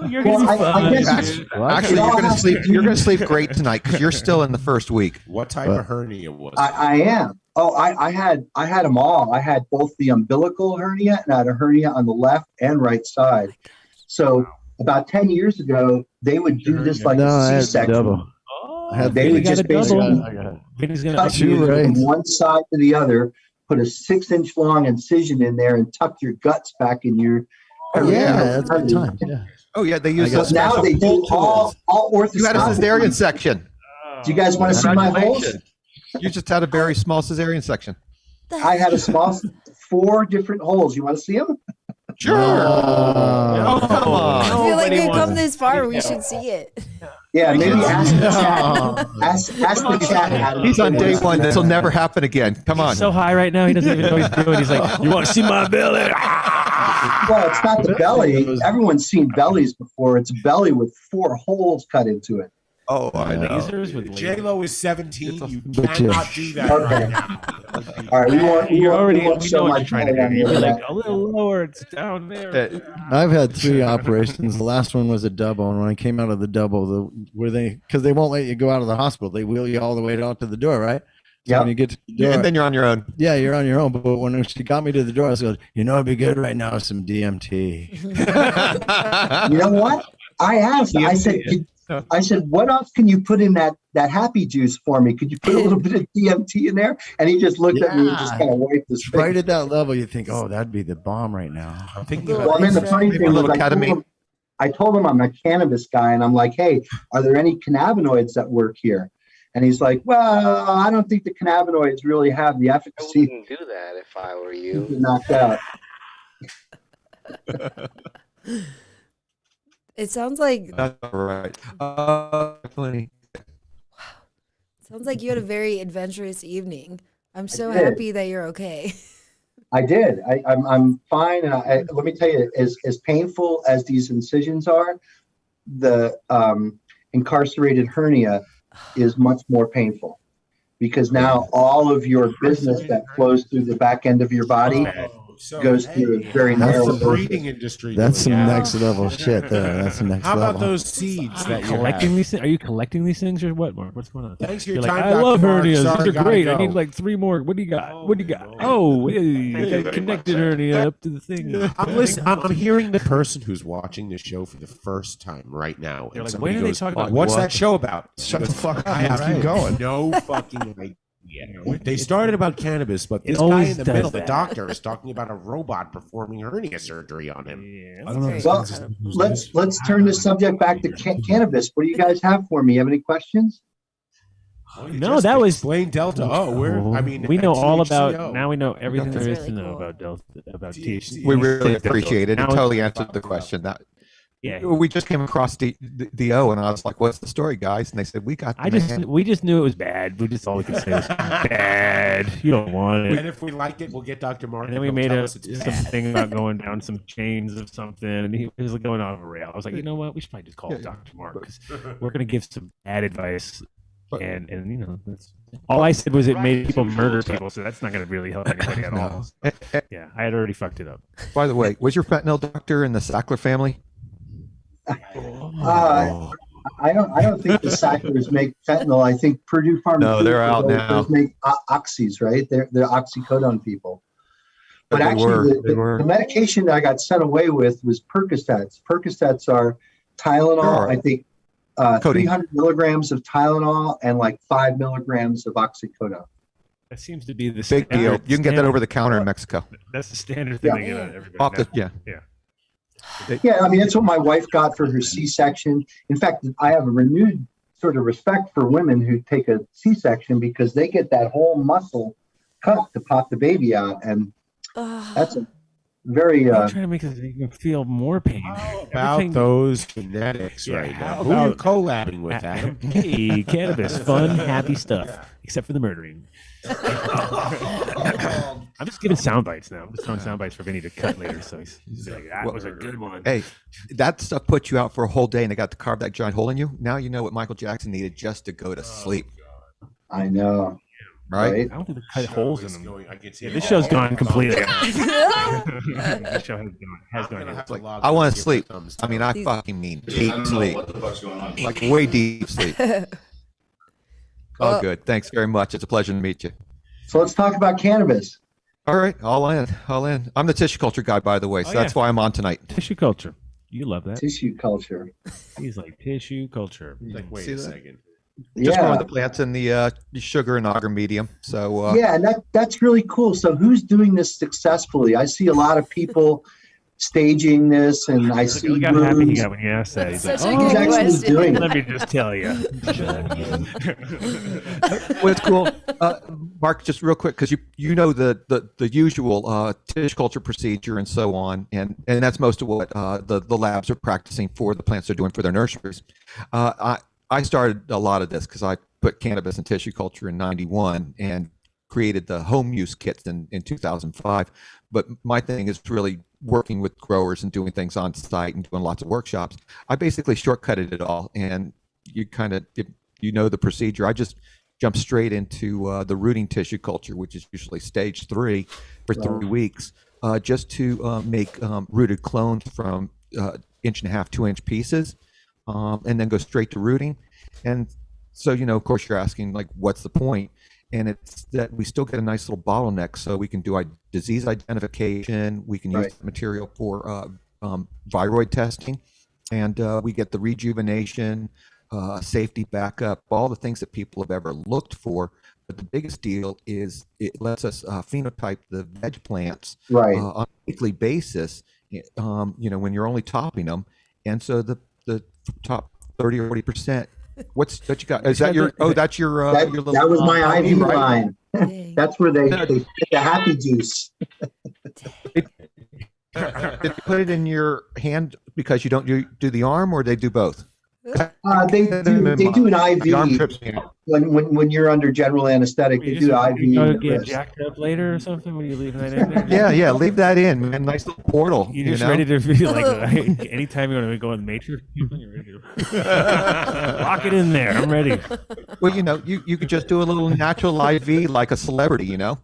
You're Well, gonna I guess actually, you're gonna sleep. You're gonna sleep great tonight because you're still in the first week. What type of hernia was it? I am. Oh, I had them all. I had both the umbilical hernia and I had a hernia on the left and right side. So about 10 years ago, they would do this like a C-section. They would just basically cut you from one side to the other, put a 6-inch long incision in there, and tuck your guts back in your. Oh yeah, that's good time. Yeah. Oh yeah, they use those. Now they do all orthoscopic. You had a cesarean section. Do you guys want to see my holes? You just had a very small cesarean section. I had a small 4 different holes. You want to see them? Sure. Oh, come on. I feel like we've come this far. We should see it. Yeah, maybe ask the chat. Ask the chat. He's on day 1. This will never happen again. Come on. He's so high right now, he doesn't even know what he's doing. He's like, "You want to see my belly?" Well, it's not the belly. Everyone's seen bellies before. It's a belly with 4 holes cut into it. Oh, I know. J-Lo is 17. You cannot do that right now. All right, You're already show what my you're trying to belly do. on You're the like a little lower. It's down there. I've had 3 operations. The last one was a double, and when I came out of the double, because they won't let you go out of the hospital, they wheel you all the way out to the door, right? So when you get to the door, and then you're on your own. Yeah, you're on your own. But when she got me to the door, I said, "It'd be good right now, some DMT." You know what? I asked. I said, what else can you put in that happy juice for me? Could you put a little bit of DMT in there? And he just looked at me and just kind of wiped his face. Right at that level, you think, "Oh, that'd be the bomb right now." Well, then the funny thing was, I told him I'm a cannabis guy, and I'm like, "Hey, are there any cannabinoids that work here?" And he's like, "Well, I don't think the cannabinoids really have the efficacy." I wouldn't do that if I were you. Knocked out. It sounds like. That's all right. Funny. Sounds like you had a very adventurous evening. I'm so did. happy that you're okay. I did. I'm fine. And let me tell you, as painful as these incisions are, the incarcerated hernia is much more painful because now all of your business that flows through the back end of your body goes through a very narrow breeding industry. That's some next level shit there. That's some next How level. about those seeds that you collecting have? these things? Are you collecting these things or what, Mark? What's going on? Thanks for You're your like, time, I love Dr. Mark. hernias. Sorry, These are gotta great. go. I need like 3 more. What do you got? What do you got? Oh, hey, connected hernia up to the thing. I'm hearing the person who's watching this show for the first time right now. They're And like, somebody when are they goes, talking about what's what? that show about? Shut the fuck up. I have Keep going. no fucking idea. They started about cannabis, but It this guy always in the does middle, the that. doctor, is talking about a robot performing hernia surgery on him. Yeah, I don't know. Well, let's turn this subject back to cannabis. What do you guys have for me? You have any questions? No, that was explain Delta. We know all THCO. about. Now we know everything That's there is really to know cool. about Delta, about THC. We really appreciate it. Now It it's- totally answered the question. That Yeah. we just came across the O, and I was like, "What's the story, guys?" And they said, "We got." We just knew it was bad. We just all we could say was bad. You don't want And it. if we like it, we'll get Dr. Mark. And then we made something about going down some chains of something, and he was like going off a rail. I was like, you know what? We should probably just call it Dr. Mark because we're going to give some bad advice. And you know, that's all I said was it made people murder people, so that's not going to really help anybody at all. Yeah, I had already fucked it up. By the way, was your fentanyl doctor in the Sackler family? I don't think the Sacklers make fentanyl. I think Purdue Pharmaceuticals No, they're out now. those make oxys, right? They're oxycodone people. But They actually, were. the medication that I got sent away with was Percocets. Percocets are Tylenol. Sure. I think Codeine. 300 milligrams of Tylenol and like 5 milligrams of oxycodone. That seems to be the Big deal. standard- You can get that standard- over the counter in Mexico. That's the standard thing they give out everybody. Off the now. yeah. Yeah. Yeah, I mean, that's what my wife got for her C-section. In fact, I have a renewed sort of respect for women who take a C-section because they get that whole muscle cut to pop the baby out. And that's a very... You're trying to make us even feel more pain. About those genetics right now. Who are you collabing with, Adam? Hey, cannabis, fun, happy stuff, except for the murdering. I'm just giving sound bites now. I'm just throwing sound bites for Vinny to cut later. So he's like, that was a good one. Hey, that stuff put you out for a whole day, and they got to carve that giant hole in you. Now you know what Michael Jackson needed just to go to sleep. I know. Right? I don't think they cut holes in them. I can see This show's gone completely. I'm This show has gone. gonna have to log I on want and to give sleep. my thumbs I mean, down. I fucking mean deep I don't know sleep. what the fuck's going on. Like way deep sleep. Oh, Well- good. Thanks very much. It's a pleasure to meet you. So let's talk about cannabis. All right, all in, all in. I'm the tissue culture guy, by the way, so Oh, that's yeah. why I'm on tonight. Tissue culture. You love that. Tissue culture. He's like tissue culture. Like, wait See a that? second. Just Yeah. growing the plants in the sugar and agar medium. So Yeah, and that's really cool. So who's doing this successfully? I see a lot of people staging this, and I see Look how happy he rooms. got when you asked that. He's Such like, a Who's good actually question. doing it? let me just tell you. what's cool, Mark, just real quick, because you know the usual tissue culture procedure and so on, and that's most of what the labs are practicing for the plants they're doing for their nurseries. I started a lot of this because I put cannabis and tissue culture in '91 and created the home use kits in 2005. But my thing is really working with growers and doing things on site and doing lots of workshops. I basically shortcutted it all, and you kind of, you know, the procedure. I just jumped straight into the rooting tissue culture, which is usually stage 3 for 3 weeks, just to make rooted clones from 1.5 to 2-inch pieces, and then go straight to rooting. And so, you know, of course, you're asking, like, what's the point? And it's that we still get a nice little bottleneck, so we can do disease identification. We can use the material for viroid testing, and we get the rejuvenation, safety backup, all the things that people have ever looked for. But the biggest deal is it lets us phenotype the veg plants on a weekly basis. You know, when you're only topping them, and so the top 30 or 40%. What's that you got? Is that your? Oh, that's your. That, your little, that was my IV right? line. That's where they get the happy juice. Did you put it in your hand because you don't do the arm, or they do both? They do an IV The arm trips me out. when you're under general anesthetic. They do IV. You in go the get wrist. jacked up later or something when you leave that in there. Yeah, leave that in, man. Nice little portal. You're You just know? ready to feel like anytime you want to go in the Matrix, you're ready to lock it in there. I'm ready. Well, you know, you could just do a little natural IV like a celebrity, you know.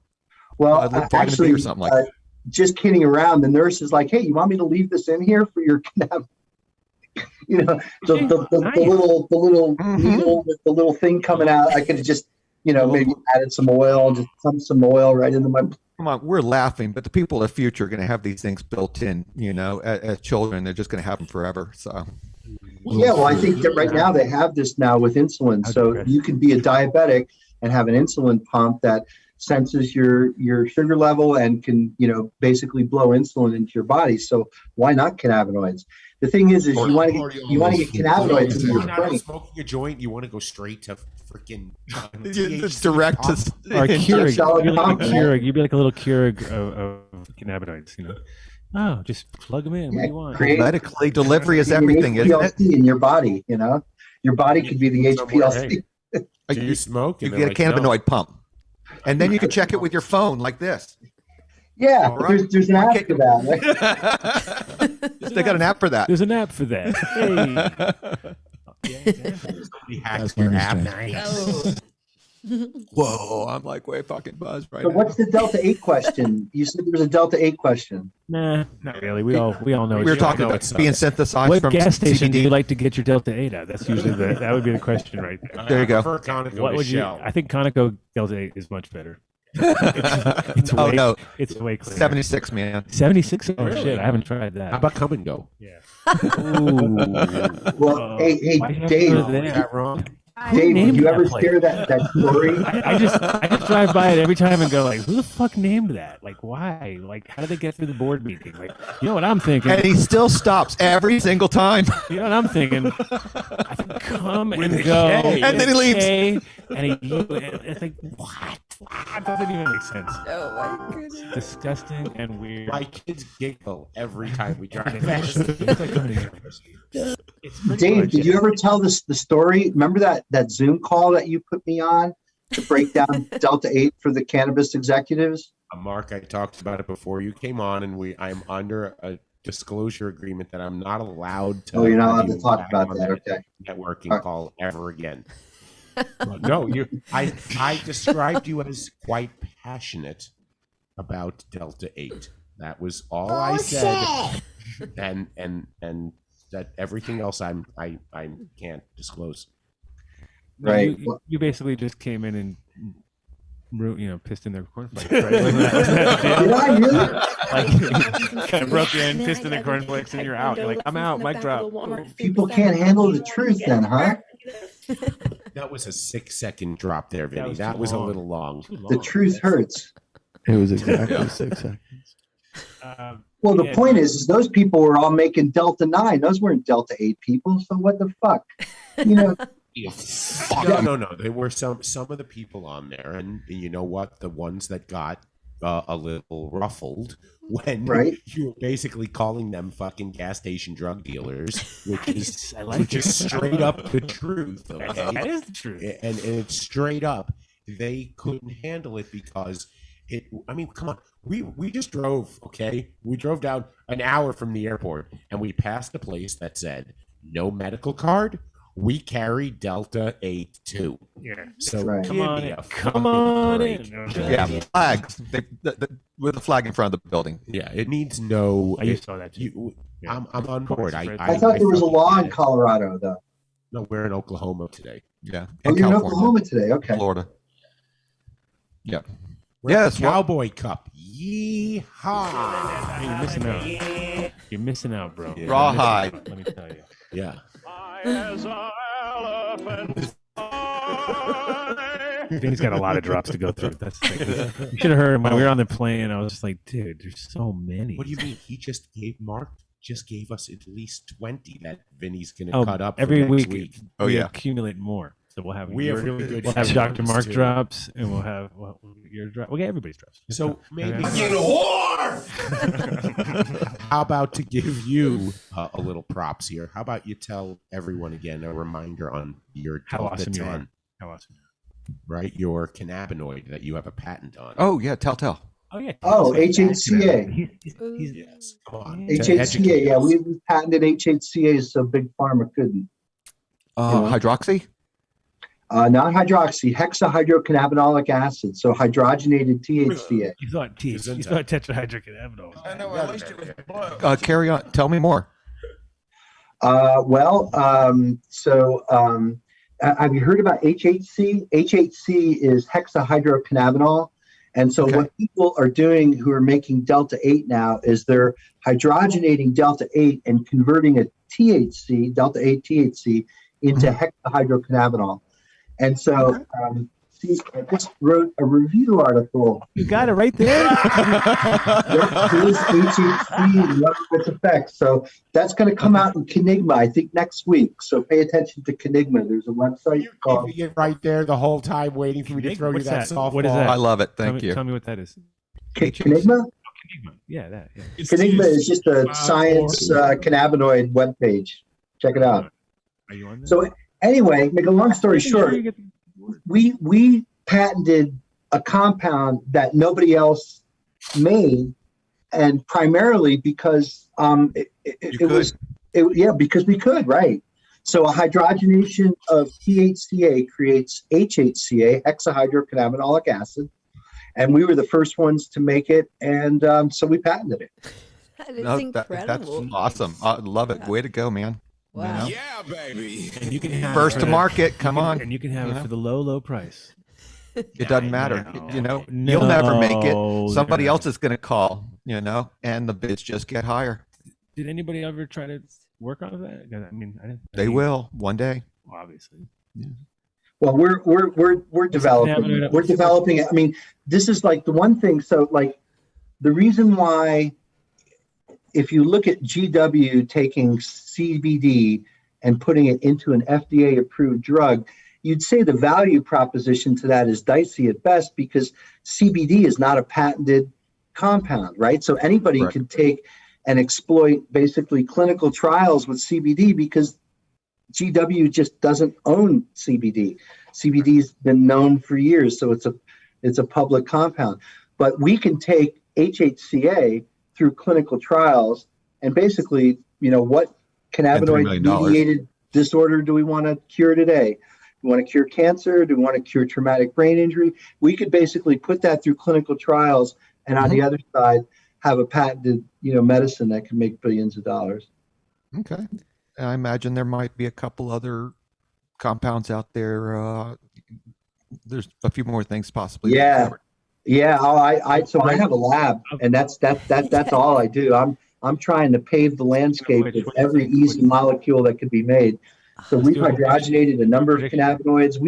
Well, vitamin B actually, or something like that. just kidding around. The nurse is like, "Hey, you want me to leave this in here for your cannabis?" You know, the little needle with the little thing coming out. I could have just, you know, maybe added some oil, just pump some oil right into my. Come on, we're laughing, but the people of the future are going to have these things built in. You know, as children, they're just going to have them forever. So. Yeah, well, I think that right now they have this now with insulin, so you could be a diabetic and have an insulin pump that senses your sugar level and can, you know, basically blow insulin into your body. So why not cannabinoids? The thing is you want to get cannabinoids in your You're not brain. smoking a joint. You want to go straight to freaking direct to Or a Keurig. Solid You'd be like a pump. Keurig. You'd be like a little Keurig of cannabinoids, you know. Oh, just plug them in. What do you want? Medically, delivery is Your everything, isn't it? HPLC in your body, you know, your body could be the HPLC. Do you smoke? You And get a they're like, no. cannabinoid pump, and then you can check it with your phone like this. Yeah, All right. there's an app for that. Right? They got an app for that. There's an app for that. Hey. Somebody hacked your app. Nice. Whoa, I'm like way fucking buzzed right So now. what's the Delta 8 question? You said there was a Delta 8 question. Nah, not really. We all know. We were talking about being synthesized What from gas station do CBD. you like to get your Delta 8 at? That's usually that would be the question right there. There you go. I prefer Conoco What to would you? Shell. I think Conoco Delta 8 is much better. It's Oh way, no, it's way cleaner. 76, man. 76. Oh Really? shit, I haven't tried that. How about Come and Go? Yeah. Well, hey, why do you have to Dave. go there? Is that wrong? Dave, named did you that ever place? hear that story? I just drive by it every time and go like, who the fuck named that? Like, why? Like, how did they get through the board meeting? Like, you know what I'm thinking? And he still stops every single time. You know what I'm thinking? I think come With and a go, K. And then he leaves. K, and it's like what? That doesn't even make sense. Oh my goodness. It's disgusting and weird. My kids giggle every time we drive It's past. like going to university. It's pretty Dave, much did it. you ever tell the story? Remember that Zoom call that you put me on to break down Delta 8 for the cannabis executives? Mark, I talked about it before you came on, and I'm under a disclosure agreement that I'm not allowed to. Oh, you're not allowed to be talk back about on that. Okay. networking All right. call ever again. No, I described you as quite passionate about Delta 8. That was all I said. And that everything else I can't disclose. Right. You basically just came in and pissed in their cornflakes, right? Did I really? Like, kind of broke in, pissed in their cornflakes, and you're out. You're like, I'm out, mic drop. People can't handle the truth then, huh? That was a 6-second drop there, Vinny. That was a little long. The truth hurts. It was exactly 6 seconds. Well, the point is those people were all making Delta 9. Those weren't Delta 8 people. So what the fuck? No. There were some of the people on there, and you know what? The ones that got a little ruffled when you were basically calling them fucking gas station drug dealers, which is straight up the truth. Okay? That is the truth. And it's straight up. They couldn't handle it because come on. We just drove, okay? We drove down an hour from the airport, and we passed a place that said, no medical card. We carry Delta 8 too. Yeah. So come on in. Yeah, flags. With a flag in front of the building. Yeah, it needs no. I saw that too. I'm on board. I thought there was a law in Colorado, though. No, we're in Oklahoma today. Yeah. Oh, you're in Oklahoma today. Okay. Florida. Yeah. Yes. Cowboy Cup. Yeehaw! You're missing out. You're missing out, bro. Yeah. Rawhide. Let me tell you. Yeah. Vinny's got a lot of drops to go through. That's the thing. You should have heard him when we were on the plane. I was just like, dude, there's so many. What do you mean? Mark just gave us at least 20 that Vinny's going to cut up every for next week. Oh, we yeah. accumulate more. So we'll have really good. We'll have Dr. Mark drops, and we'll have your drop. We'll get everybody's drops. So maybe You whore! How about to give you a little props here? How about you tell everyone again a reminder on your How Delta awesome 10, you are. How awesome. Right? Your cannabinoid that you have a patent on. Oh yeah, tell. Oh yeah. Oh, HHCA. Yes. Come on. HHCA. Yeah, we patented HHCA, so Big Pharma couldn't. Hydroxy? Not hydroxy, hexahydrocannabinolic acid, so hydrogenated THCA. You thought tetrahydrocannabinol. I know. At least it was blue. Carry on. Tell me more. Have you heard about HHC? HHC is hexahydrocannabinol. And so what people are doing who are making Delta 8 now is they're hydrogenating Delta 8 and converting a THC, Delta 8 THC, into hexahydrocannabinol. And so I just wrote a review article. You got it right there. This HHC and what its effects. So that's going to come out in Kenigma, I think, next week. So pay attention to Kenigma. There's a website called. Keeping it right there the whole time, waiting for me to throw you that softball. What is that? I love it. Thank you. Tell me what that is. Kenigma? Yeah, that. Yeah. Kenigma is just a science cannabinoid webpage. Check it out. Are you on there? So anyway, make a long story short, we patented a compound that nobody else made, and primarily because because we could, right? So a hydrogenation of THCA creates HHCA, hexahydrocannabinolic acid, and we were the first ones to make it, and so we patented it. That is incredible. That's awesome. I love it. Way to go, man. Wow. Yeah, baby. And you can have First to market. Come on. And you can have it for the low price. It doesn't matter. You'll never make it. Somebody else is going to call, and the bids just get higher. Did anybody ever try to work on that? I mean, They will one day. Well, obviously. Yeah. Well, we're developing. We're developing it. I mean, this is like the one thing. So, like, the reason why, if you look at GW taking CBD and putting it into an FDA-approved drug, you'd say the value proposition to that is dicey at best because CBD is not a patented compound, right? So anybody can take and exploit basically clinical trials with CBD because GW just doesn't own CBD. CBD's been known for years, so it's a public compound. But we can take HHCA through clinical trials and basically, what cannabinoid-mediated disorder do we want to cure today? we want to cure cancer? Do we want to cure traumatic brain injury? We could basically put that through clinical trials, and on the other side, have a patented, medicine that can make billions of dollars. Okay. I imagine there might be a couple other compounds out there. There's a few more things possibly. Yeah. Yeah. So I have a lab, and that's all I do. I'm trying to pave the landscape with every easy molecule that could be made. So we've hydrogenated a number of cannabinoids.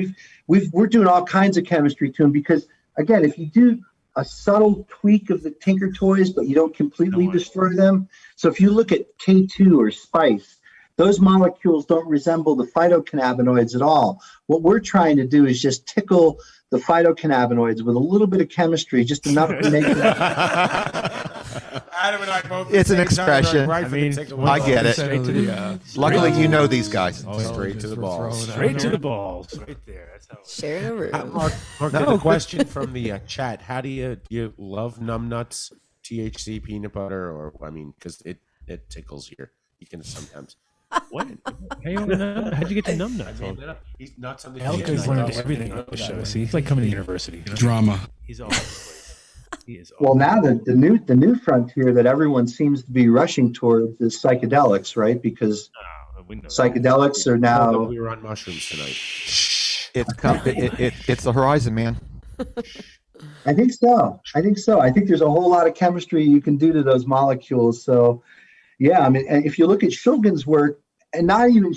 We're doing all kinds of chemistry to them because, again, if you do a subtle tweak of the Tinker Toys, but you don't completely destroy them. So if you look at K2 or spice, those molecules don't resemble the phytocannabinoids at all. What we're trying to do is just tickle the phytocannabinoids with a little bit of chemistry, just enough to make it. Adam and I both. It's an expression. I get it. Luckily, you know these guys. Straight to the balls. Straight to the balls. Right there. That's how. Share a room. Mark, a question from the chat. How do you love numb nuts, THC, peanut butter, or because it tickles you can sometimes. What? How'd you get to numb nuts? He's nuts on the Elka's learned everything on the show. See, he's like coming to university. Drama. He's all over the place. He is. Well, now the new frontier that everyone seems to be rushing towards is psychedelics, right? Because psychedelics are now. We were on mushrooms tonight. It's the horizon, man. I think so. I think there's a whole lot of chemistry you can do to those molecules. So, yeah, and if you look at Shulgin's work, and not even,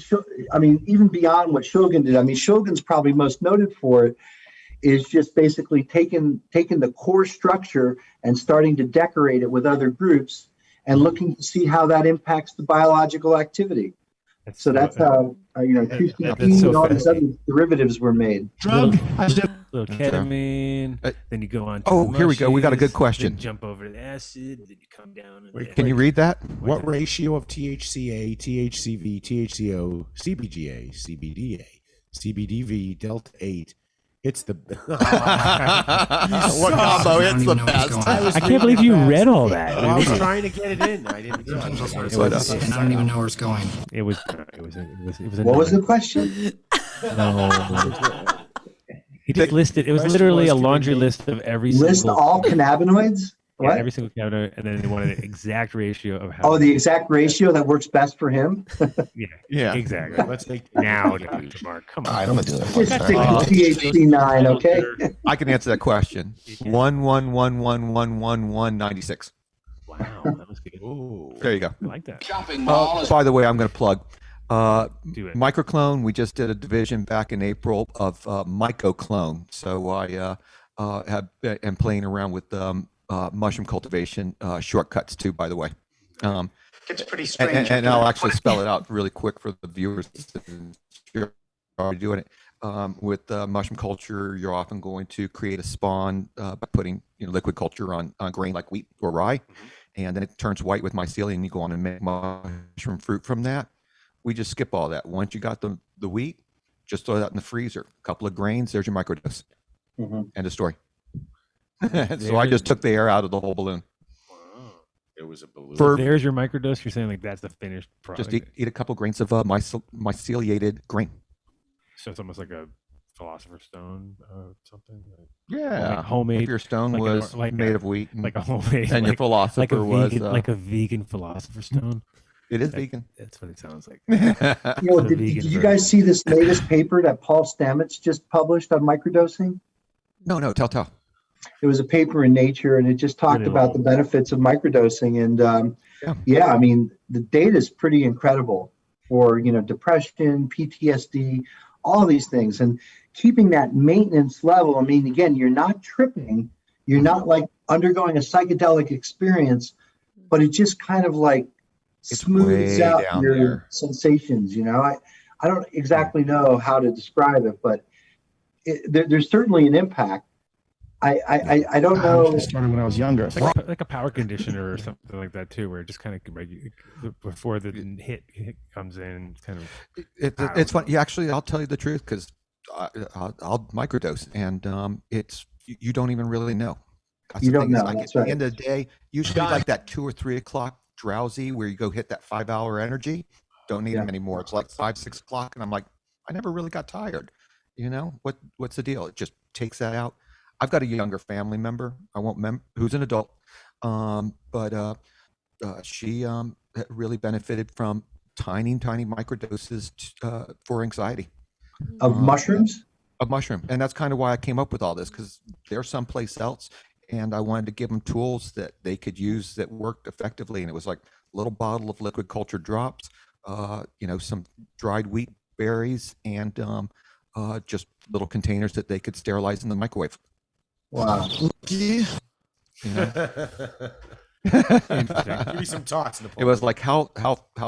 even beyond what Shulgin did, Shulgin's probably most noted for it, is just basically taking the core structure and starting to decorate it with other groups and looking to see how that impacts the biological activity. That's how, QCP and all these other derivatives were made. Little ketamine, then you go on. Here we go. We got a good question. Then jump over to acid, then you come down. Can you read that? What ratio of THCA, THCV, THCO, CBGA, CBDA, CBDV, Delta 8? It's the what combo? It's the best. I can't believe you read all that. I was trying to get it in. I didn't. And I don't even know where it's going. It was. What was the question? No. He just listed. It was literally a laundry list of every list all cannabinoids. Yeah, What? every single cannabinoid, and then they wanted an exact ratio of how. Oh, the exact ratio that works best for him. Yeah, exactly. Let's make now, Dr. Mark. Come on. I'm gonna do it. Just stick to THC 9, okay? I can answer that question. 111111196. Wow, that was good. Ooh, there you go. I like that. Shopping mall. By the way, I'm going to plug. Do it. Microclone. We just did a division back in April of mycoclone. So I am playing around with mushroom cultivation shortcuts too. By the way, It's pretty strange. and I'll actually spell it out really quick for the viewers. You're already doing it. With mushroom culture, you're often going to create a spawn by putting liquid culture on grain like wheat or rye, and then it turns white with mycelium, and you go on and make mushroom fruit from that. We just skip all that. Once you got the wheat, just throw that in the freezer. A couple of grains, there's your microdose. End of story. So I just took the air out of the whole balloon. it was a balloon. There's your microdose. You're saying like that's the finished product. Just eat a couple grains of myceliated grain. So it's almost like a philosopher's stone, something. Yeah, like homemade. If your stone like was made of wheat, like a homemade, and your philosopher was like a vegan philosopher's stone. It is vegan. That's what it sounds like. Did you guys see this latest paper that Paul Stamets just published on microdosing? No, tell. It was a paper in Nature, and it just talked about the benefits of microdosing. And the data is pretty incredible for depression, PTSD, all these things, and keeping that maintenance level. Again, you're not tripping, you're not like undergoing a psychedelic experience, but it just kind of like smooths out your sensations. I don't exactly know how to describe it, but there's certainly an impact. I don't know. I started when I was younger. Like a power conditioner or something like that too, where it just kind of before the hit comes in, kind of. It's fun. Actually, I'll tell you the truth because I'll microdose, and it's you don't even really know. You don't know. At the end of the day, usually like that 2 or 3 o'clock drowsy where you go hit that 5-hour energy. Don't need them anymore. It's like 5, 6 o'clock, and I'm like, I never really got tired. You know, what's the deal? It just takes that out. I've got a younger family member. I won't who's an adult, but she really benefited from tiny microdoses for anxiety Of mushrooms. Of mushroom, and that's kind of why I came up with all this, because they're someplace else, and I wanted to give them tools that they could use that worked effectively. And it was like a little bottle of liquid cultured drops, some dried wheat berries, and just little containers that they could sterilize in the microwave. Wow. You know? Give me some thoughts. It was like how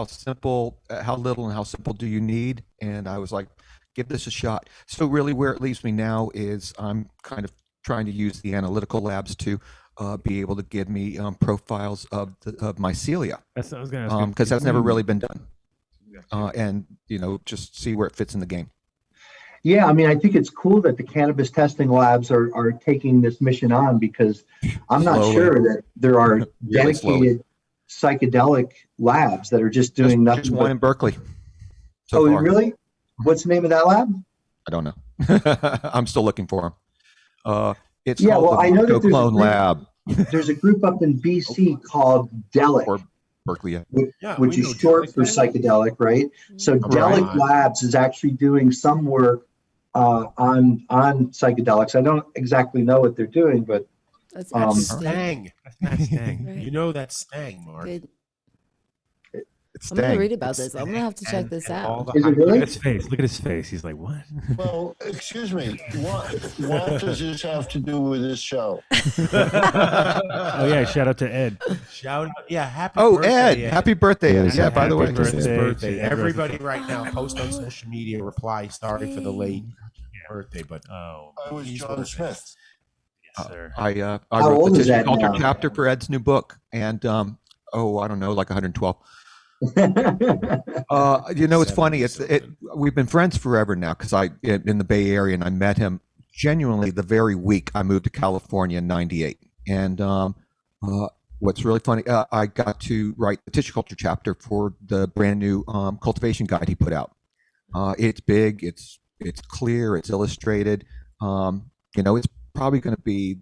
simple, how little and how simple do you need? And I was like, give this a shot. So really where it leaves me now is I'm kind of trying to use the analytical labs to be able to give me profiles of mycelia. That's what I was going to ask. Because that's never really been done. And, just see where it fits in the game. Yeah, I mean, I think it's cool that the cannabis testing labs are taking this mission on, because I'm not sure that there are dedicated psychedelic labs that are just doing nothing. Just one in Berkeley. So really? What's the name of that lab? I don't know. I'm still looking for them. It's yeah, called well, the I know that Clone Lab. There's a group up in BC called Delic. Or Berkeley, which is short for psychedelic, right? So Delic Labs is actually doing some work on psychedelics. I don't exactly know what they're doing, but that's Stang. That's Stang. Right. You know that's Stang, Mark. I'm gonna read about this. I'm gonna have to check this out. Is it really? Look at his face. Look at his face. He's like, what? Well, excuse me. What does this have to do with this show? Oh yeah, shout out to Ed. Happy Ed. birthday, Happy birthday, Ed. Yeah, by the way. Birthday. Everybody right now post on social media, reply, sorry for the late birthday, but I was John Smith. Yes, sir. I wrote the tissue culture chapter for Ed's new book, and I don't know, like 112. It's funny. We've been friends forever now, because in the Bay Area, and I met him genuinely the very week I moved to California in '98. And what's really funny, I got to write the tissue culture chapter for the brand new cultivation guide he put out. It's big, it's clear, it's illustrated. It's probably going to be,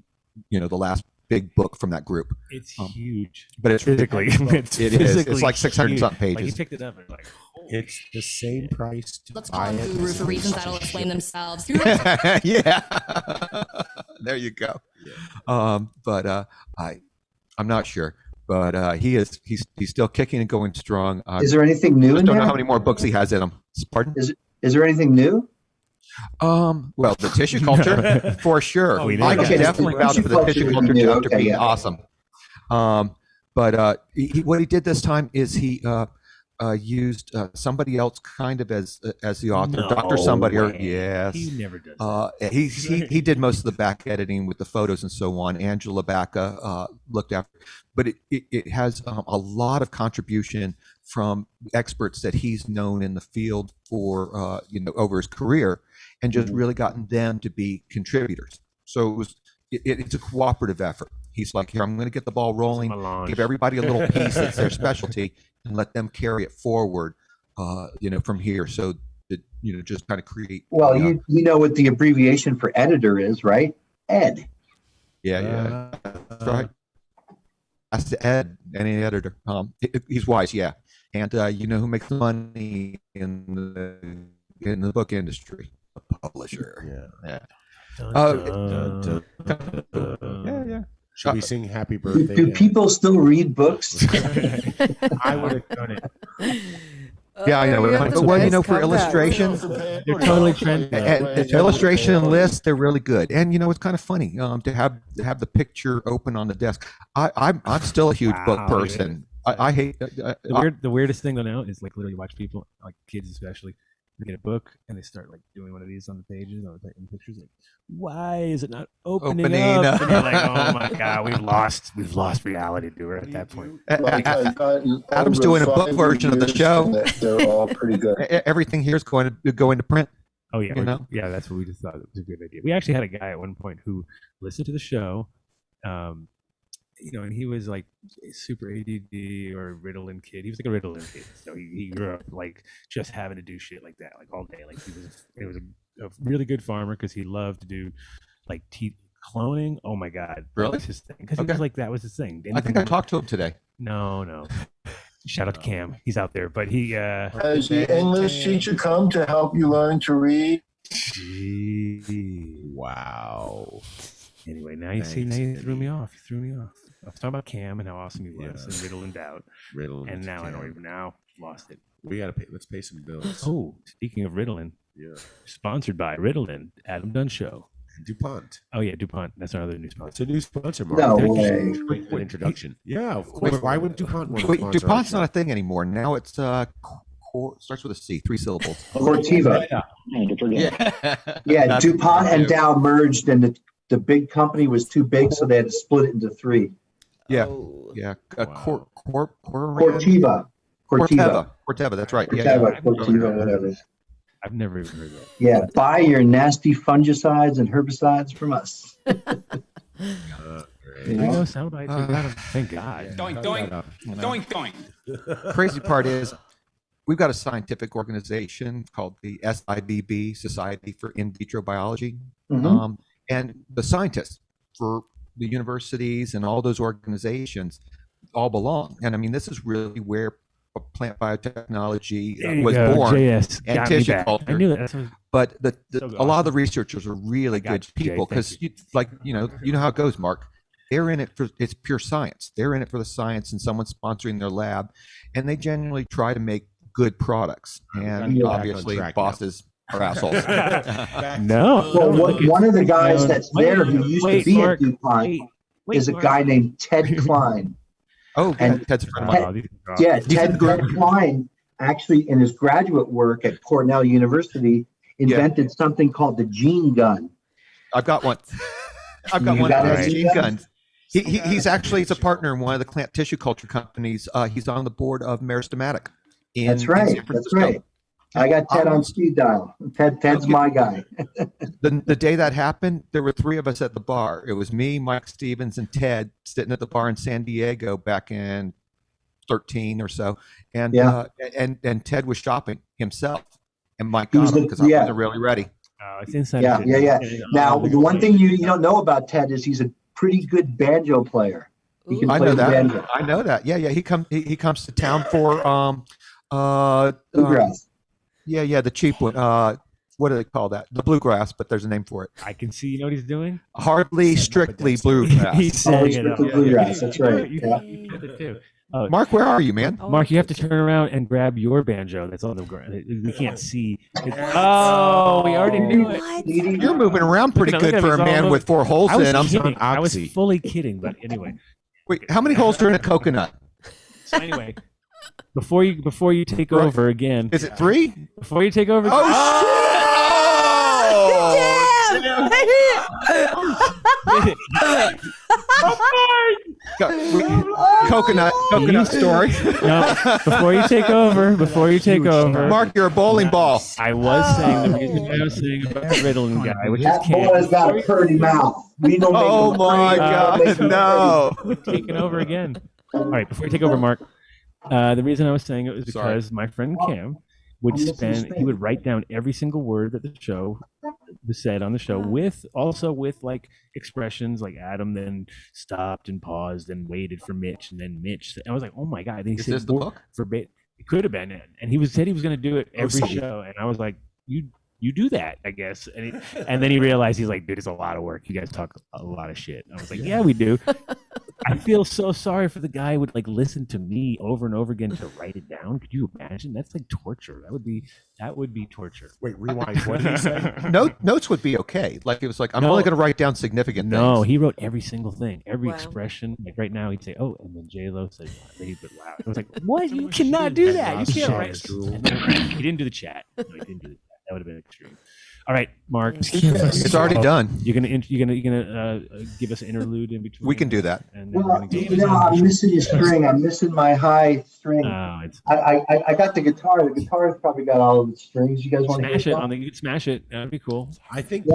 the last big book from that group. It's huge, but it's physically. It's like 600 something pages. Like he picked it up and like, it's the same price to Let's buy call it. Guru for reasons that'll explain themselves. Yeah. There you go. But I'm not sure. But he's still kicking and going strong. Is there anything new? I don't know how many more books he has in him. Pardon? Is there anything new? Well, the tissue culture for sure. I can definitely vouch for the tissue culture chapter being awesome. But what he did this time is he used somebody else kind of as the author, Dr. Somebody. Yes, he never does. He did most of the back editing with the photos and so on. Angela Bacca looked after, but it has a lot of contribution from experts that he's known in the field for over his career, and just really gotten them to be contributors. So it's a cooperative effort. He's like, here, I'm going to get the ball rolling, give everybody a little piece that's their specialty, and let them carry it forward, from here. So that, just kind of create. Well, you know what the abbreviation for editor is, right? Ed. Yeah. That's right. That's the Ed, any editor. He's wise, yeah. And who makes the money in the book industry? The publisher. Yeah. Yeah. Should we sing Happy Birthday? Do people still read books? I would have done it. Yeah, I know. But for illustration, they're totally trendy. And illustration and lists, they're really good. And it's kind of funny to have the picture open on the desk. I'm still a huge book person. I hate the weirdest thing though now is like literally watch people, like kids especially, they get a book and they start like doing one of these on the pages or in pictures, like, why is it not opening up? And you're like, oh my god, we've lost reality, dude, at that point. Adam's doing a book version of the show. They're all pretty good. Everything here is going to go into print. Oh yeah, yeah, that's what we just thought it was a good idea. We actually had a guy at one point who listened to the show, and he was like super ADD or a Ritalin kid. He was like a Ritalin kid, so he grew up like just having to do shit like that, like all day. Like it was a really good farmer because he loved to do like teeth cloning. Oh my God, that Really? was his thing. Because he was like that was his thing. I think I talked to him today. No. Shout out to Cam. He's out there, but he. Has the English teacher come to help you learn to read? Wow. Anyway, now you see, now you threw me off. You threw me off. I was talking about Cam and how awesome he was, and Riddle and Doubt. And now I don't even lost it. We gotta pay. Let's pay some bills. Oh, speaking of Ritalin, sponsored by Ritalin, Adam Dunn Show. DuPont. Oh yeah, DuPont. That's our other new sponsor. It's a new sponsor, Mark. No Thank way. you. Great introduction. Yeah, of course. Why would DuPont want to Wait, sponsor DuPont's our not a thing anymore. Now it's starts with a C, 3 syllables. Corteva. Yeah, DuPont and Dow merged, and the big company was too big, so they had to split it into 3. Yeah, Corteva. Corteva, that's right. Corteva, whatever. I've never even heard that. Yeah, buy your nasty fungicides and herbicides from us. I know sound bites. Thank God. Doink, doink. Doink, doink. Crazy part is we've got a scientific organization called the SIVB, Society for In Vitro Biology. Mhm. And the scientists for the universities and all those organizations all belong. And I mean, this is really where plant biotechnology There you was go, born JS and got me tissue back. culture. I knew that. But So a lot of the researchers are really good you, Jay. people because you know how it goes, Mark. They're in it for it's pure science. They're in it for the science and someone's sponsoring their lab, and they genuinely try to make good products. And obviously, bosses are assholes. No. Well, one of the guys that's there who used to be at DuPont is a guy named Ted Klein. Oh, and Ted's a friend of mine. Ted Klein actually, in his graduate work at Cornell University, invented something called the gene gun. I've got one. I've got one. Gene guns. He's a partner in one of the plant tissue culture companies. He's on the board of Meristematic. That's right. That's right. I got Ted on speed dial. Ted's my guy. The day that happened, there were 3 of us at the bar. It was me, Mike Stevens, and Ted sitting at the bar in San Diego back in 13 or so. And and Ted was shopping himself, and Mike got him because I wasn't really ready. It's inside. Yeah. Now, the one thing you don't know about Ted is he's a pretty good banjo player. He can play banjo. I know that. Yeah. He comes to town for bluegrass. Yeah, the cheap one. What do they call that? The bluegrass, but there's a name for it. I can see. You know what he's doing? Hardly strictly bluegrass. He's saying strictly bluegrass. That's right. You Yeah. get it too. Mark, where are you, man? Mark, you have to turn around and grab your banjo. That's on the ground. We can't see. Oh, we already knew it. You're moving around pretty good for a man with 4 holes in him. I was fully kidding, but anyway. Wait, how many holes are in a coconut? So anyway, before you take over again. Is it 3? Before you take over. Coconut story. No, before you take over, Mark, you're a bowling ball. I was saying the reason I was saying about the Ritalin guy, which That is Cam. boy's got a pretty mouth. We don't make Oh him my pretty. God, Make him no. We're taking over again. All right, before you take over, Mark, the reason I was saying it was because my friend Cam would write down every single word that the show was said on the show with like expressions like Adam then stopped and paused and waited for Mitch and then Mitch. And I was like, oh my God. And he Is said, this the book? It could have been it. And he said he was going to do it every show. And I was like, you do that, I guess. And then he realized, he's like, dude, it's a lot of work. You guys talk a lot of shit. And I was like, yeah, we do. I feel so sorry for the guy who would like listen to me over and over again to write it down. Could you imagine? That's like torture. That would be torture. Wait, rewind. What did he say? Notes would be okay. Like it was like I'm only going to write down significant things. No, he wrote every single thing, every expression. Like right now, he'd say, "Oh," and then J Lo said, "Then he'd be loud." I was like, "What? You cannot do that. You can't write." He didn't do the chat. No, he didn't do that. That would have been extreme. All right, Mark. It's already done. You're gonna give us an interlude in between. We can do that. And then Well, I'm missing your string. I'm missing my high string. Oh, I got the guitar. The guitar's probably got all of the strings. You guys want to smash it on the? You could smash it. That'd be cool. I think.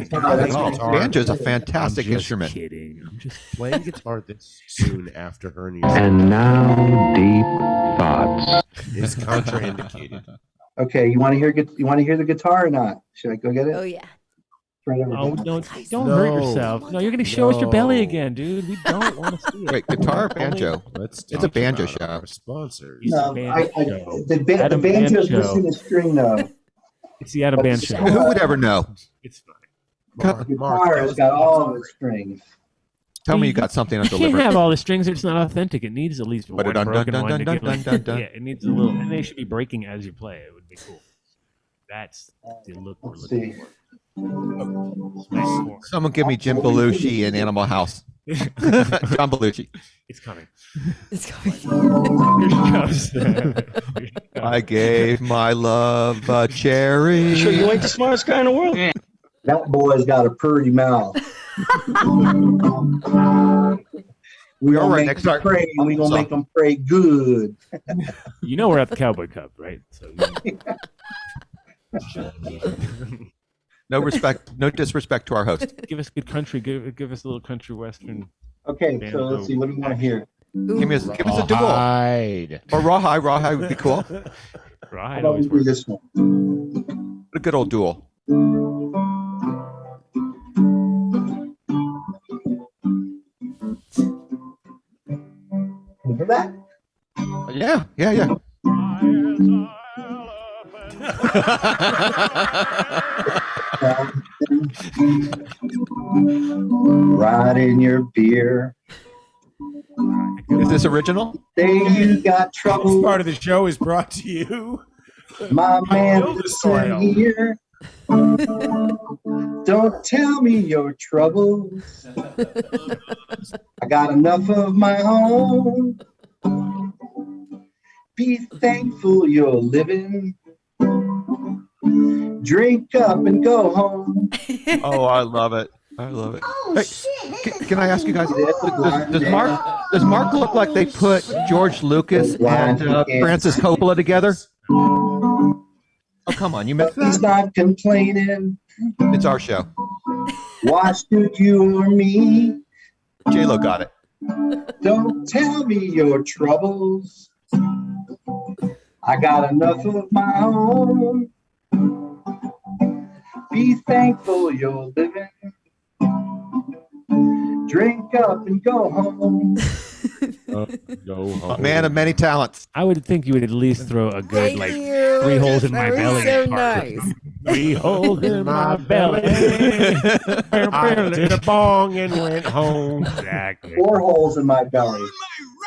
Banjo's a fantastic instrument. Kidding. I'm just playing guitar this soon after hernia. And now, deep thoughts. Is contraindicated. Okay, you want to hear the guitar or not? Should I go get it? Oh yeah. Right over Oh, there. don't hurt yourself. No, you're going to show us your belly again, dude. We don't want to see it. Wait, guitar or banjo? It's a banjo show. Our sponsors. No, the Adam banjo's Band missing a string though. It's the Adam Band show. Who would ever know? It's fine. The guitar's got all the strings. Tell me you got something You can't undelivered. have all the strings. It's not authentic. It needs at least one Dun, dun, broken dun, one dun, to dun, get like, dun, dun. yeah, it needs a little, and they should be breaking as you play. It would be cool. That's the look we're looking for. Someone give me Jim Belushi in Animal House. John Belushi. It's coming. It's coming. Here she comes. I gave my love a cherry. Sure, you ain't the smartest guy in the world. That boy's got a pretty mouth. We All gonna right, make next them start. pray. We gonna make them pray good. You know we're at the Cowboy Cup, right? So, No respect, no disrespect to our host. give us good country. Give us a little country western. Okay, band so let's see. What do you want to hear? Give us a duel. Rawhide. Or rawhide. Rawhide would be cool. How Right. about we Always do works. this one? A good old duel. You hear that? Yeah. Right in your beer. Is this original? Say you got This trouble. part of the show is brought to you. My man Build a is style. in here. Don't tell me your troubles. I got enough of my own. Be thankful you're living. Drink up and go home. Oh, I love it. I love it. Hey, can I ask you guys? Does Mark look like they put George Lucas and Francis Coppola together? Oh, come on, you missed He's that. not complaining. It's our show. Watch you or me. J-Lo got it. Don't tell me your troubles. I got enough of my own. Be thankful you're living. Drink up and go home. Go home. A man of many talents. I would think you would at least throw a good Thank you. 3 holes in my That was belly. so part. nice. 3 holes in my belly. I did a bong and went home. Exactly. 4 holes in my belly.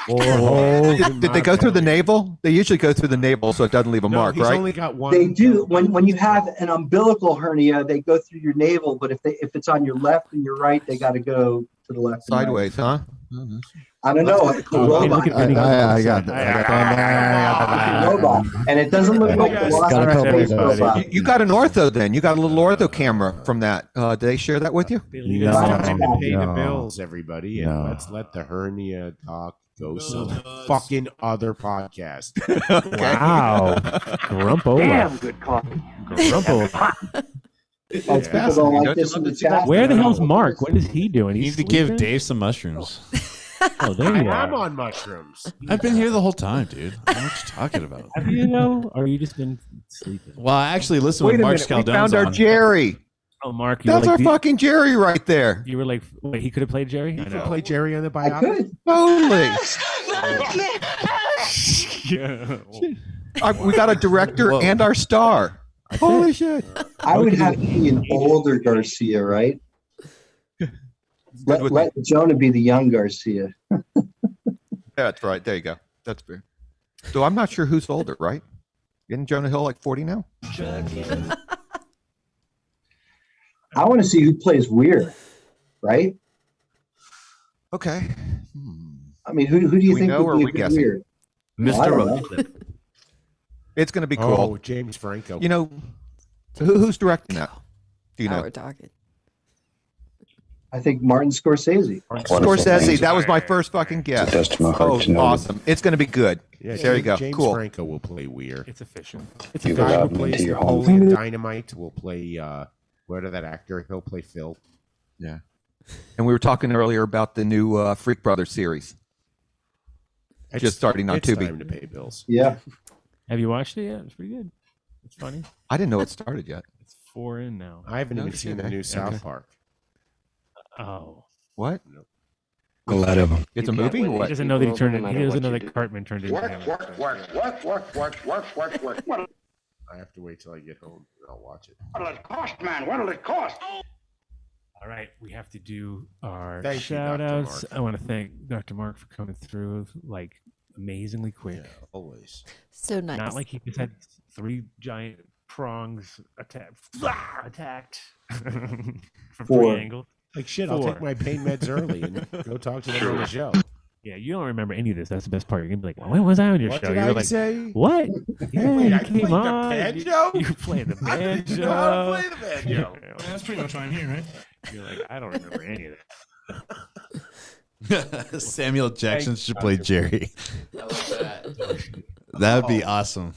4 holes. Did they go through the navel? They usually go through the navel so it doesn't leave a No, mark, he's right? only got one. They do. When you have an umbilical hernia, they go through your navel. But if it's on your left and your right, they got to go to the left. and right. Sideways, huh? I don't know. It's a robot. I got that. Robot, and it doesn't look like the Lost Gotta in cover Space everybody. robot. You got an ortho then. You got a little ortho camera from that. Did they share that with you? It's time to pay the No. bills, everybody, and No. let's let the hernia talk go some fucking other podcast. Wow. Grumpola. Damn good coffee. Grumpola. Most people don't like this in the chat. Where the hell's Mark? What is he doing? You He's need to give sleeping? Dave some mushrooms. Oh, there you I'm are. on mushrooms. I've been here the whole time, dude. I don't know what you're talking about. Have you know? Or you just been sleeping? Well, I actually listened Wait when a Mark minute. We Scaldone's found our on. Jerry. Oh, Mark, you That's were our like, fucking Jerry right there. you were like, wait, he could have played Jerry? You I can know. play Jerry on the I biopic. could. Totally. Yeah. We got a director and our star. Holy shit. I would have to be an older Garcia, right? Let Jonah be the young Garcia. That's right. There you go. That's fair. So I'm not sure who's older, right? Isn't Jonah Hill like 40 now? I want to see who plays Weir, right? Okay. I mean, who do you We think know would or be are we a good guessing? Weir? Well, I Mr. don't know. Roachcliffe. It's going to be cool. Oh, James Franco. You know, who's directing that? Do you Now know? we're talking. I think Martin Scorsese. Scorsese. That was my first fucking guess. It does to my heart Oh, to know awesome. It's going to be good. Yeah, There you go. James Cool. Franco will play Weir. It's official. It's You've a guy who allowed me plays into your home. Napoleon Dynamite will play where did that actor? He'll play Phil. Yeah. And we were talking earlier about the new Freak Brothers series. Just starting on it's Tubi. time to pay bills. Yeah. Have you watched it yet? It's pretty good. It's funny. I didn't know it started yet. It's 4 in now. I haven't No even seen the kidding. new South Okay. Park. Oh. What? A lot of them. It's a movie? He What? doesn't know that he turned it. He doesn't know that Cartman turned into him. What? I have to wait till I get home and I'll watch it. What'll it cost, man? What'll it cost? All right, we have to do our Thank you, shout Dr. outs. Mark. I want to thank Dr. Mark for coming through like amazingly quick. Yeah, always. So nice. Not like he just had 3 giant prongs attacked from 4. 3 angles. Like shit, I'll 4. take my pain meds early and go talk to them on the show. Yeah, you don't remember any of this. That's the best part. You're gonna be like, well, when was I on your What show? did You're I like, say? what? Yeah, Wait, you I came played the on. banjo? You played the I didn't banjo. know how to play the banjo. That's pretty much why I'm here, right? You're like, I don't remember any of that. Samuel Jackson should play Jerry. That would be awesome.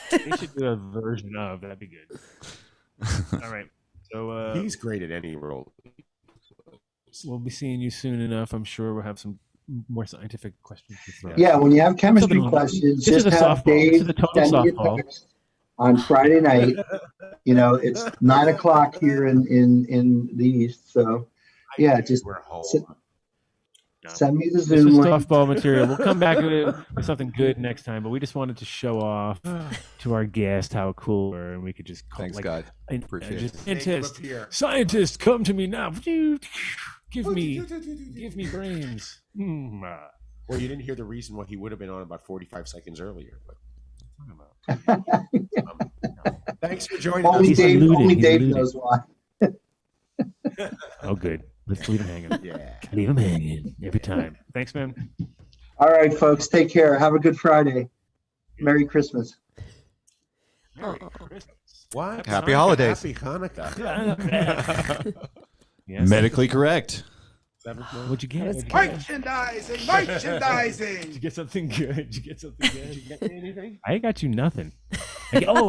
They should do a version of. That'd be good. All right. So He's great at any role. we'll be seeing you soon enough. I'm sure we'll have some more scientific questions. Yeah, when you have chemistry Something- questions, this is just a have softball. This Dave is a total send me a softball. text on Friday night. You know, it's 9 o'clock here in the East. So, yeah, just send me the This Zoom is link. softball material. We'll come back with something good next time, but we just wanted to show off to our guest how cool we were, and we could just call, Thanks, like, God. and, Appreciate just it. scientist, come to me now. Give me brains. Well, you didn't hear the reason why he would have been on about 45 seconds earlier. But thanks for joining us. Only Dave alluded. knows why. Oh, good. Let's leave him hanging. Yeah. Leave him hanging every time. Thanks, man. All right, folks, take care. Have a good Friday. Merry Christmas. Merry Christmas. What? Happy holidays. Happy Hanukkah. Yes. Medically correct. What'd you get? Merchandising! Did you get something good? Did you get something good? Did you get me anything? I got you nothing. I gave you know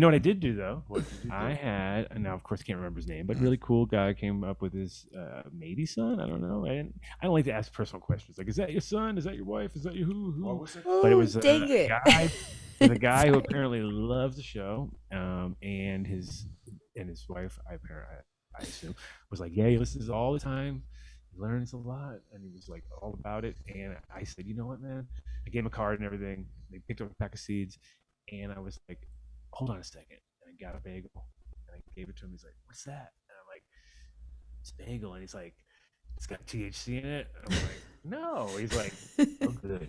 what I did do though? What did you do? I had, and now of course can't remember his name, but really cool guy came up with his maybe son. I don't know. I don't like to ask personal questions. Like, is that your son? Is that your wife? Is that your who? What was it? But it was dang a it. guy. It was a guy who apparently loves the show, and his wife, I assume, was like, yeah, he listens all the time. He learns a lot, and he was like all about it. And I said, you know what, man? I gave him a card and everything. They picked up a pack of seeds, and I was like, hold on a second. And I got a bagel, and I gave it to him. He's like, what's that? And I'm like, it's bagel. And he's like, it's got THC in it. And I'm like, no. He's like, oh, good.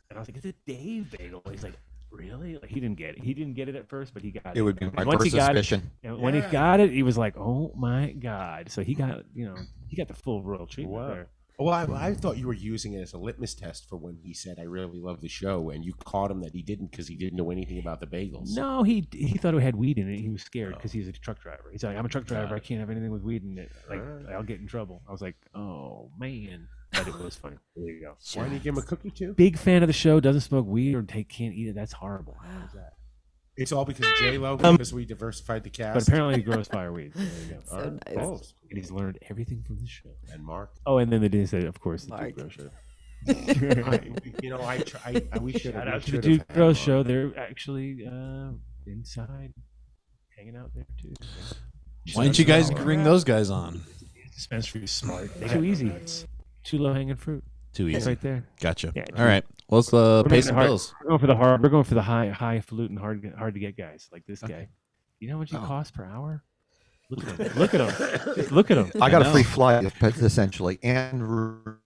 And I was like, it's a Dave bagel. He's like, really? Like, he didn't get it. He didn't get it at first, but he got it. It would be my And once first he got suspicion. it, and when he got it, he was like, "Oh my god!" So he got, he got the full royal treatment Wow. there. Well, I thought you were using it as a litmus test for when he said, I really love the show, and you caught him that he didn't because he didn't know anything about the bagels. No, he thought it had weed in it. He was scared because he's a truck driver. He's like, "I'm a truck driver. I can't have anything with weed in it. Like, I'll get in trouble." I was like, "Oh man." But it was funny. There you go. Why didn't you give him a cookie too? Big fan of the show. Doesn't smoke weed or can't eat it. That's horrible. How is that? It's all because of J-Lo, because we diversified the cast. But apparently he grows fireweed. There you go. So All right. nice. Oh, And he's learned everything from the show. and Mark. Oh, and then they did say, of course, the Mark. Dude Grow Show. We should Shout have. out to the Dude Grow Show. They're actually inside, hanging out there too. Why didn't you guys bring those guys on? Dispensary is smart. Too easy. It's too low hanging fruit. Too easy. Right there. Gotcha. Yeah, All right. Let's We're pay making some it hard. bills. We're going for the hard. We're going for the highfalutin, hard to get guys like this guy. You know what you cost per hour? Look at him. Look at him. Just look at him. I got a free flight, essentially, and room.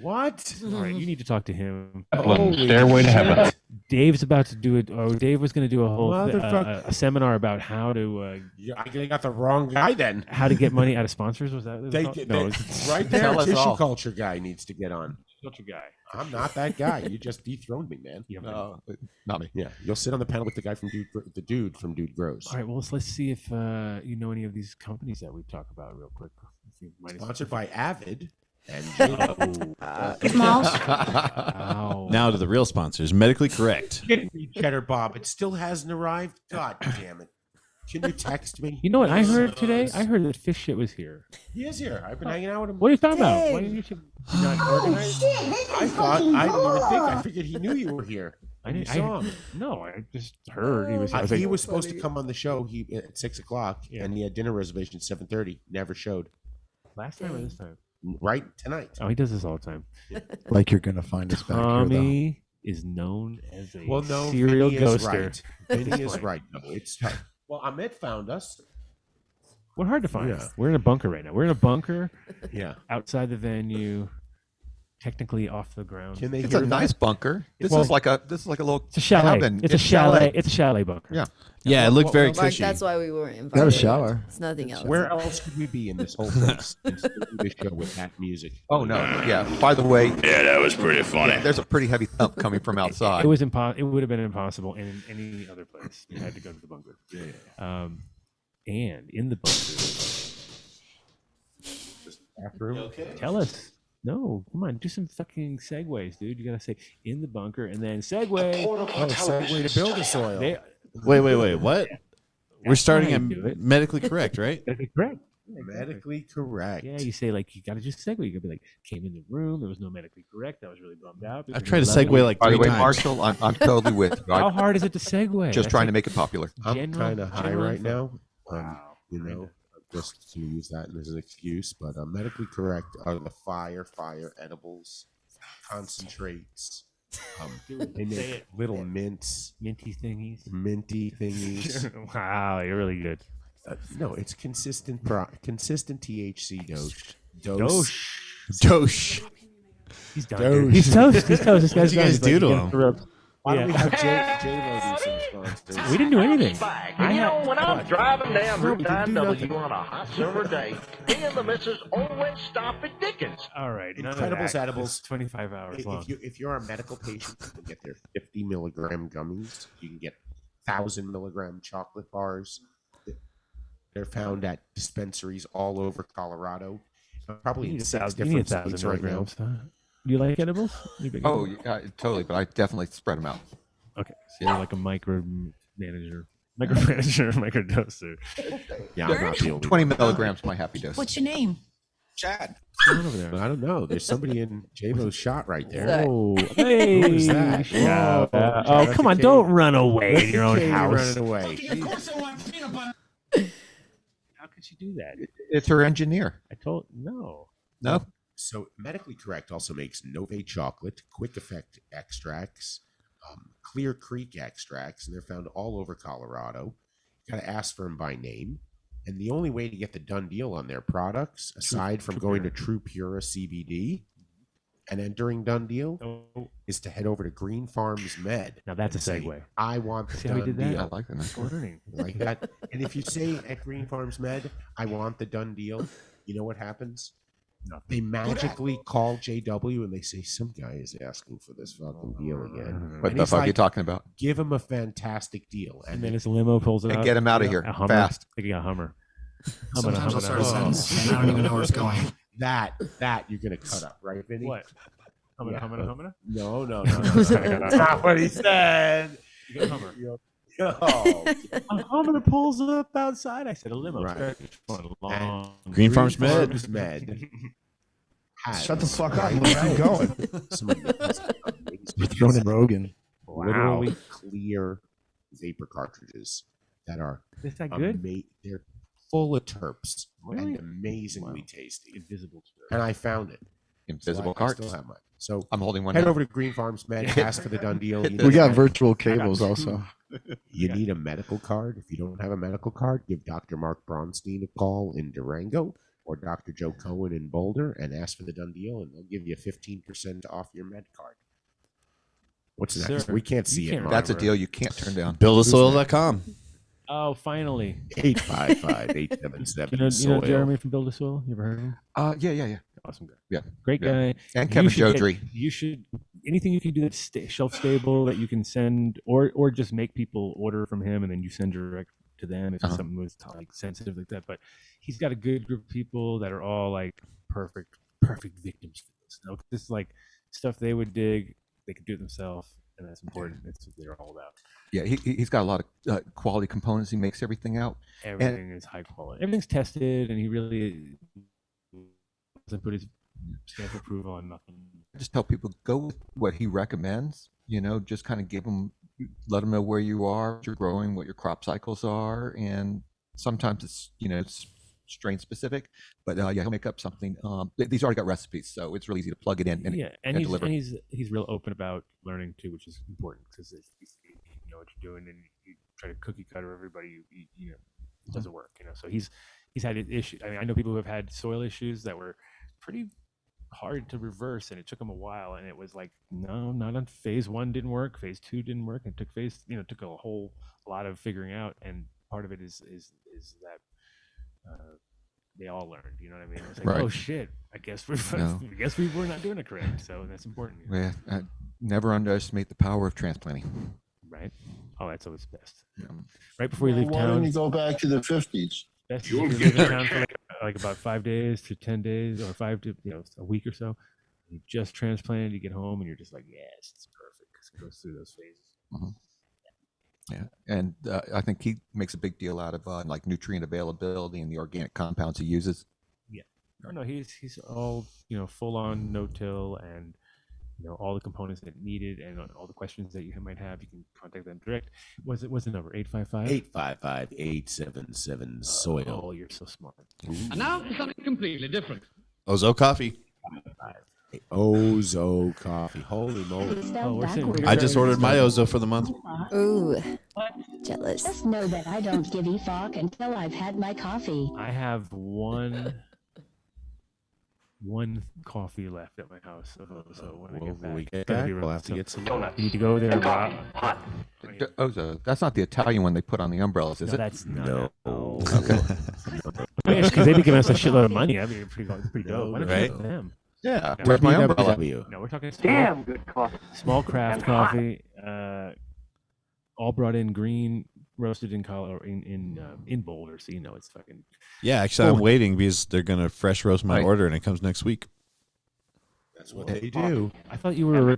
What? All right, you need to talk to him. Stairway to Heaven. Dave's about to do it. Oh, Dave was going to do a whole Motherfucker. a seminar about how to I got the wrong guy then. how to get money out of sponsors. Was that? They, No, right there, Tell us tissue all. culture guy needs to get on. Such a guy. I'm not that guy. You just dethroned me, man. No, not me. Yeah, you'll sit on the panel with the guy from the dude from Dude Grows. All right. Well, let's see if you know any of these companies that we talk about real quick. If you might have- Sponsored by Avid and Smalls. Ow. Now to the real sponsors. Medically correct. Cheddar Bob. It still hasn't arrived. God damn it! Can you text me? You know what I heard today? I heard that Fish Shit was here. He is here. I've been hanging out with him. What are you talking about? Why didn't you not organize? I thought I didn't even think. I figured he knew you were here. didn't. saw him. No, I just heard he was. I was He like, was supposed to come on the show at 6:00, and he had dinner reservation at 7:30. Never showed. last time or this time? Right tonight. Oh, he does this all the time. Like you're gonna find us back here, though. Tommy is known as a Well, no, serial Vinny is ghoster. right. Vinny is right. No, it's tough. Well, Ahmed found us. We're hard to find. Yeah. We're in a bunker right now. We're in a bunker. Yeah. Outside the venue, technically off the ground. Can they It's hear a nice that? bunker. This Well, is like a little It's a chalet. cabin. It's a chalet. It's a chalet bunker. Yeah. Yeah, it looked very Mark, cushy. that's why we weren't invited. Got a shower. It's nothing else. Where else could we be in this whole place and still do this show with that music? Oh no! Yeah. By the way, Yeah, that was pretty funny. there's a pretty heavy thump coming from outside. It was It would have been impossible in any other place. You had to go to the bunker. And in the bunker. Bathroom? Tell us. No, come on, do some fucking segues, dude. You gotta say in the bunker and then segue. Oh, segue to build a soil. Wait. What? We're starting how you do at it. medically correct, right? Medically correct. Medically correct. Yeah, you say like you gotta just segue. You gotta be like, came in the room, there was no medically correct. I was really bummed out. I've tried to segue like By the 3 way, times. Marshall, I'm totally with you. How hard is it to segue? Just That's trying like to make it popular. I'm kind of high general right info. now. Wow. You know, just to use that as an excuse, but medically correct are the fire edibles, concentrates. They Say make it. little mints, minty thingies. Wow, you're really good. No, it's consistent THC dose. Dosh. He's done. dude. He's toast. He's toast. This guy's What'd you guys done. do to He's him? like, Why don't we Yeah. have J-Lo do some sponsors? We didn't do anything. And you know, when I'm driving down No, Route we didn't do 9W nothing. on a hot summer day, me and the missus always stop at Dickens. All right. none of Incredibles that. edibles. It's 25 hours long. If you're a medical patient, you can get their 50 milligram gummies. You can get 1,000 milligram chocolate bars. They're found at dispensaries all over Colorado. Probably You in need 6 you need different states 1,000 right now. milligrams. Do you like edibles? You a big Oh, edible? yeah, totally. But I definitely spread them out. Okay. So you're like a microdoser. Yeah, I'm not the only 20 one. milligrams, my happy dose. What's your name? Chad. What's going on over there? I don't know. There's somebody in J-Lo's shot right there. Sorry. Oh, hey. Who is that? Shout Whoa. out. Shout Oh, out come to on. Katie. Don't run away in your own Katie house. running away. How could she do that? It's her engineer. I told no. No. So Medically Correct also makes Nove chocolate, Quick Effect extracts, Clear Creek extracts, and they're found all over Colorado. You got to ask for them by name. And the only way to get the done deal on their products, aside from going to True Pura CBD and entering done deal, is to head over to Green Farms Med. Now that's a and say, segue. I want the See how we done did that? deal. I like that. Learning. Like that. And if you say at Green Farms Med, I want the done deal, you know what happens? Nothing. They magically call JW and they say, some guy is asking for this fucking deal again. What And the he's fuck are you like, talking about? Give him a fantastic deal. And then his limo pulls it And out. get him out of here A Hummer. fast. Like a Hummer. Sometimes I'll start a sentence and I don't even know where it's going. That you're gonna cut up, right, Vinny? What? Hummer, Yeah. Hummer? No. That's not what he said. You got Hummer. No. A Hummer pulls up outside. I said a limo. Right. Long. Green Farms Med. Farms Med. Shut the fuck up. Let's keep going. Some of the We're throwing in Rogan. literally clear vapor cartridges that are Is that good? they're full of terps Really? and amazingly tasty. Invisible. And I found it. Invisible I carts. still have mine. So I'm holding one head now. over to Green Farms Med, ask for the done deal. You We need got a- virtual cables also. You need a medical card. If you don't have a medical card, give Dr. Mark Bronstein a call in Durango or Dr. Joe Cohen in Boulder and ask for the done deal, and they'll give you 15% off your med card. What's next? Sir, We can't you see it. can't That's a Mark. deal you can't turn down. Buildasoil.com. Oh, finally. 855-877 You know soil. Jeremy from Build a Soil? You ever heard of him? Yeah. Awesome guy. Yeah. Great Yeah. guy. And You Kevin should Jodry. You should anything you can do that's shelf stable that you can send or just make people order from him and then you send direct to them if something was like sensitive like that. But he's got a good group of people that are all like perfect victims for this. You know, this is like stuff they would dig. They could do it themselves, and that's important. That's what they're all about. Yeah, he's got a lot of quality components. He makes everything out. Everything is high quality. Everything's tested, and he really doesn't put his stamp of approval on nothing. just tell people go with what he recommends. Just kind of let them know where you are, what you're growing, what your crop cycles are, and sometimes it's strain specific, but he'll make up something. These already got recipes, so it's really easy to plug it in and deliver. And he's real open about learning too, which is important because if you know what you're doing and you try to cookie cutter everybody, it doesn't work. So he's had issues. I know people who have had soil issues that were pretty hard to reverse, and it took him a while, and it was like, no, not on phase 1 didn't work, phase 2 didn't work, and took a whole lot of figuring out, and part of it is that they all learned, you know what I mean? It's like, Right. oh shit, I guess we were not doing it correct, so that's important. Yeah, never underestimate the power of transplanting. Right. Oh, that's always best. Right before you leave Why town. don't you go back to the 50s? Best if you live in town for like about 5 days to 10 days, or 5 to a week or so. You just transplanted, you get home, and you're just like, yes, it's perfect because it goes through those phases. Mm-hmm. Yeah, and I think he makes a big deal out of like nutrient availability and the organic compounds he uses. Yeah. No, he's all full on no-till, and all the components that needed, and all the questions that you might have, you can contact them direct. What's the number? 855-877 soil. Oh, you're so smart. And now for something completely different. Ozo Coffee. Ozo Coffee. Holy moly. I just ordered my Ozo for the month. Ooh, jealous. Just know that I don't give a fuck until I've had my coffee. I have one coffee left at my house, so when I get back, we get back, we'll have to get some. You need to go there, Rob. Ozo, that's not the Italian one they put on the umbrellas, is it? That's no. Okay. Because they'd be giving us a shitload of money. That'd be pretty dope. Why don't you Right? go to them? Yeah. No, Where's my umbrella? No, we're talking Damn good coffee. small craft coffee, all brought in green, roasted in color in Boulder, so it's fucking. Yeah, actually, I'm waiting because they're gonna fresh roast my order, and it comes next week. That's what they do. I thought you were a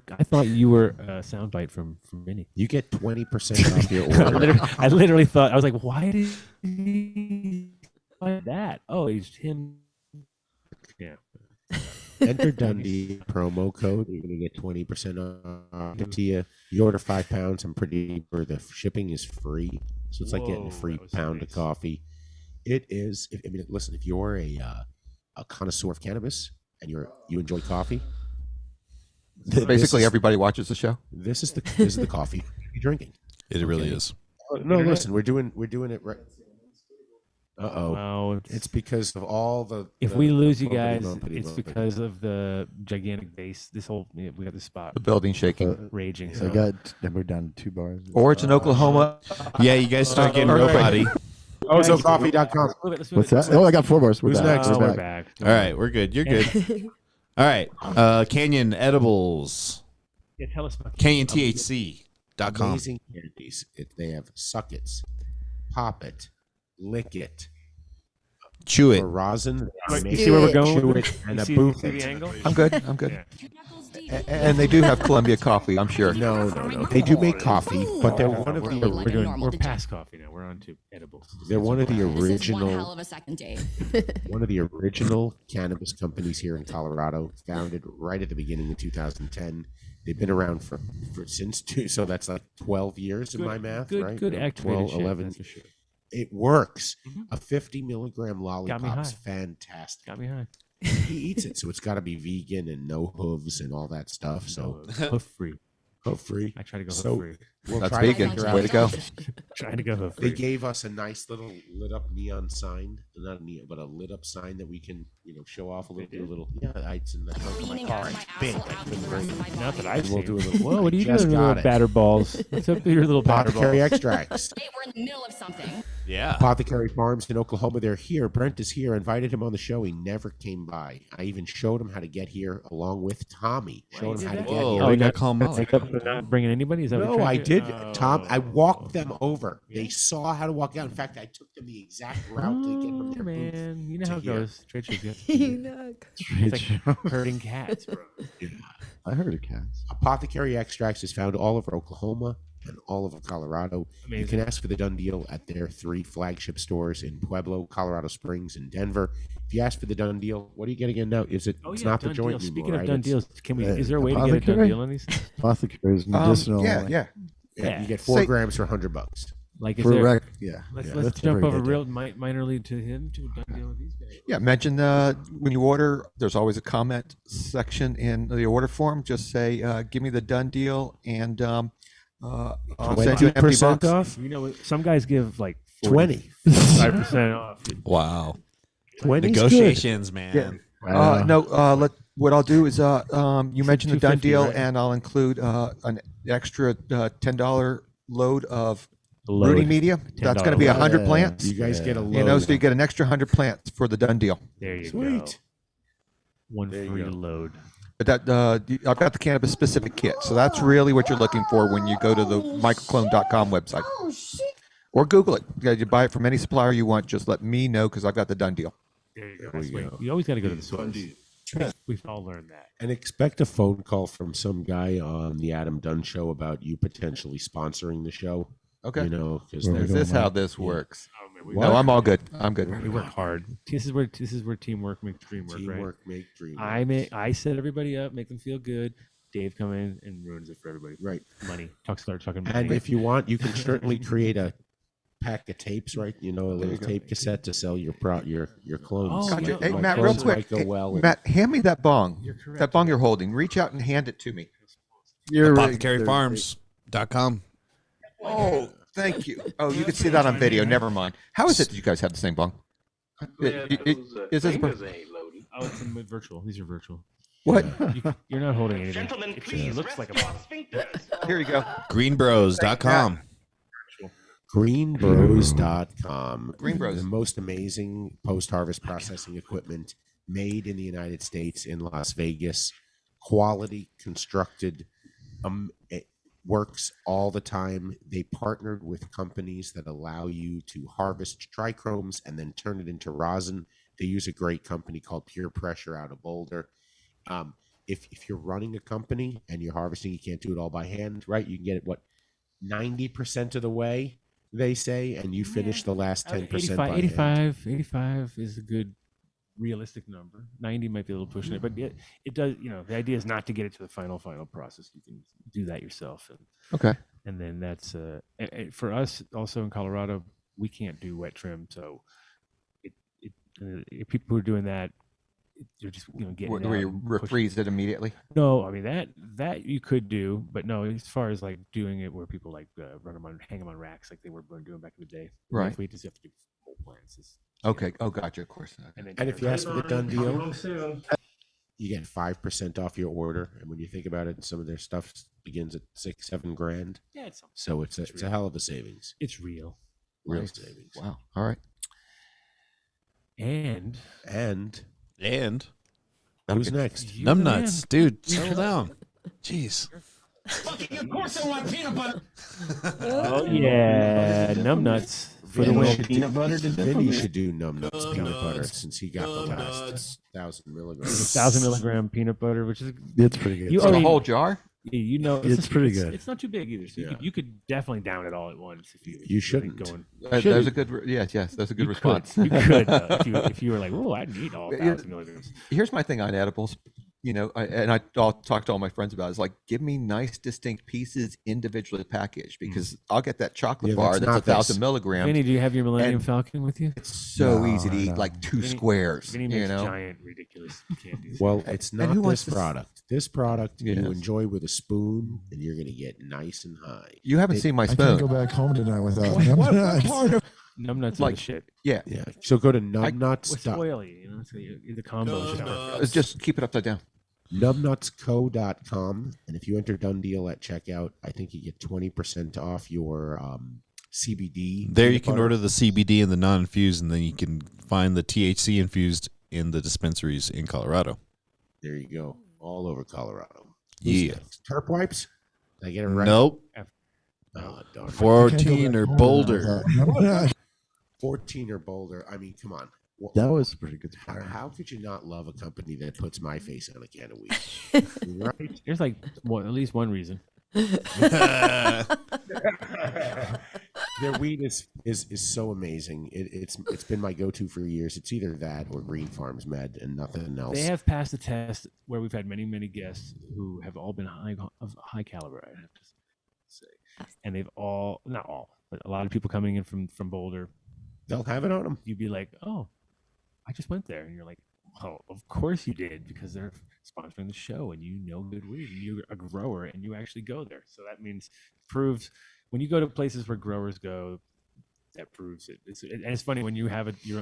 soundbite from Vinny. You get 20% off your order. I literally thought, I was like, why did he find that? Oh, he's him. Yeah. Enter Dundee promo code. You're gonna get 20% off. To you. You order 5 pounds. I'm pretty sure the shipping is free, so it's like getting a free pound of coffee. It is. Listen. If you're a connoisseur of cannabis and you enjoy coffee, Basically, everybody watches the show. This is the coffee you're drinking. It really is. No, listen. We're doing it right. Oh, it's because of all the. If we lose you guys, it's because of the gigantic base. This whole we got the spot. The building shaking, raging. So we're down to 2 bars. Or it's in Oklahoma. Yeah, you guys start getting nobody. OzoCoffee.com. What's that? Oh, I got 4 bars. Who's next? We're back. All right, we're good. You're good. All right, Canyon Edibles. Yeah, tell us about CanyonTHC.com. Amazing candies. They have Suck It's, Pop It, Lick It, Chew It, for rosin. You see where we're going? Chew It, and a see booth. the angle? I'm good. Yeah. And they do have Columbia coffee, I'm sure. No. They do make coffee, but they're one of the. We're past coffee now. We're on to edibles. They're one of the This is original. one hell of a second date. One of the original cannabis companies here in Colorado, founded right at the beginning of 2010. They've been around for since so that's like 12 years in my math, right? Good activated 12, 11. That's for sure. It works. A 50 milligram lollipop's high. fantastic. Got me high. He eats it, so it's got to be vegan and no hooves and all that stuff. So hoof free. Hoof free. I try to go So hoof free. we'll That's try to vegan. figure Way out- to go. Trying to go hoof They free. gave us a nice little lit up neon sign, not a neon, but a lit up sign that we can, show off a little bit. It's in the trunk of my car. It's big. I couldn't bring it. Not that I've We'll seen. do a little. Whoa, what are you Just doing, got little it. batter balls? What's up with your little batter Apothecary balls? extracts. Hey, we're in the middle of something. Yeah. Apothecary Farms in Oklahoma. They're here. Brent is here. I invited him on the show. He never came by. I even showed him how to get here along with Tommy. Showed him how to get Whoa, here. we got to call him out. Make up for not bringing anybody? Is that what No, you're I trying to- did. Oh. Tom, I walked them over. They saw how to walk out. In fact, I took them the exact route to get from their booth. Man, you know to how it here. goes. Trade shows get Trade it's like herding cats, bro. I heard of cats. Apothecary Extracts is found all over Oklahoma and all over Colorado. You Amazing. can ask for the Dunn deal at their 3 flagship stores in Pueblo, Colorado Springs, and Denver. if you ask for the Dunn deal, what are you getting in now? Is it? Oh, It's yeah, not the Dunn joint deals. anymore, Speaking of right? Dunn It's- deals, is there a way to get a Dunn Apothecary? deal on these? Apothecary is medicinal. Yeah, only. yeah. Yeah, you get 4 grams for $100. Like, is For there, rec- yeah. Let's Yeah. let's That's a jump very over good real minorly to him to a Dunn deal with these guys. Yeah, mention when you order, there's always a comment section in the order form. Just say, give me the Dunn deal, and I'll send you an empty 20% box. off? You know, some guys give like 5% off. Wow. 20 's Negotiations, good. man. Yeah. What I'll do is you mentioned the Dunn 250, deal, right? and I'll include an extra $10 load of Load. rooting media. That's going to be 100 plants. You guys get a load. You know, so you get an extra 100 plants for the Dunn deal. There you go. Sweet. One There you free go. load. But I've got the cannabis specific kit, so that's really what you're looking for when you go to the microclone.com website. Or Google it. You buy it from any supplier you want. Just let me know because I've got the Dunn deal. There you go. You always got to go to the source. We've all learned that. And expect a phone call from some guy on the Adam Dunn show about you potentially sponsoring the show. Okay. You know, because Is this how this works? we No, I'm all good. I'm good. We work hard. This is where teamwork makes dream work. Teamwork right? make dream work. I set everybody up, make them feel good. Dave come in and ruins it for everybody. Right. Money. Start talking money. And if you want, you can certainly create a pack of tapes, right? You know, a little tape cassette to sell your clones. Oh, Gotcha. yeah. Hey, My Matt, real clones quick. might go Hey, well and- Matt, hand me that bong. You're correct. That bong you're holding. Reach out and hand it to me. ApothecaryFarms.com. Oh, thank you. Oh, you can see that on video. Never mind. How is it that you guys have the same bong? Is this Oh, it's in virtual. These are virtual. what? You're not holding anything. It looks like a bottle. Here you go. Greenbros.com. Greenbros.com. Green Bros. The most amazing post-harvest processing equipment made in the United States in Las Vegas. Quality, constructed, it works all the time. They partnered with companies that allow you to harvest trichromes and then turn it into rosin. They use a great company called Pure Pressure out of Boulder. If you're running a company and you're harvesting, you can't do it all by hand, right? You can get it, 90% of the way, they say, and you finish the last 10% by hand. 85 is a good realistic number. 90 might be a little pushing it, but it does, the idea is not to get it to the final process. You can do that yourself. Okay. And then that's, for us also in Colorado, we can't do wet trim. So if people who are doing that, you're just getting Where you refreeze it immediately? No, I mean that you could do, but no, as far as like doing it where people like hang them on racks like they were doing back in the day. Right. We just have to do whole plants. Okay. Oh, gotcha. Of course. And if you ask for the Dunn deal, you get 5% off your order. And when you think about it, some of their stuff begins at $6-7 grand. Yeah, so it's a hell of a savings. It's real. Real savings. Wow. All right. And who's next? Numbnuts, dude. Settle down. Jeez. Of course I want peanut butter. Oh yeah, numbnuts for the win. Peanut butter. Vinny should do numbnuts peanut butter since he got the last 1,000 milligrams. 1,000 milligram peanut butter, which is It's pretty good. For the whole jar? It's pretty good. It's not too big either, so you could definitely down it all at once if you. You shouldn't. There's a good. Yes. That's a good response. You could if you were like, oh, I need all 1,000 milligrams. Here's my thing on edibles. I'll talk to all my friends about it. It's like, give me nice, distinct pieces individually packaged because I'll get that chocolate bar that's 1,000 milligrams. Vinny, do you have your Millennium Falcon with you? It's so easy to eat, like two squares. Vinny makes giant, ridiculous candies. Well, it's not this product. This product you Yes. enjoy with a spoon, and you're going to get nice and high. You haven't seen my I can't spoon. go back home tonight without What numbnuts. part of Numbnuts Like- are the shit. Yeah. Yeah. So go to What's numbnuts. oily? It's the combo. Just keep it upside down. Numbnutsco.com, and if you enter Dunn deal at checkout, I think you get 20% off your CBD. There you peanut can butter. order the CBD and the non-infused, and then you can find the THC infused in the dispensaries in Colorado. There you go, all over Colorado. Yeah. Terp wipes. Did I get it right? Nope. Oh, darn it. 14 or Boulder. 14 or Boulder. I mean, come on. That was a pretty good. How could you not love a company that puts my face on a can of weed? Right? There's like at least one reason. Their weed is so amazing. It's been my go-to for years. It's either that or Green Farms Med and nothing else. They have passed the test where we've had many guests who have all been of high caliber, I have to say, and they've all, not all, but a lot of people coming in from Boulder. They'll have it on them. You'd be like, oh, I just went there, and you're like, oh, of course you did, because they're sponsoring the show, and you know good weed, and you're a grower, and you actually go there. So that proves when you go to places where growers go, that proves it. And it's funny when you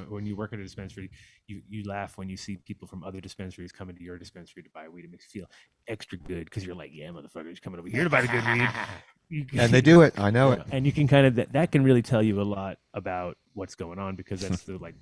when you work at a dispensary, you laugh when you see people from other dispensaries coming to your dispensary to buy weed. It makes you feel extra good because you're like, yeah, motherfuckers coming over here to buy the good weed. And they do it. I know it. And you can kind of that can really tell you a lot about what's going on, because that's the like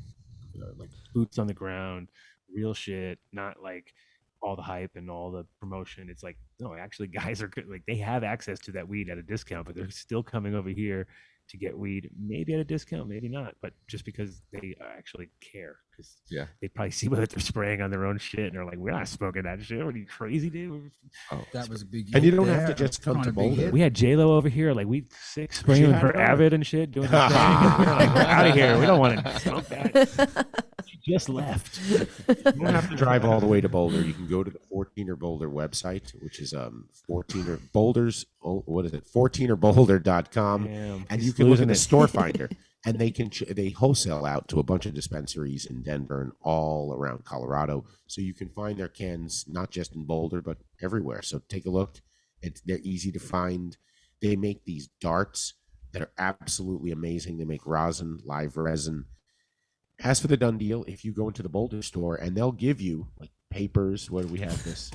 boots on the ground, real shit, not like all the hype and all the promotion. It's like, no, actually guys are good. Like, they have access to that weed at a discount, but they're still coming over here to get weed, maybe at a discount, maybe not, but just because they actually care, because they probably see what they're spraying on their own shit, and they're like, we're not smoking that shit. What are you, crazy, dude? Oh, that was a big. And you don't have to just come to Boulder. We had J-Lo over here, like we sick spraying for Avid and shit, doing the thing. And we're like, we're out of here. We don't want to smoke that. She just left. You don't have to drive all the way to Boulder. You can go to the 14er Boulder website, which is 14er Boulders. What is it? 14erboulder.com, and you can look at the store finder, and they wholesale out to a bunch of dispensaries in Denver and all around Colorado, so you can find their cans not just in Boulder but everywhere. So take a look. They're easy to find. They make these darts that are absolutely amazing. They make rosin, live resin. As for the Dunn deal, if you go into the Boulder store, and they'll give you like papers. What do we have? This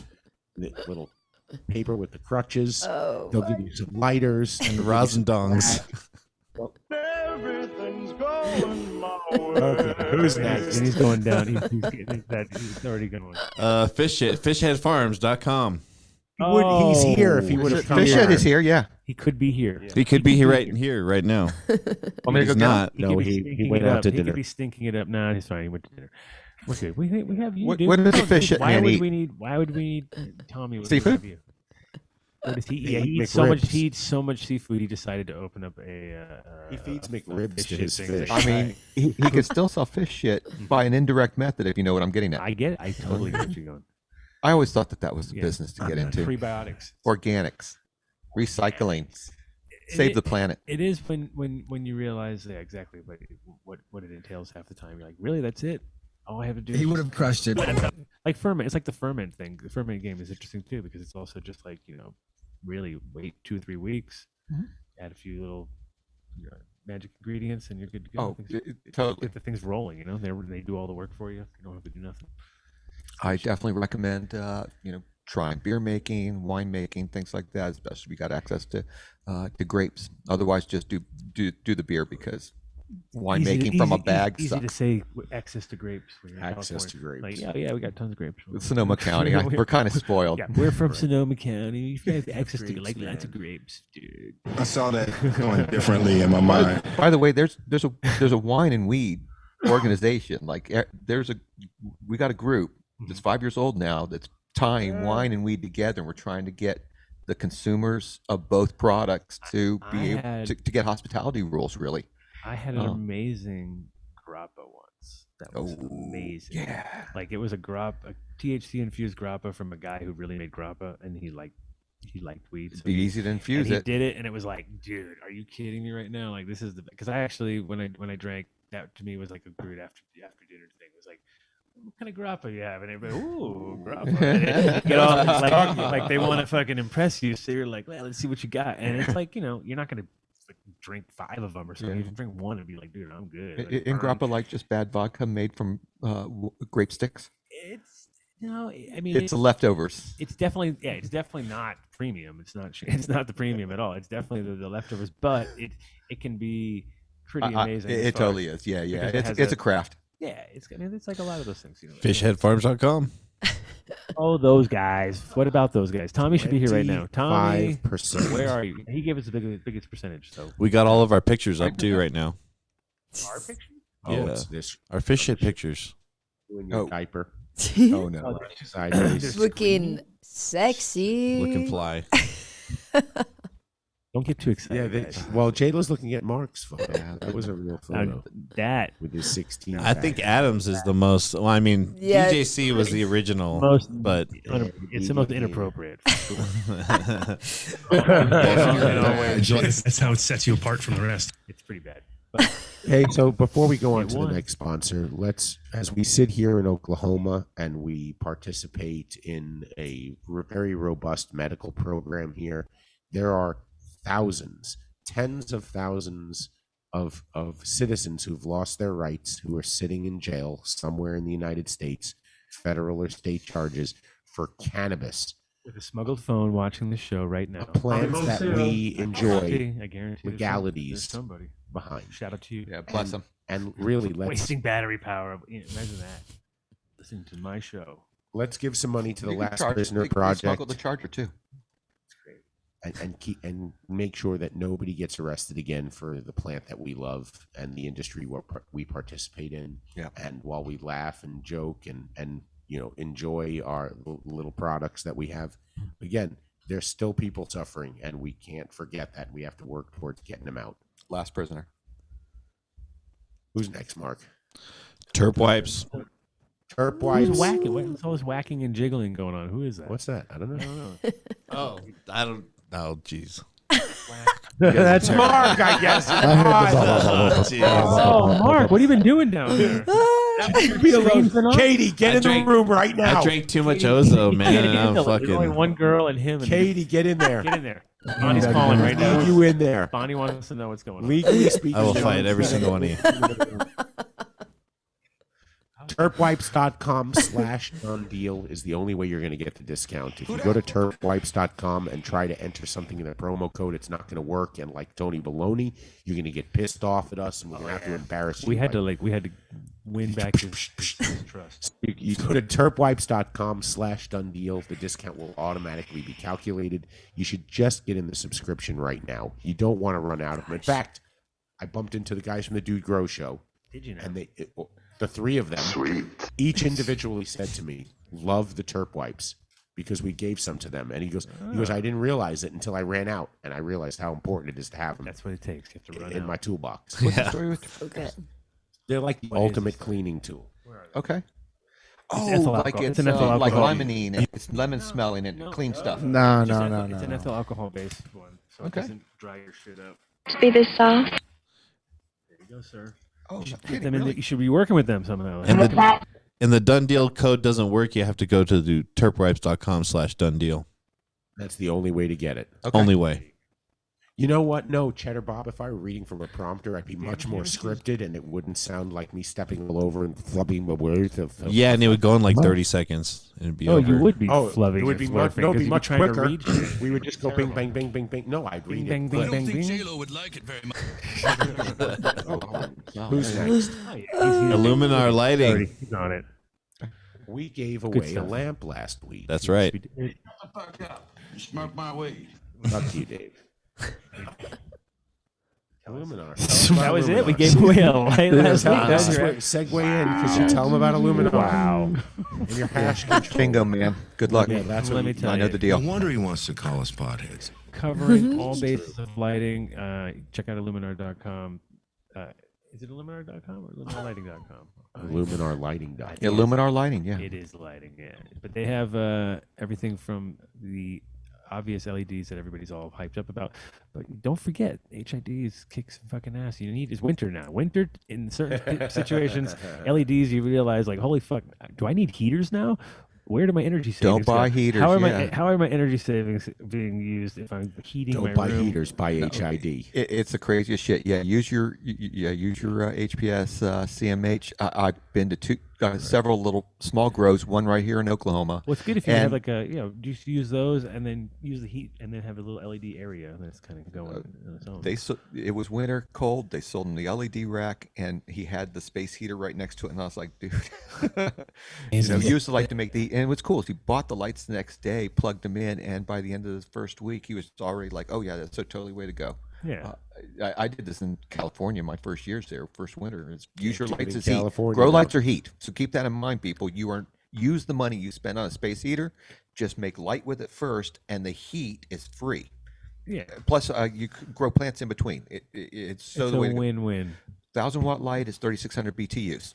little paper with the crutches. Oh, they'll give you some lighters and rosin dongs. Everything's going my way. Okay, who's next? And he's going down. He's already going. Fishheadfarms.com. He's here if he would have come. Fishhead is here. Yeah, he could be here. He could be here right now. Want me to go not. No, he went out to dinner. He could be stinking it up. Nah, he's fine. He went to dinner. We're good. We have you. What dude. does a fish Why man would eat? we need? Why would we need Tommy? What Seafood? Does he have? What does he eat? Yeah, he eats so much. He eats so much seafood. He decided to open up he feeds McRibs to his fish. I mean, he could still sell fish shit by an indirect method, if you know what I'm getting at. I get it. I totally get what you're going. I always thought that was a business to get into. Prebiotics, organics, recycling, save the planet. It is when you realize exactly what it entails half the time. You're like, really? That's it? All I have to do. He would have crushed it. Like ferment. It's like the ferment thing. The ferment game is interesting too, because it's also just like, really wait 2 or 3 weeks, add a few little magic ingredients, and you're good to go. Totally. If the thing's rolling, they do all the work for you. You don't have to do nothing. I definitely recommend, trying beer making, wine making, things like that, especially if you got access to grapes. Otherwise, just do the beer, because wine making from a bag easy sucks. to say access to grapes. Access to grapes. Like, yeah, we got tons of grapes. Sonoma County, we're kind of spoiled. Yeah, we're from Sonoma County. You have access to lots of grapes, dude. I saw that going differently in my mind. By the way, there's a wine and weed organization. Like we got a group that's 5 years old now that's tying wine and weed together, and we're trying to get the consumers of both products to be able to get hospitality rules. Really, I had an amazing grappa once. That was amazing. Yeah, like it was a THC infused grappa from a guy who really made grappa, and he liked weed. It'd be easy to infuse and it. He did it, and it was like, dude, are you kidding me right now? Like, this is because I actually when I drank, that to me was like a great after dinner thing. It was like, what kind of grappa you have? And everybody, ooh, grappa. And get all like they want to fucking impress you. So you're like, well, let's see what you got. And it's like, you're not gonna drink 5 of them or something. You can drink 1 and be like, dude, I'm good. In grappa, like just bad vodka made from grape sticks. It's leftovers. It's definitely not premium. It's not the premium at all. It's definitely the leftovers, but it can be pretty amazing. It totally is. Yeah. It's a craft. Yeah, it's like a lot of those things. Fishheadfarms.com. Oh, those guys. What about those guys? Tommy should be here right now. Tommy, 5%. where are you? He gave us the biggest percentage. So we got all of our pictures up too right now. Our pictures? Yeah, it's this. Our fish head pictures. In your diaper. Oh no! Looking sexy. Looking fly. Don't get too Yeah, excited. guys. well, Jayla's looking at Mark's photo. That was a real photo. That with his 16. I think Adams is the most. Well, I mean, Yeah. DJC was the original, but it's the most inappropriate. That's how it sets you apart from the rest. It's pretty bad. Hey, so before we go on to the next sponsor, let's, as we sit here in Oklahoma and we participate in a very robust medical program here, there are thousands, tens of thousands of citizens who've lost their rights, who are sitting in jail somewhere in the United States, federal or state charges for cannabis. With a smuggled phone watching the show right now. Plants that we enjoy, I guarantee legalities there's somebody behind. Shout out to you. Yeah, bless them. And really, let's wasting battery power. Imagine that. Listen to my show. let's give some money to the You can Last charge- Prisoner you can Project. smuggle the charger too. And make sure that nobody gets arrested again for the plant that we love and the industry we participate in. Yeah. And while we laugh and joke and enjoy our little products that we have, again, there's still people suffering, and we can't forget that. We have to work towards getting them out. Last Prisoner. Who's next, Mark? Terp wipes. Terp wipes. Who's whacking? What's all this whacking and jiggling going on? Who is that? What's that? I don't know. Oh, I don't. Oh, jeez. That's Mark, I guess. Oh, Mark, what have you been doing down there? Leave me alone. Katie, get in the room right now. I drank too much Ozo, man, and I'm There's only fucking. one girl and him. And Katie, get in there. Get in there. Bonnie's calling right now. Need you in there. Bonnie wants to know what's going on. Legally speaking, I will fight every single one of you. Terpwipes.com/Dunn is the only way you're going to get the discount. If you go to terpwipes.com and try to enter something in the promo code, it's not going to work. And like Tony Baloney, you're going to get pissed off at us, and we're going to have to embarrass you. We had to win back his trust. You go to terpwipes.com/Dunn. The discount will automatically be calculated. You should just get in the subscription right now. You don't want to run out of them. In fact, I bumped into the guys from the Dude Grow show. Did you know? And the three of them, each individually said to me, "Love the Terp wipes," because we gave some to them. And he goes, I didn't realize it until I ran out, and I realized how important it is to have them. That's what it takes. You have to run in out. my toolbox. What's the story with Okay. They're like the ultimate cleaning tool. Okay. ethyl like alcohol. it's It's an ethyl like alcohol. limonene. It's lemon smelling and clean stuff. It's an ethyl alcohol based one, so it doesn't dry your shit up. Be this soft. There you go, sir. Oh, you should be working with them somehow. And the Dunn Deal code doesn't work. You have to go to the terpwipes.com/Dunn Deal. That's the only way to get it. Only way. You know what? No, Cheddar Bob, if I were reading from a prompter, I'd be much more scripted, and it wouldn't sound like me stepping all over and flubbing the words of Yeah, and it would go in like 30 seconds. And it'd be over. You would be Oh, flubbing. it would be and much, flirting no, 'cause be you'd much trying to quicker. read shit. We would just go bing, bang, bing, bing, bing. No, I'd read bing, it. bing, but- bing, bing. J-Lo would like it very much. Who's next? Illuminar Lighting. He's on it. We gave Good away a stuff. lamp last week. That's right. Shut the fuck up. You smoke my weed. Up to you, Dave. Illuminar. That was it. We gave away a light last week. That's right. Segue in because you tell them about Illuminar. Wow. And your hash control. Bingo, man. Good luck. Yeah, that's Let what me tell I know you. the deal. No wonder he wants to call us potheads. Covering all bases of lighting. Check out Illuminar.com. Is it Illuminar.com or IlluminarLighting.com? IlluminarLighting.com. Illuminar Lighting, yeah. It is lighting, yeah. But they have everything from the obvious LEDs that everybody's all hyped up about. But don't forget, HIDs kick some fucking ass. You need it's winter now. Winter in certain situations, LEDs you realize like, holy fuck, do I need heaters now? Where do my energy savings Don't buy go? heaters, How are yeah. my energy savings being used if I'm heating my Don't buy room? heaters, buy HID. It's the craziest shit. Yeah, use your HPS CMH. I've been to several little small grows. One right here in Oklahoma. Well, it's good if you And- have like a just use those and then use the heat and then have a little LED area that's kind of going on its own. It was winter, cold. They sold him the LED rack, and he had the space heater right next to it. And I was like, dude, use the light to make the. And what's cool is he bought the lights the next day, plugged them in, and by the end of the first week, he was already like, oh yeah, that's a totally way to go. Yeah. I did this in California my first years there, first winter. Use your do it lights in as heat. California Grow now. lights are heat, so keep that in mind, people. Use the money you spend on a space heater. Just make light with it first, and the heat is free. Yeah. Plus, you grow plants in between. It's so It's the a way to go. win-win. 1,000-watt light is 3,600 BTUs.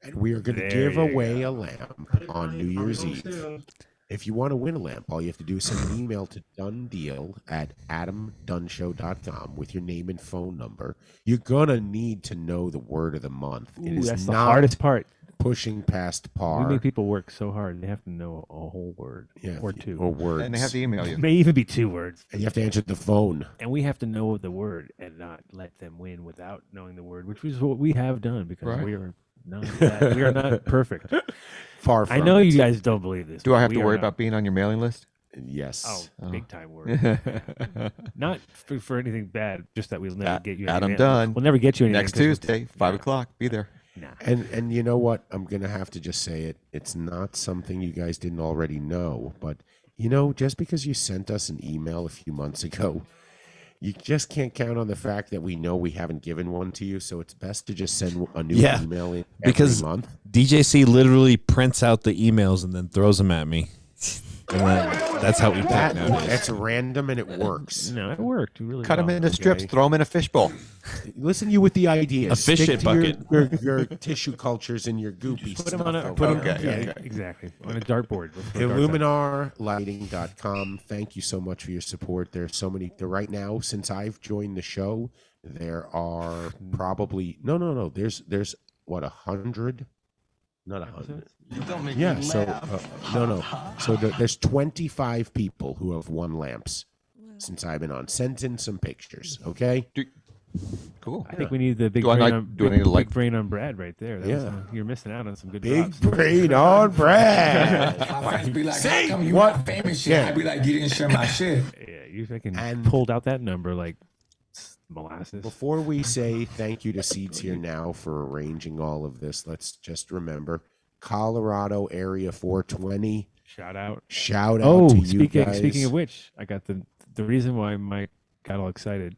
And we are going to There give you away go. a lamp on New Year's Eve. If you want to win a lamp, all you have to do is send an email to dundeal@adamdunnshow.com with your name and phone number. You're going to need to know the word of the month. It Ooh, is that's the not hardest part. pushing past par. We make people work so hard. They have to know a whole word or two. Or words. And they have to email you. It may even be 2 words. And you have to answer the phone. And we have to know the word and not let them win without knowing the word, which is what we have done because Right. we are not perfect. Far from I know it. you guys don't believe this. Do I but have we to are worry not. about being on your mailing list? Yes. Oh, big time word. Not for anything bad, just that we'll never get you. Adam anything. Dunn. We'll never get you anything Next 'cause we're- Tuesday, 5 o'clock. Be there. Nah. And you know what? I'm going to have to just say it. It's not something you guys didn't already know. But, just because you sent us an email a few months ago, you just can't count on the fact that we know we haven't given one to you. So it's best to just send a new email in because every month. DJC literally prints out the emails and then throws them at me. And then that's how we pick nowadays. That's random and it works. No, it worked really Cut them well. into strips, throw them in a fishbowl. Listen, you with the ideas. A fish Stick shit to bucket. your tissue cultures and your goopy Put them stuff. on a okay. exactly on a dartboard. Let's put a dart down. IlluminarLighting.com. Thank you so much for your support. There's so many. Right now, since I've joined the show, there are probably no. There's what 100. Not 100. Yeah. So no. So there's 25 people who have won lamps since I've been on. Send in some pictures, okay? Cool. I think we need the big Do I brain not- on do I need to big brain on Brad right there. That was, Yeah. you're missing out on some good Big drops. brain on Brad. My friends be like, Say how come you what? want famous shit? Yeah. I'd be like, you didn't share my shit. Yeah, you fucking And- pulled out that number like molasses. Before we say thank you to Seeds Here Now for arranging all of this, let's just remember Colorado Area 420. Shout out to you speaking guys. speaking of which, I got the reason why Mike got all excited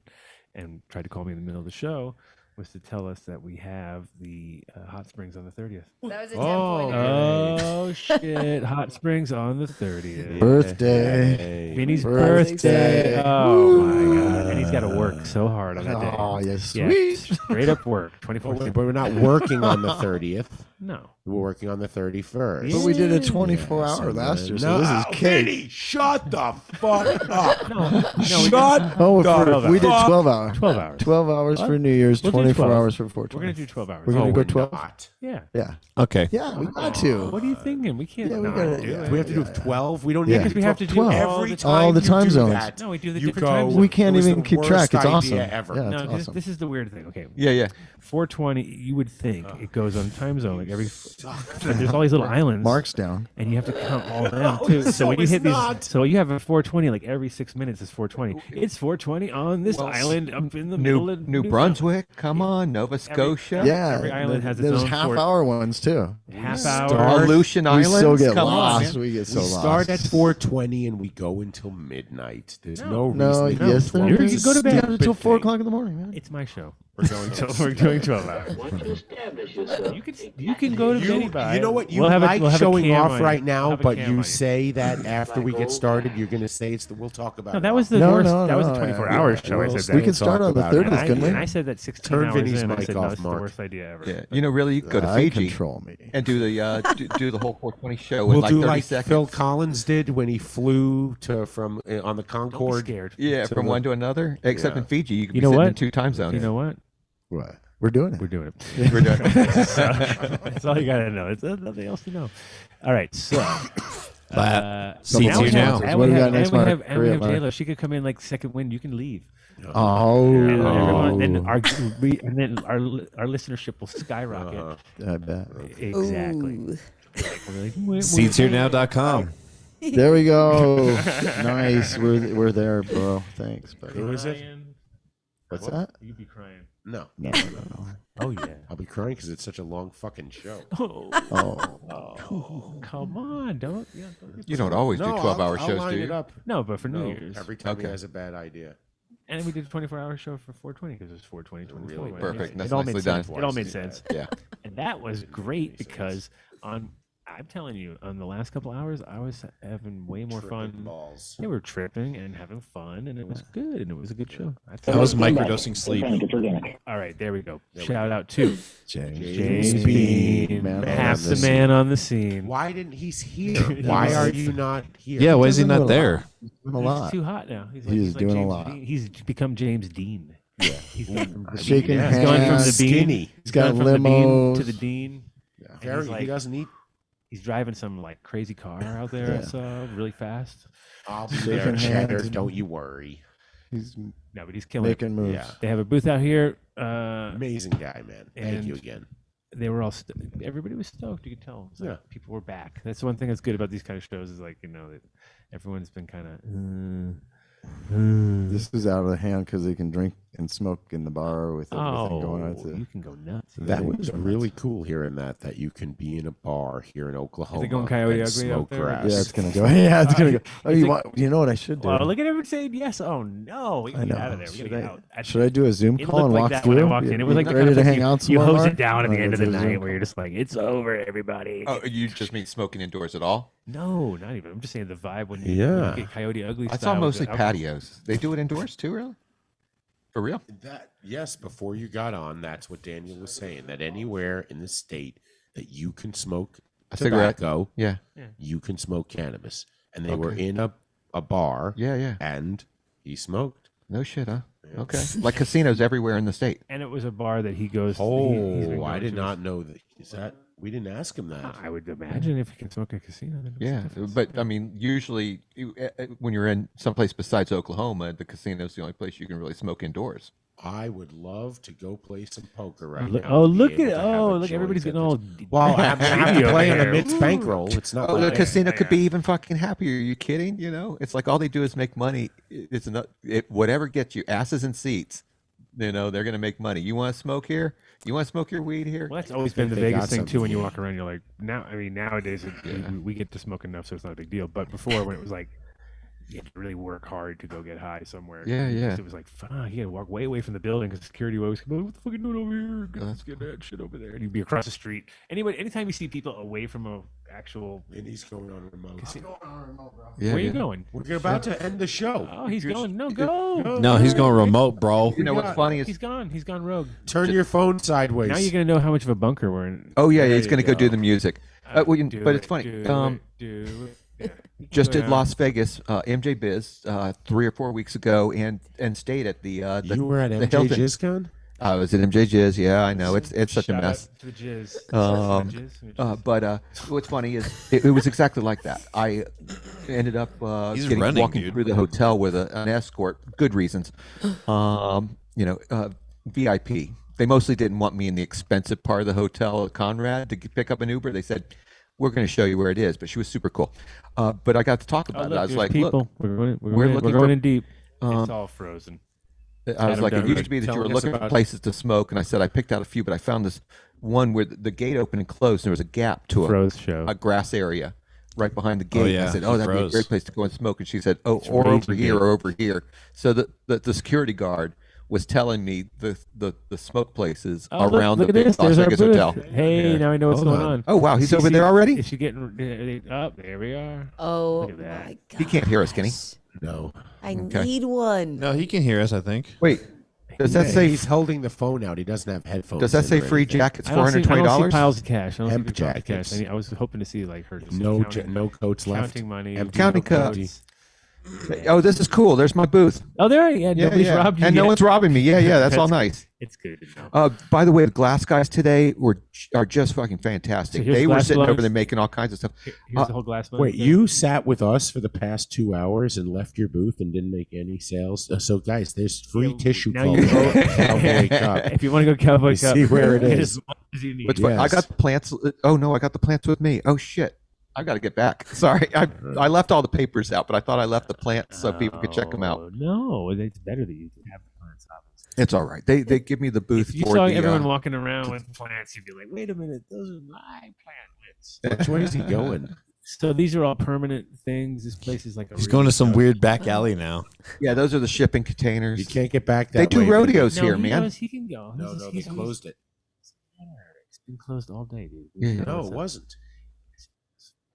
and tried to call me in the middle of the show was to tell us that we have the hot springs on the 30th. That was a 10 Oh shit! Hot springs on the 30th. Birthday. Vinny's Birthday. birthday. Oh my god! And he's got to work so hard on that day. Oh, yes, Yeah, sweet. straight up work. 24. But we're not working on the 30th. No. We're working on the 31st. But we did a 24-hour last year, so this is cake. Vinny, shut the fuck up. No, Shut Oh, the we did fuck 12 hours. 12 hours. 12 hours for New Year's, We'll do 24 12. hours for 420. We're gonna do 12 hours. We're going to go 12? Not. Yeah. Yeah. Okay. Yeah, we got to. What are you thinking? We can't. Yeah, we not gotta- do yeah. it. We have to do 12. We don't Yeah. need Because we have to do 12. every time All the you time do zones. that, No, we do the you different go, time zones. We can't "It was even the keep track. worst It's awesome. idea ever." Yeah, No, it's 'cause awesome. this is the weird thing. Okay. Yeah. 420. You would think it goes on time zone like every. But there's all these little islands. Marks down. And you have to count all of them too. So when you it's hit these, not. so you have a 420 like every 6 minutes is 420. It's 420 on this island up in the middle of New Brunswick, come on, Nova Scotia. Yeah. Every island has its There's own half-hour ones, too. half Start- hour. Aleutian We Islands. still get come lost. on. We get so We lost. start at 4:20 and we go until midnight. There's no No, reason. yes, there You is. go to bed Yeah, until 4 o'clock. o'clock in the morning, man. It's my show. We're going till we're doing 12 hours. You can go to Vinny by. You know what? You We'll have a- like we'll have a showing cam off on right you. now, We'll have a but cam you on say that after we get started, you're going to say it's the. We'll talk about No, it. that was the No, worst. no, that was no, a 24 yeah. hour show. I We'll said We that. can start on the talk about it. 30th, couldn't we? And I said that 16 Turn hours Vinny's in. I mic said, off, no, it's the Mark. worst idea ever. Yeah, really, you could go to I Fiji control me. and do the do the whole 420 show We'll in like do 30 like seconds. Phil Collins did when he flew from on the Concorde. Scared. Yeah, to from the- one to another. Except Yeah. in Fiji, you could You be know sitting what? in 2 time zones. You know what? What? We're doing it. We're doing it. We're doing it. So, that's all you gotta know. It's nothing else to know. All right, so. See now you we now. have, What do we got next, and we Mark? have, and we Hurry have up, Mark. J-Lo. She could come in like second wind. You can leave. Oh. And everyone, then our listenership will skyrocket. I bet. Exactly. Ooh. SeedsHereNow.com. There we go. Nice. We're there, bro. Thanks, buddy. Who is it? Crying. What's that? You'd be crying. No. No. Oh yeah. I'll be crying because it's such a long fucking show. Oh. Come on, don't. Yeah, don't get You don't always do 12-hour I'll shows, line do it you? up. No, but for New No, Year's. every time he Okay. has a bad idea. And we did a 24-hour show for 420 because it was 420, 24. Really perfect. It That's all nicely made done. sense. It all made sense. Yeah. And that was great because on I'm telling you, on the last couple hours, I was having way more fun. Balls. They were tripping and having fun, and it was good, and it was a good show. I was microdosing sleep. All right, there we go. Shout out to James Bean, man half on the the man scene. on the scene. Why didn't he's here? Why are you not here? Yeah, why is he not there? He's doing a lot. He's too hot now. He's doing a James lot. Dean. He's become James Dean. Yeah, he's gone from the Shaking Dean. He's going from the hands. Bean. Skinny. He's got gone from the Bean limos. to the Dean. And Very, he's like, he doesn't eat. he's driving some like crazy car out there. I saw really fast. I'll be Shaking there, Cheddar. hands. Don't you worry. He's No, but he's killing making it. moves. Yeah. They have a booth out here. Amazing guy, man. Thank and you again. They were all everybody was stoked. You could tell. It's like people were back. That's one thing that's good about these kind of shows is like that everyone's been kind of. This is out of hand because they can drink and smoke in the bar with everything going on. You can go nuts. That was really cool hearing that you can be in a bar here in Oklahoma. Is it going Coyote and Ugly smoke out there? grass. Yeah, it's gonna go. Yeah, it's gonna go. Oh, you know what I should do? Well, look at everyone saying yes. Oh no, we I gotta get know. out of there. We gotta get out. Should I do a Zoom It call and looked walk like that through? when I walked in. It was like the ready kind to of hang thing out some you more? hose it down at the Or end of the do a Zoom night call? where you're just like, it's over, everybody. Oh, you just mean smoking indoors at all? No, not even. I'm just saying the vibe when you get Coyote Ugly. I style saw with mostly the alcohol. patios. They do it indoors too, really? For real? Yes, before you got on, that's what Daniel was saying. That anywhere in the state that you can smoke A cigarette. tobacco, Yeah. you can smoke cannabis. And they Okay. were in a bar. Yeah. And he smoked. No shit, huh? Okay. Like casinos everywhere in the state. And it was a bar that he goes. Oh, he's been I going did to. not know that. Is that we didn't ask him that? I would imagine if you can smoke in a casino. Then Yeah, but I mean, usually when you're in someplace besides Oklahoma, the casino's the only place you can really smoke indoors. I would love to go play some poker right Look, now. oh, and be look able at to have a look! joint Everybody's at getting all. Well, I'm gonna have to over play in a here. mixed bankroll. It's not. Oh, like the casino could be even fucking happier. Are you kidding? You know, it's like all they do is make money. It's whatever gets you asses and seats. You know, they're gonna make money. You want to smoke here? You want to smoke your weed here? Well, that's always been the They Vegas got thing too. When something. you walk around, you're like, nowadays we get to smoke enough, so it's not a big deal. But before, when it was like, you had to really work hard to go get high somewhere. Yeah. It was like, fuck, you had to walk way away from the building because security would always come, what the fuck are you doing over here? Let's get that shit over there. And you'd be across the street. Anytime you see people away from a actual. And he's going on remote. Where are you going? We're about to end the show. Oh, he's going. No, go. No, he's going remote, bro. You know what's funny is He's gone. He's gone rogue. Turn your phone sideways. Now you're gonna know how much of a bunker we're in. Oh yeah, There he's you gonna go do go. the music. But it's funny. Just did Las Vegas, MJ Biz, 3 or 4 weeks ago, and stayed at the You were at the MJ Hilton. JizzCon? I was at MJ Jizz. Yeah, I know it's such a Shout mess. out to the jizz. But what's funny is it was exactly like that. I ended up He's walking dude. through the hotel with an escort. Good reasons. VIP. They mostly didn't want me in the expensive part of the hotel at Conrad to pick up an Uber. They said, "We're going to show you where it is." But she was super cool. But I got to talk about it. I was like, people. "Look, we're going in deep. Um, It's all frozen. I was Adam like, it Dunn, used to be that you were telling us looking for about- places to smoke, and I said I picked out a few, but I found this one where the gate opened and closed, and there was a gap to Froze show. a grass area right behind the gate. yeah, I said, he "Oh, that'd be a froze. great place to go and smoke." And she said, "Oh, It's or over raging here, gate. or over here." So the security guard was telling me the smoke places around look the at big this. Las There's our Vegas booth. hotel. Hey, now I know what's Hold going on. on. Oh wow, he's over there already. Is she getting up? There we are. Oh Look at that. my god. He can't hear us, can he? No. I Okay. need one. No, he can hear us, I think. Wait, does that say? He's holding the phone out. He doesn't have headphones. Does that in say or free anything. jackets? I don't see $420. piles of cash. I don't Hemp see piles of cash. jackets. I was hoping to see like her just No, counting, no coats left. counting money, Empty Counting no cups. coats. Oh, this is cool. There's my booth. Oh, there. Yeah, Yeah, nobody's yeah. robbed you And no yet. one's robbing me. Yeah, that's all nice. It's good to know. By the way, the glass guys today are just fucking fantastic. So here's They were glass sitting over blowers. there making all kinds of stuff. Here's the whole glass. Wait, you sat with us for the past 2 hours and left your booth and didn't make any sales? So, guys, there's free tissue now called you're- Cowboy Cup. If you want to go Cowboy You Cup, see where it get is. as much as you need. But I got the plants. Oh no, I got the plants with me. Oh shit, I got to get back. Sorry, I left all the papers out, but I thought I left the plants so people could check them out. Oh, no, it's better that you have the plants. Obviously. It's all right. They give me the booth If you for saw the. everyone walking around with plants, you'd be like, "Wait a minute, those are my plantlets." Which way is he going? So these are all permanent things. This place is like a. He's going to some weird back alley now. Yeah, those are the shipping containers. You can't get back that They do way. rodeos No, here, he man. knows he can go. No, no, they closed it. It's been closed all day, dude. Yeah, yeah. No, it wasn't.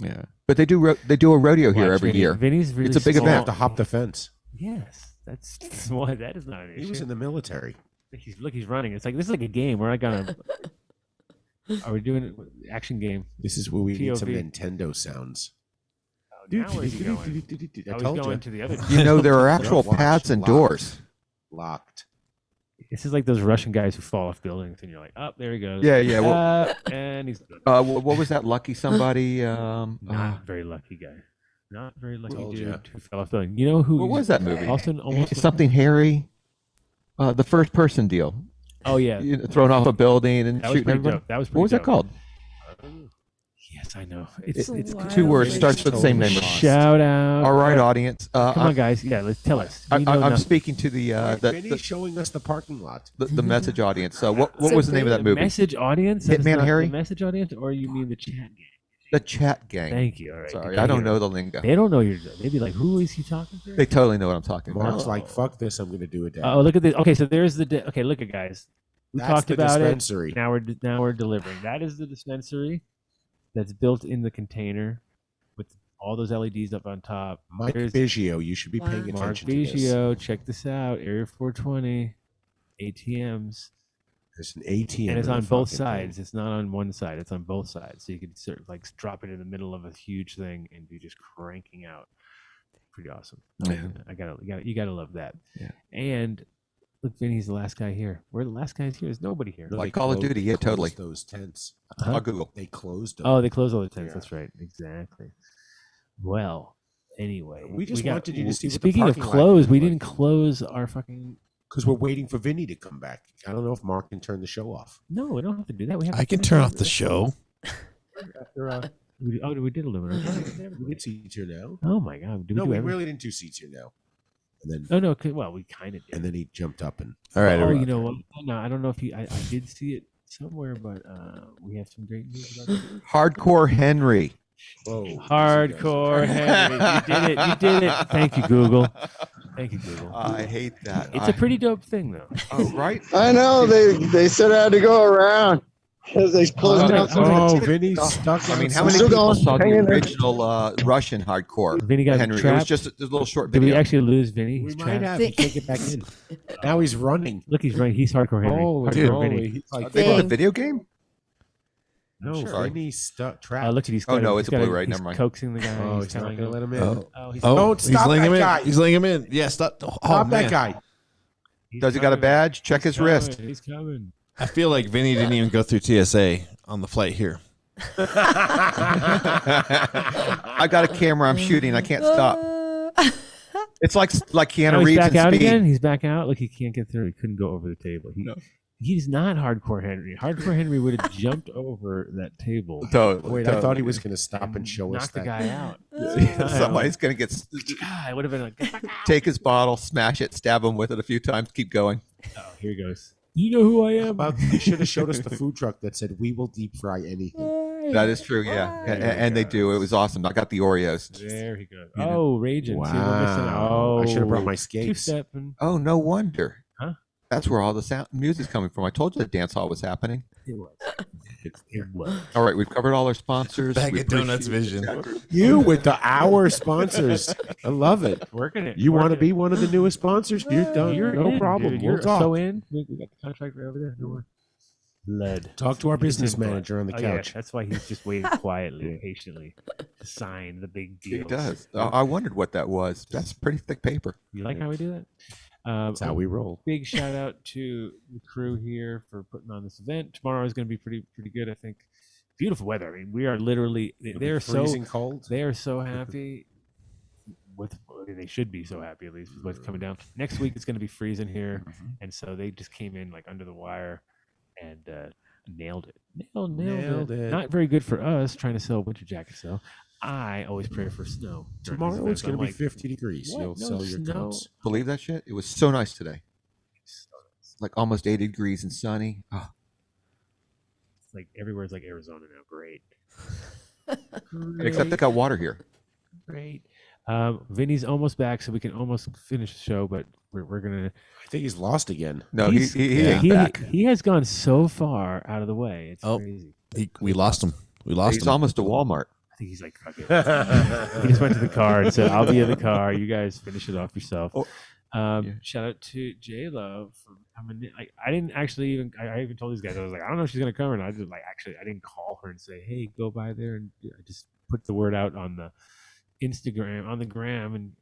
Yeah, but they do a rodeo here every year. Vinny's really it's a big small. event. To hop the fence. Yes, that's why that is not an issue. He was in the military. He's running. It's like this is like a game where I gotta. Are we doing an action game? This is where we need some POV. Nintendo sounds. Now where's he going? I Oh, he's told going you. to the other. There are actual pads and doors. Locked. This is like those Russian guys who fall off buildings, and you're like, "Oh, there he goes." Yeah. Well, and he's what was that? Lucky somebody? not very lucky guy. Not very lucky Told dude ya. who fell off building. You know who? What was that movie? Also, almost Something Harry. The first person deal. Oh yeah, Thrown off a building and that was shooting pretty everybody. dope. That was What was that called? Yes, I know. It's 2 words. Starts with the same name. Shout out. All right, audience. Come on, guys. Yeah, let's tell us. I'm speaking to the Vinny's showing us the parking lot. the message audience. What was the name of that movie? Message audience. That is Hitman not Harry? The message audience, or you mean the chat gang? The chat gang. Thank you. All right. Sorry, good I to don't hear. know the lingo. They don't know you're. They'd be like, "Who is he talking to?" They totally know what I'm talking about. Mark's like, fuck this, I'm going to do it. Oh, look at this. Okay, so there's the. Okay, look at guys. We That's talked the about dispensary. it. Now we're delivering. That is the dispensary that's built in the container with all those LEDs up on top. Mike Biggio, you should be paying Mark attention to this. Biggio, check this out. Area 420, ATMs. There's an ATM. And it's in the on both fucking sides. It's not on one side. It's on both sides. So you could sort of like drop it in the middle of a huge thing and be just cranking out. Pretty awesome. Yeah. You gotta love that. Yeah. And look, Vinny's the last guy here. We're the last guys here. There's nobody here. No, Like they Call of Duty, yeah, closed totally. Those tents. I'll Google. They closed them. Oh, they closed all the tents. That's right. Exactly. Well, anyway, We just wanted you to see what the Speaking of parking lot close, looked we like. didn't close our fucking. Because we're waiting for Vinny to come back. I don't know if Mark can turn the show off. No, we don't have to do that. We have. I can turn off the show. After, we did eliminate. We get seats here now. Oh my god! Did No, we do we everything? really didn't do seats here now. And then, Oh no! Well, we kind of did. and then he jumped up and. All right. Oh, you know what? No, I don't know if I did see it somewhere, but we have some great news about it. Hardcore Henry. Whoa. Hardcore Henry. You did it. You did it. Thank you, Google. Thank you, Google. I hate that. It's a pretty dope thing, though. Oh, right. I know they said I had to go around because they closed down. Oh, Vinny's stuck. I mean, how I'm many still people going. saw the Hang in there. original Russian hardcore Vinny got Henry? It was trapped. just a little short Did we video. actually lose Vinny? We He's might trapped. have. He can't get back in. Now he's running. Look, he's right. He's hardcore Henry. Holy Hardcore moly. Vinny. He's like, They put a Dang. video game? no, Sorry. Vinny's stuck, trapped. Look at he's. Oh, got no, he's it's a got Blu-ray. he's Never mind. Coaxing the guy. Oh, he's not telling going to him- let him in. Oh, he's Don't he's stop letting that him in. guy. He's letting him in. Yeah, stop. Oh, Stop that man. guy. he's Does he got a coming. badge? Check He's his wrist. coming. He's coming. I feel like Vinny didn't even go through TSA on the flight here. I got a camera. I'm shooting. I can't stop. It's like Keanu Oh, he's Reeves back in out Speed. again. He's back out. Look, he can't get through. He couldn't go over the table. He's not hardcore Henry. Hardcore Henry would have jumped over that table. Totally. Wait, I thought he was going to stop and show us Knock the that. guy out. Somebody's gonna get God, it would have been like, take his bottle, smash it, stab him with it a few times, keep going. oh, here he goes. You know who I am. About you should have showed us the food truck that said we will deep fry anything. That is true, yeah, and they do. It was awesome. I got the Oreos. There he goes. You know. Oh, raging. See, we're missing out. Wow. I should have brought my Two skates. stepping. Oh, no wonder. Huh? That's where all the music's coming from. I told you the dance hall was happening. It was. It was. All right, we've covered all our sponsors. Bag We of donuts appreciate vision. You with our sponsors. I love it. Working it. You want to working be one of the newest sponsors? You're done. You're no in, problem. Dude. We'll You're talk. so in. We got the contract right over there. No more. Lead. Talk to our business It's in manager on the Oh, yeah, couch. that's why he's just waiting quietly, patiently to sign the big He deal. does. I wondered what that was. That's pretty thick paper. You like how we do that? That's how we roll. Big shout out to the crew here for putting on this event. Tomorrow is going to be pretty good, I think. Beautiful weather. I mean, we are literally they're freezing cold. They are so happy with. They should be so happy at least with what's coming down. Next week it's going to be freezing here, and so they just came in like under the wire and nailed it. Nailed it. Not very good for us trying to sell winter jackets though. I always pray for snow. during these Tomorrow events. it's going I'm to be like, 50 degrees. what? You'll No sell your snow. coats. Believe that shit? It was so nice today. Like almost 80 degrees and sunny. Oh, It's like everywhere's like Arizona now. Great. except they got water here. Great. Vinny's almost back, so we can almost finish the show. But we're gonna. I think he's lost again. No, he yeah, ain't back. he has gone so far out of the way. It's Oh. crazy. We lost him. We lost He's him. almost to Walmart. I think he's like, fuck it. He just went to the car and said, "I'll be in the car. You guys finish it off yourself." Shout out to J Love for coming in. I didn't actually even. I even told these guys, I was like, I don't know if she's gonna come or not. I just I didn't call her and say, "Hey, go by there," and I just put the word out on the Instagram, on the gram, and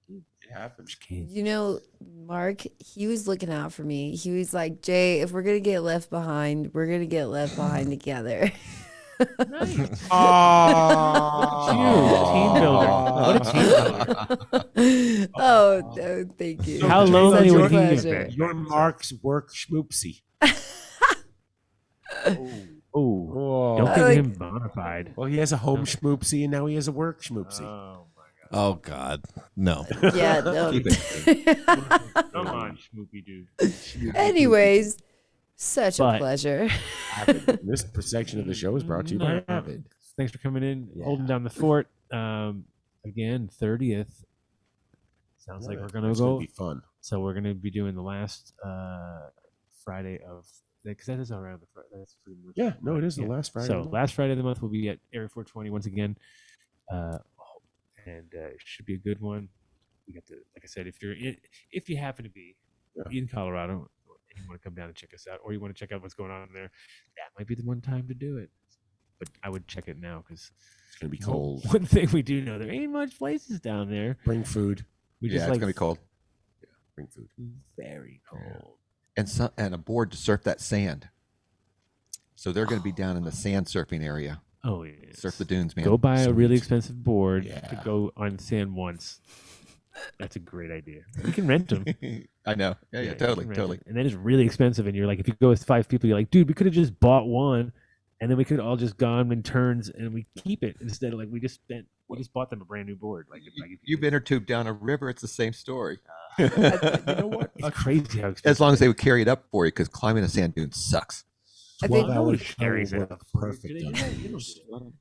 it happened. She came. You know, Mark, he was looking out for me. He was like, Jay, if we're gonna get left behind, we're gonna get left behind together. Nice. Oh, team builder. What a team builder. Oh, thank you. How lonely would he have pleasure. been? Your Mark's work schmoopsy. Oh, don't get him bona fide. Well, he has a home schmoopsy and now he has a work schmoopsy. Oh God, no. Yeah, no. Keep it. Come on, Schmoopy dude. Anyways, such a But- pleasure. Avid. This section of the show is brought to you by Avid. Thanks for coming in, holding down the fort. Again, 30th. Sounds like we're gonna it's go. gonna be fun. So we're gonna be doing the last Friday of because that is around the Friday. That's pretty much Yeah, no, it is the last Friday So of the month. last Friday of the month we'll be at Area 420 once again, and it should be a good one. We got to, like I said, if you happen to be in Colorado and you want to come down and check us out, or you want to check out what's going on there, that might be the one time to do it. But I would check it now because it's gonna be cold. One thing we do know, there ain't much places down there. Bring food. We Yeah, just it's like gonna be cold. Yeah, bring food. Very cold. And a board to surf that sand. So they're going to be down in the sand surfing area. Oh yeah, surf the dunes, man. Go buy a Sweet. really expensive board to go on sand once. That's a great idea. You can rent them. I know. Yeah, you totally, can rent totally. it. And then it's really expensive, and you're like, if you go with 5 people, you're like, dude, we could have just bought one, and then we could all just gone in turns, and we keep it instead of like we just bought them a brand new board. Like You've inner tube down a river, it's the same story. you know what? It's crazy how expensive. As long as they would carry it up for you, because climbing a sand dune sucks. 12 hours Nobody carries work it. perfect. on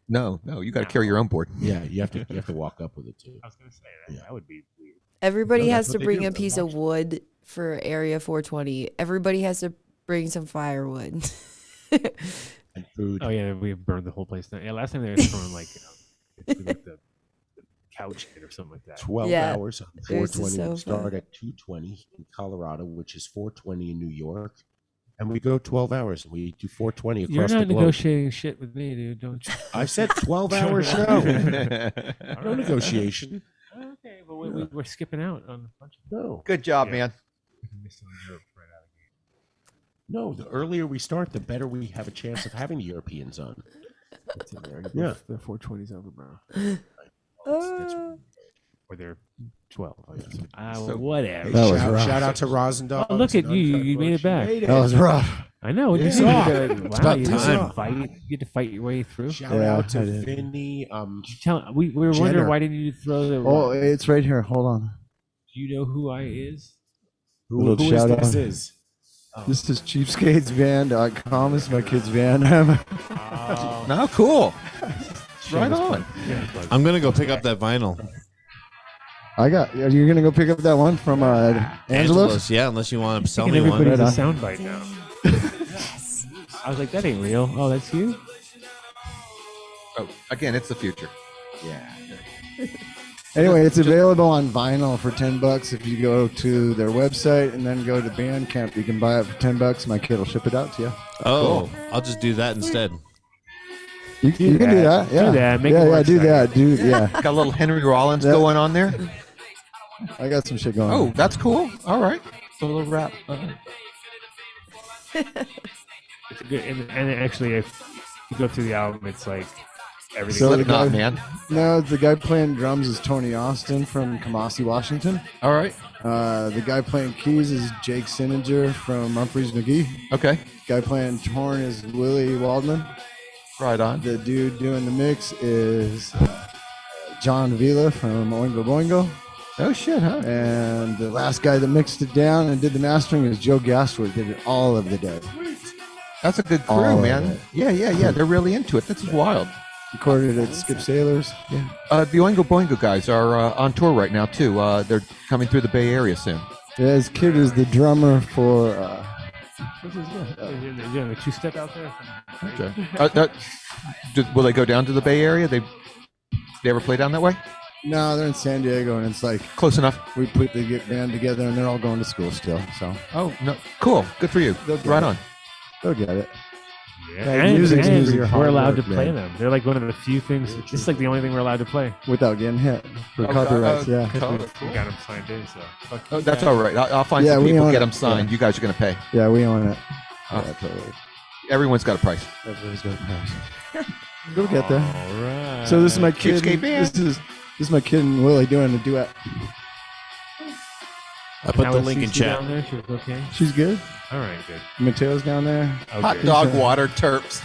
No, you got to carry your own board. Yeah, you have to walk up with it too. I was gonna say that would be weird. Everybody No, has that's to what they bring do. a piece of wood for Area 420. Everybody has to bring some firewood. And food. Oh yeah, we burned the whole place down. Yeah, last time they were throwing like, like the couch in or something like that. 12 Yeah, hours on there's the 420. We sofa. start at 220 in Colorado, which is 420 in New York. And we go 12 hours and we do 420 across You're the not globe. negotiating shit with me, dude. Don't you? I said 12-hour show. No negotiation. Okay, but we're skipping out on a bunch of No. Good job, man. No, the earlier we start, the better we have a chance of having the Europeans on. It's in there. Yeah. The 420's over, bro. Or they're 12. I guess. So- Whatever. That was rough. Shout out to Rosendale. Oh, look at you! You made it back. That was rough. I know. Yeah. Wow, about you time. had to fight your way through. Shout Yeah, out to I did. Vinny. We were Jenner. wondering why didn't you throw the? Oh, it's right here. Hold on. Do you know who I is? Who Little is shout this? out. Is This is cheapskatesband.com. This is my kid's band. No, cool. Right on. I'm gonna go pick up that vinyl. Are you gonna go pick up that one from Angelo's? Yeah, unless you want to sell Thinking me one. everybody's Right a on. soundbite now. I was like, that ain't real. Oh, that's you? Oh, again, it's the future. yeah. Anyway, it's available on vinyl for $10 if you go to their website and then go to Bandcamp. You can buy it for $10. My kid will ship it out to you. Oh, I'll just do that instead. You can do that. Yeah, Do that. Make it yeah, work, do Simon. that. Do yeah. Got a little Henry Rollins That- going on there. I got some shit going. Oh, on. that's cool. All right. So a little rap. It's a good, and actually, if you go through the album, it's like everything. So the Slipknot, guy- man. No, the guy playing drums is Tony Austin from Kamasi, Washington. All right. The guy playing keys is Jake Sininger from Humphreys McGee. Okay. Guy playing horn is Willie Waldman. Right on. The dude doing the mix is John Vila from Oingo Boingo. Oh shit, huh? And the last guy that mixed it down and did the mastering is Joe Gasworth. Did it all of the day. That's a good crew, All of man. it. Yeah. They're really into it. This is wild. Recorded at Skip Sailors. Yeah. The Oingo Boingo guys are on tour right now too. They're coming through the Bay Area soon. Yeah, his kid is the drummer for This is good. They're doing a two-step out there. Okay. Will they go down to the Bay Area? They ever play down that way? No, they're in San Diego, and it's like close enough. We put the band together, and they're all going to school still. So. Oh no! Cool. Good for you. Right on. They'll get it. Yeah. And we're hard allowed to work, play man. them. They're like one of the few things. This is like the only thing we're allowed to play without getting hit for copyrights. Yeah. We got them signed in. So. Oh, that's all right. I'll find some we people, own get it. them signed. Yeah. You guys are going to pay. Yeah, we own it. Oh. Yeah, totally. Everyone's got a price. Everybody's got a price. We'll get there. All right. So this is my kid. Cheapskate band. This is my kid and Willie doing a duet. I put How the is link in Cece chat. down there? She was okay. She's good. All right, good. Mateo's down there. Hot dog water terps.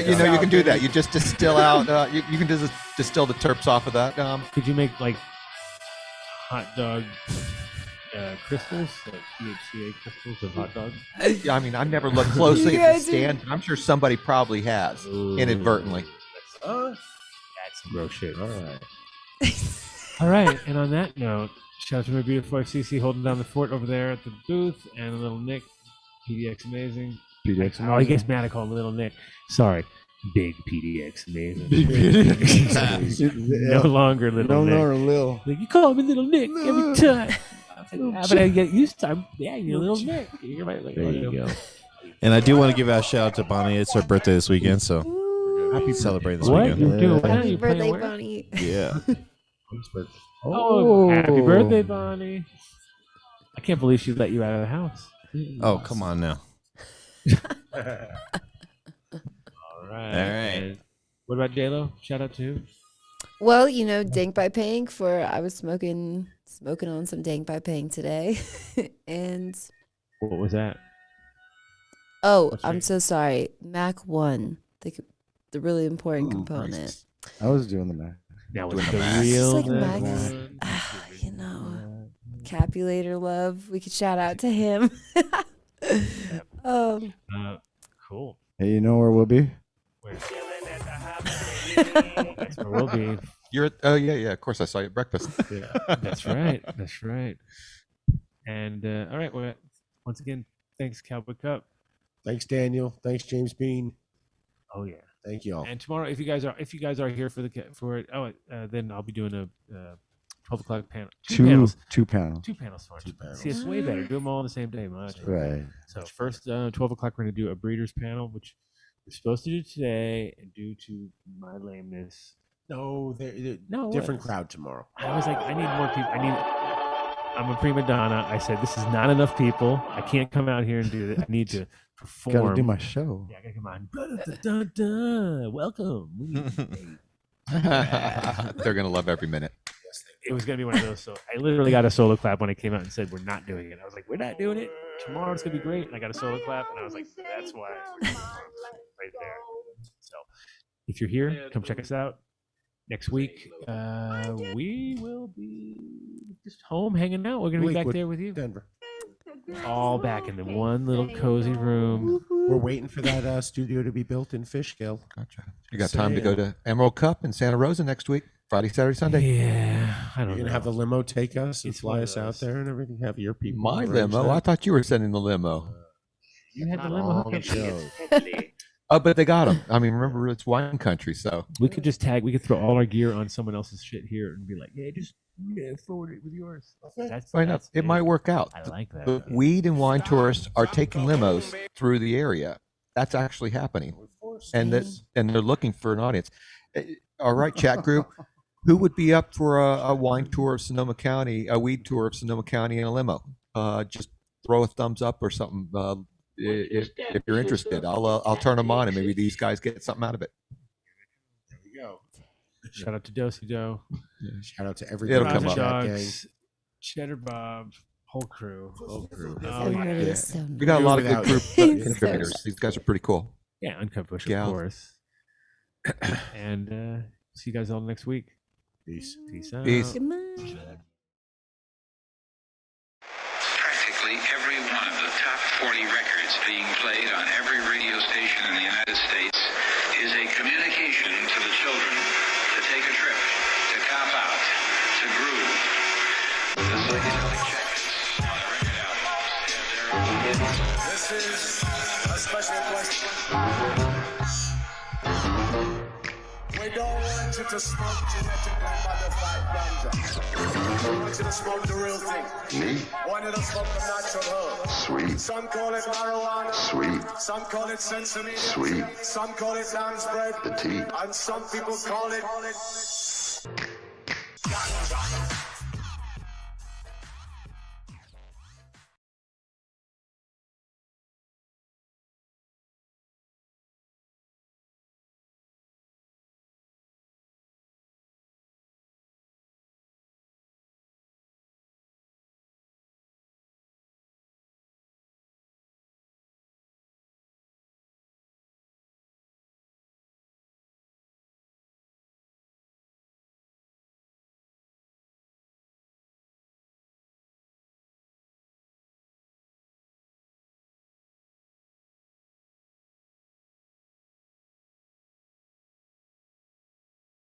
You know you can do that. You just distill out. You can just distill the terps off of that. Could you make like hot dog crystals, like THCA crystals of hot dogs? Yeah, I mean, I've never looked closely You at the guys are- stand, but I'm sure somebody probably has inadvertently. That's some gross shit. All right. All right. And on that note, shout out to my beautiful wife Cece holding down the fort over there at the booth, and a little Nick, PDX Amazing. PDX Oh, he gets mad I call him Little Nick. Sorry. Big PDX Amazing. Big PDX. No longer Little Nick. No longer Lil. Like, you call me Little Nick every time. But I get used to it. Yeah, you're Little Nick. You're right. Like, There you go. And I do want to give out a shout out to Bonnie. It's her birthday this weekend, so happy celebrating this What? weekend. You're doing what? Happy You playing birthday, where? Bonnie. Yeah. Oh, happy birthday, Bonnie. I can't believe she let you out of the house. Oh, come on now. All right. All right. And what about J-Lo? Shout out to who? Well, you know, Dank by Pink I was smoking on some Dank by Pink today. And What was that? I'm so sorry. Mac 1, the really important component. Christ. I was doing the math. Now Doing with the the math. real It's like Mac Max- one. You know, Capulator Love. We could shout out to him. Cool. Hey, you know where we'll be? That's where we'll be. You're oh yeah. Of course, I saw you at breakfast. Yeah, that's right. That's right. And all right. Well, once again, thanks, Cowboy Cup. Thanks, Daniel. Thanks, James Bean. Oh yeah. Thank you all. And tomorrow, if you guys are here for it, then I'll be doing a 12 o'clock panel. Two panels. Two panels for it. See, it's way better. Do them all on the same day. Much. Right. So first, 12 o'clock, we're going to do a breeders panel, which we're supposed to do today, and due to my lameness. No, they're No, different what? crowd tomorrow. I was like, I need more people. I'm a prima donna. I said, this is not enough people. I can't come out here and do it. I need to perform. Gotta do my show. Yeah, I gotta come on. Welcome. They're gonna love every minute. It was gonna be one of those. So I literally got a solo clap when I came out and said we're not doing it. I was like, we're not doing it. Tomorrow it's gonna be great. And I got a solo clap, and I was like, that's why. Right there. So if you're here, come check us out. Next week, we will be just home hanging out. We're gonna be back there with you, Denver. All back in the one little cozy room. We're waiting for that studio to be built in Fishkill. Gotcha. You got time to go to Emerald Cup in Santa Rosa next week, Friday, Saturday, Sunday. Yeah, I don't You're know. gonna have the limo take us and It's fly one of us out those. there and everything. Have your people. My arrange limo. that. I thought you were sending the limo. You had the limo Long hookup. show. Oh, but they got them. I mean, remember it's wine country, so We could just tag. We could throw all our gear on someone else's shit here and be like, "Yeah, just forward it with yours." why not? It might work out. I like that. The weed and wine tourists are taking limos through the area. That's actually happening, and they're looking for an audience. All right, chat group. Who would be up for a wine tour of Sonoma County, a weed tour of Sonoma County in a limo? Just throw a thumbs up or something. If you're interested, I'll turn them on and maybe these guys get something out of it. There we go. Shout out to Dosey Doe. Shout out to everybody. It'll come up. Dogs, Cheddar Bob, whole crew. Whole crew. Oh, Everybody yeah. is so We got a lot of good Without group you. contributors. These guys are pretty cool. Yeah, Uncut Bush, of Yeah. course. And see you guys all next week. Peace. Peace out. Peace. Practically every one of the top 40 records being played on every radio station in the United States is a communication to the children to take a trip, to cop out, to groove. The psychedelic jackets on the record albums have their own This is a special question. We don't want you to smoke genetically modified ganja. We want you to smoke the real thing. Me? Want you to smoke the natural herb. Sweet. Some call it marijuana. Sweet. Some call it sensimilla. Sweet. Some call it lamb's bread. The tea. And some people call it